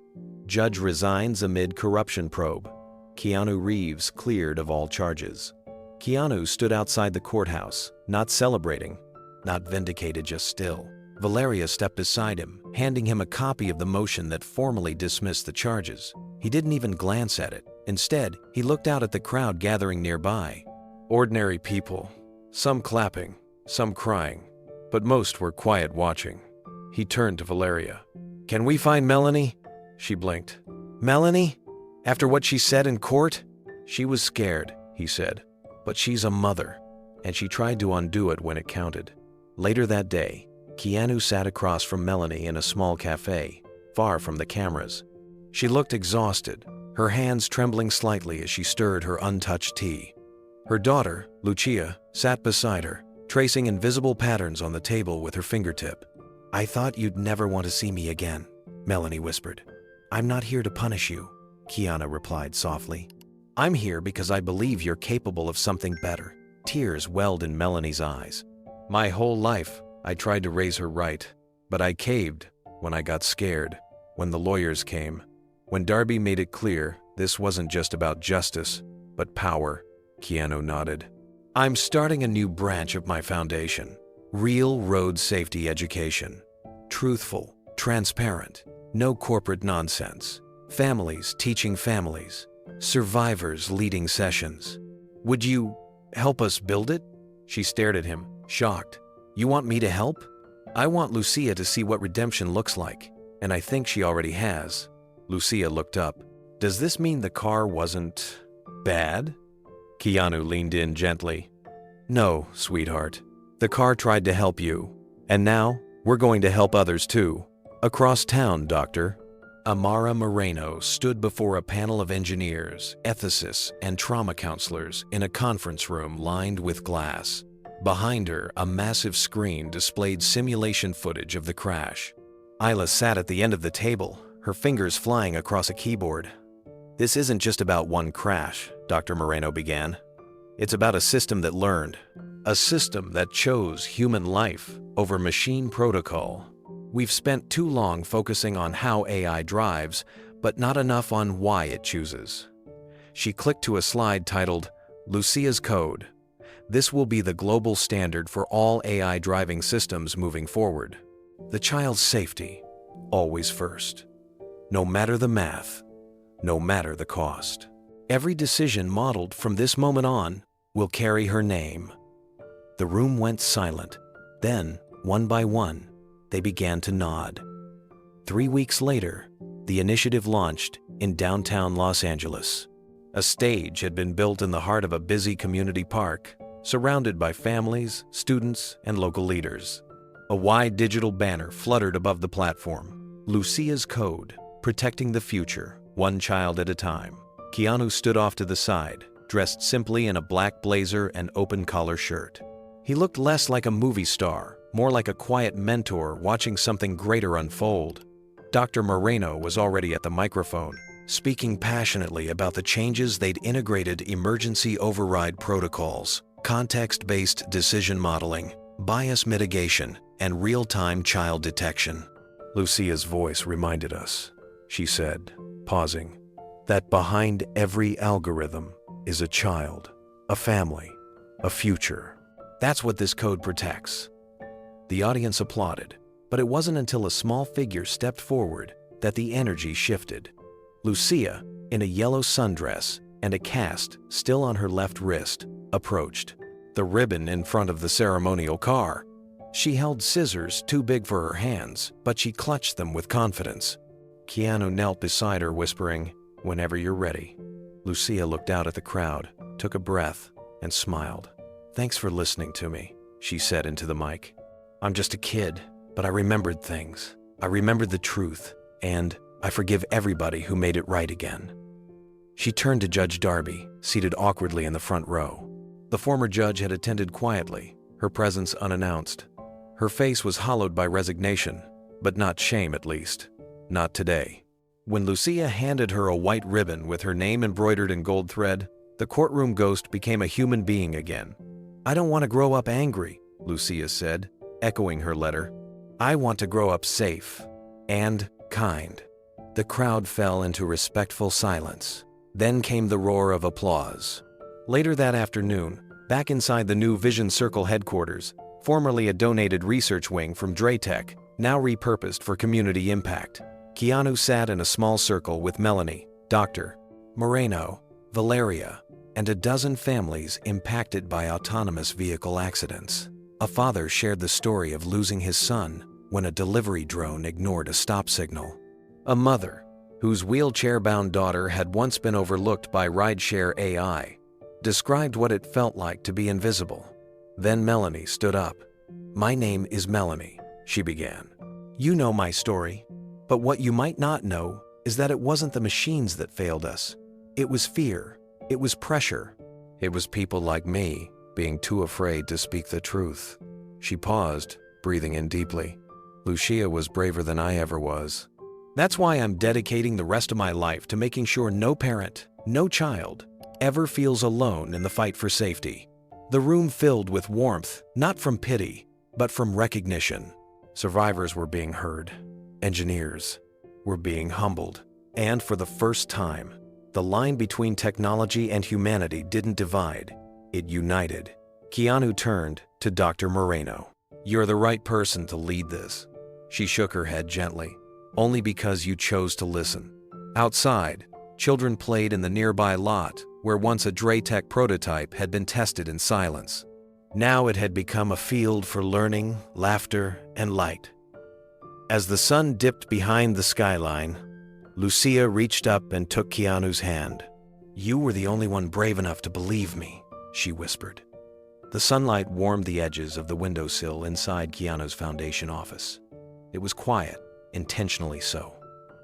Judge resigns amid corruption probe. Keanu Reeves cleared of all charges. Keanu stood outside the courthouse, not celebrating, not vindicated, just still. Valeria stepped beside him, handing him a copy of the motion that formally dismissed the charges. He didn't even glance at it. Instead, he looked out at the crowd gathering nearby. Ordinary people, some clapping, some crying, but most were quiet watching. He turned to Valeria. "Can we find Melanie?" She blinked. "Melanie? After what she said in court?" "She was scared," he said. "But she's a mother, and she tried to undo it when it counted." Later that day, Keanu sat across from Melanie in a small cafe, far from the cameras. She looked exhausted, her hands trembling slightly as she stirred her untouched tea. Her daughter, Lucia, sat beside her, tracing invisible patterns on the table with her fingertip. "I thought you'd never want to see me again," Melanie whispered. "I'm not here to punish you," Keanu replied softly. "I'm here because I believe you're capable of something better." Tears welled in Melanie's eyes. "My whole life, I tried to raise her right, but I caved when I got scared, when the lawyers came, when Darby made it clear this wasn't just about justice, but power." Keanu nodded. "I'm starting a new branch of my foundation. Real road safety education. Truthful, transparent, no corporate nonsense. Families teaching families. Survivors leading sessions. Would you help us build it?" She stared at him, shocked. "You want me to help?" "I want Lucia to see what redemption looks like, and I think she already has." Lucia looked up. "Does this mean the car wasn't bad?" Keanu leaned in gently. "No, sweetheart. The car tried to help you, and now we're going to help others too. Across town, Doctor." Amara Moreno stood before a panel of engineers, ethicists, and trauma counselors in a conference room lined with glass. Behind her, a massive screen displayed simulation footage of the crash. Isla sat at the end of the table, her fingers flying across a keyboard. "This isn't just about one crash," Dr. Moreno began. "It's about a system that learned. A system that chose human life over machine protocol. We've spent too long focusing on how AI drives, but not enough on why it chooses." She clicked to a slide titled, "Lucia's Code. This will be the global standard for all AI driving systems moving forward. The child's safety, always first. No matter the math, no matter the cost. Every decision modeled from this moment on will carry her name." The room went silent. Then, one by one, they began to nod. 3 weeks later, the initiative launched in downtown Los Angeles. A stage had been built in the heart of a busy community park, surrounded by families, students, and local leaders. A wide digital banner fluttered above the platform. "Lucia's Code, protecting the future, one child at a time." Keanu stood off to the side, dressed simply in a black blazer and open-collar shirt. He looked less like a movie star, more like a quiet mentor watching something greater unfold. Dr. Moreno was already at the microphone, speaking passionately about the changes they'd integrated: emergency override protocols, context-based decision modeling, bias mitigation, and real-time child detection. "Lucia's voice reminded us," she said, pausing, "that behind every algorithm is a child, a family, a future. That's what this code protects." The audience applauded, but it wasn't until a small figure stepped forward that the energy shifted. Lucia, in a yellow sundress and a cast still on her left wrist, approached, the ribbon in front of the ceremonial car. She held scissors too big for her hands, but she clutched them with confidence. Keanu knelt beside her, whispering, "Whenever you're ready." Lucia looked out at the crowd, took a breath, and smiled. "Thanks for listening to me," she said into the mic. "I'm just a kid, but I remembered things. I remembered the truth, and I forgive everybody who made it right again." She turned to Judge Darby, seated awkwardly in the front row. The former judge had attended quietly, her presence unannounced. Her face was hollowed by resignation, but not shame, at least. Not today. When Lucia handed her a white ribbon with her name embroidered in gold thread, the courtroom ghost became a human being again. "I don't want to grow up angry," Lucia said. echoing her letter. "I want to grow up safe and kind." The crowd fell into respectful silence. Then came the roar of applause. Later that afternoon, back inside the new Vision Circle headquarters, formerly a donated research wing from Draytech, now repurposed for community impact, Keanu sat in a small circle with Melanie, Dr. Moreno, Valeria, and a dozen families impacted by autonomous vehicle accidents. A father shared the story of losing his son when a delivery drone ignored a stop signal. A mother, whose wheelchair-bound daughter had once been overlooked by rideshare AI, described what it felt like to be invisible. Then Melanie stood up. "My name is Melanie," she began. "You know my story, but what you might not know is that it wasn't the machines that failed us. It was fear. It was pressure. It was people like me being too afraid to speak the truth." She paused, breathing in deeply. "Lucia was braver than I ever was. That's why I'm dedicating the rest of my life to making sure no parent, no child, ever feels alone in the fight for safety." The room filled with warmth, not from pity, but from recognition. Survivors were being heard. Engineers were being humbled. And for the first time, the line between technology and humanity didn't divide, it united. Keanu turned to Dr. Moreno. "You're the right person to lead this." She shook her head gently. "Only because you chose to listen." Outside, children played in the nearby lot where once a Draytech prototype had been tested in silence. Now it had become a field for learning, laughter, and light. As the sun dipped behind the skyline, Lucia reached up and took Keanu's hand. "You were the only one brave enough to believe me," she whispered. The sunlight warmed the edges of the windowsill inside Keanu's foundation office. It was quiet, intentionally so.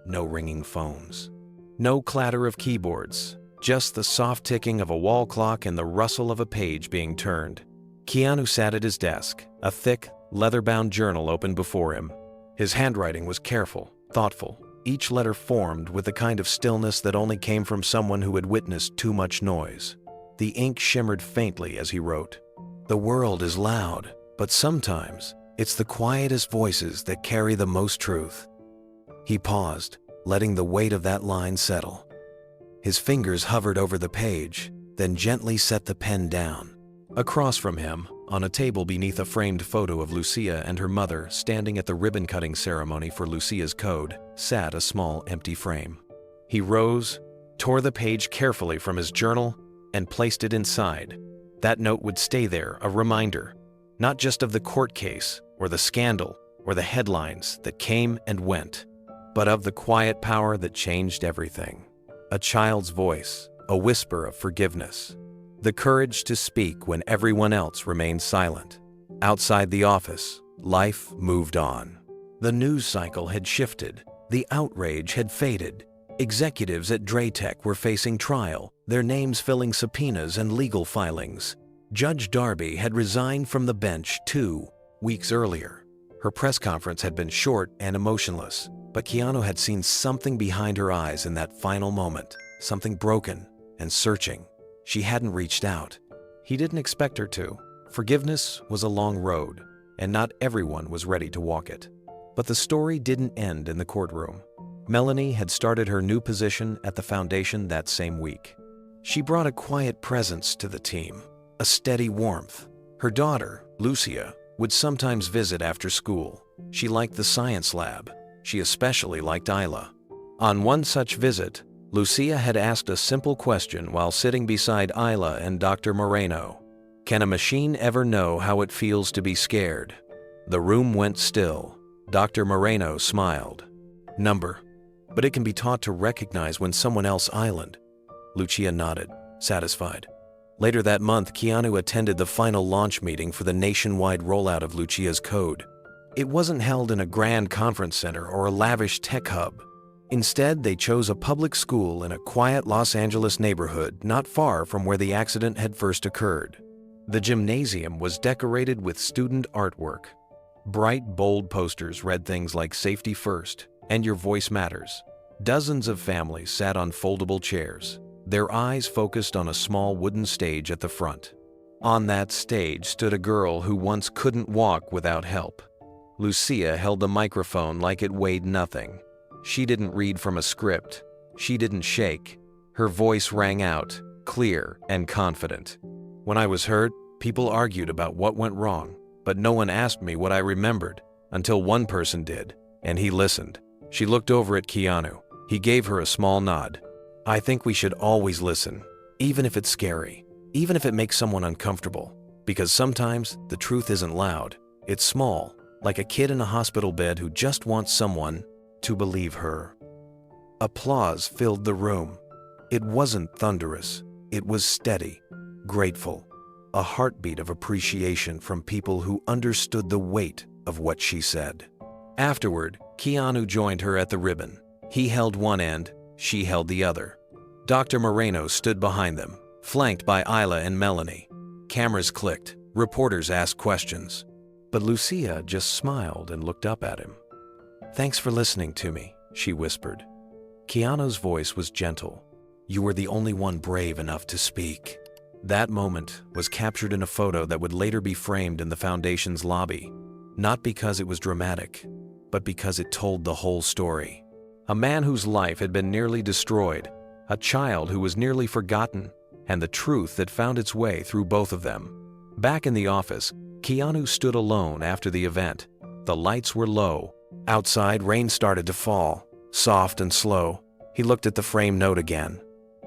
No ringing phones. No clatter of keyboards. Just the soft ticking of a wall clock and the rustle of a page being turned. Keanu sat at his desk, a thick, leather-bound journal open before him. His handwriting was careful, thoughtful, each letter formed with the kind of stillness that only came from someone who had witnessed too much noise. The ink shimmered faintly as he wrote. "The world is loud, but sometimes it's the quietest voices that carry the most truth." He paused, letting the weight of that line settle. His fingers hovered over the page, then gently set the pen down. Across from him, on a table beneath a framed photo of Lucia and her mother standing at the ribbon-cutting ceremony for Lucia's code, sat a small empty frame. He rose, tore the page carefully from his journal, and placed it inside. That note would stay there, a reminder, not just of the court case, or the scandal, or the headlines that came and went, but of the quiet power that changed everything. A child's voice, a whisper of forgiveness. The courage to speak when everyone else remained silent. Outside the office, life moved on. The news cycle had shifted. The outrage had faded. Executives at Draytech were facing trial, their names filling subpoenas and legal filings. Judge Darby had resigned from the bench 2 weeks earlier. Her press conference had been short and emotionless, but Keanu had seen something behind her eyes in that final moment, something broken and searching. She hadn't reached out. He didn't expect her to. Forgiveness was a long road, and not everyone was ready to walk it. But the story didn't end in the courtroom. Melanie had started her new position at the foundation that same week. She brought a quiet presence to the team, a steady warmth. Her daughter, Lucia, would sometimes visit after school. She liked the science lab. She especially liked Isla. On one such visit, Lucia had asked a simple question while sitting beside Isla and Dr. Moreno. "Can a machine ever know how it feels to be scared?" The room went still. Dr. Moreno smiled. "Number, but it can be taught to recognize when someone else island." Lucia nodded, satisfied. Later that month, Keanu attended the final launch meeting for the nationwide rollout of Lucia's code. It wasn't held in a grand conference center or a lavish tech hub. Instead, they chose a public school in a quiet Los Angeles neighborhood not far from where the accident had first occurred. The gymnasium was decorated with student artwork. Bright, bold posters read things like "Safety First" and "Your Voice Matters." Dozens of families sat on foldable chairs, their eyes focused on a small wooden stage at the front. On that stage stood a girl who once couldn't walk without help. Lucia held the microphone like it weighed nothing. She didn't read from a script. She didn't shake. Her voice rang out, clear and confident. When I was hurt, people argued about what went wrong, but no one asked me what I remembered, until one person did, and he listened. She looked over at Keanu. He gave her a small nod. I think we should always listen, even if it's scary, even if it makes someone uncomfortable, because sometimes the truth isn't loud. It's small, like a kid in a hospital bed who just wants someone to believe her. Applause filled the room. It wasn't thunderous. It was steady, grateful, a heartbeat of appreciation from people who understood the weight of what she said. Afterward, Keanu joined her at the ribbon. He held one end, she held the other. Dr. Moreno stood behind them, flanked by Isla and Melanie. Cameras clicked, reporters asked questions. But Lucia just smiled and looked up at him. "Thanks for listening to me," she whispered. Keanu's voice was gentle. "You were the only one brave enough to speak." That moment was captured in a photo that would later be framed in the Foundation's lobby, not because it was dramatic, but because it told the whole story. A man whose life had been nearly destroyed, a child who was nearly forgotten, and the truth that found its way through both of them. Back in the office, Keanu stood alone after the event. The lights were low. Outside, rain started to fall, soft and slow. He looked at the frame note again.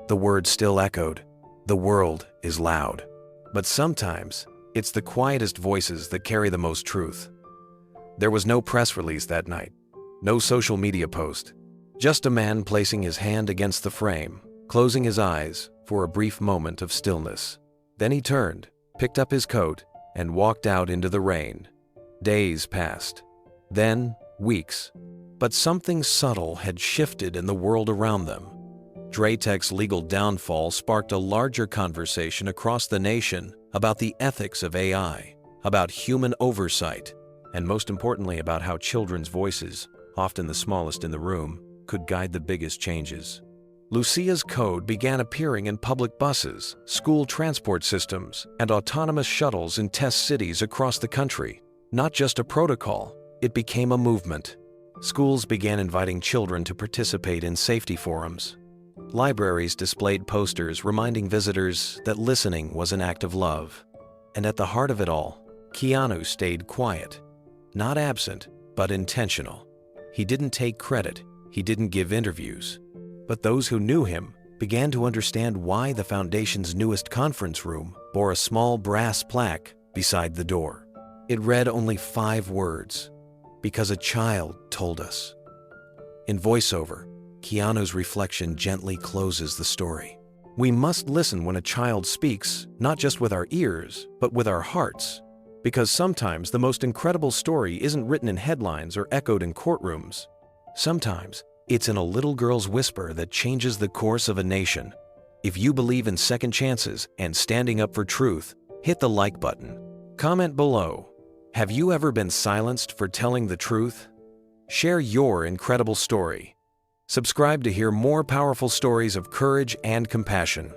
The words still echoed. The world is loud. But sometimes, it's the quietest voices that carry the most truth. There was no press release that night. No social media post. Just a man placing his hand against the frame, closing his eyes for a brief moment of stillness. Then he turned, picked up his coat, and walked out into the rain. Days passed. Then, weeks. But something subtle had shifted in the world around them. Draytech's legal downfall sparked a larger conversation across the nation about the ethics of AI, about human oversight, and most importantly about how children's voices, often the smallest in the room, could guide the biggest changes. Lucia's code began appearing in public buses, school transport systems, and autonomous shuttles in test cities across the country. Not just a protocol, it became a movement. Schools began inviting children to participate in safety forums. Libraries displayed posters reminding visitors that listening was an act of love. And at the heart of it all, Keanu stayed quiet. Not absent, but intentional. He didn't take credit, he didn't give interviews. But those who knew him began to understand why the Foundation's newest conference room bore a small brass plaque beside the door. It read only 5 words, "Because a child told us." In voiceover, Keanu's reflection gently closes the story. We must listen when a child speaks, not just with our ears, but with our hearts. Because sometimes the most incredible story isn't written in headlines or echoed in courtrooms. Sometimes, it's in a little girl's whisper that changes the course of a nation. If you believe in second chances and standing up for truth, hit the like button. Comment below. Have you ever been silenced for telling the truth? Share your incredible story. Subscribe to hear more powerful stories of courage and compassion.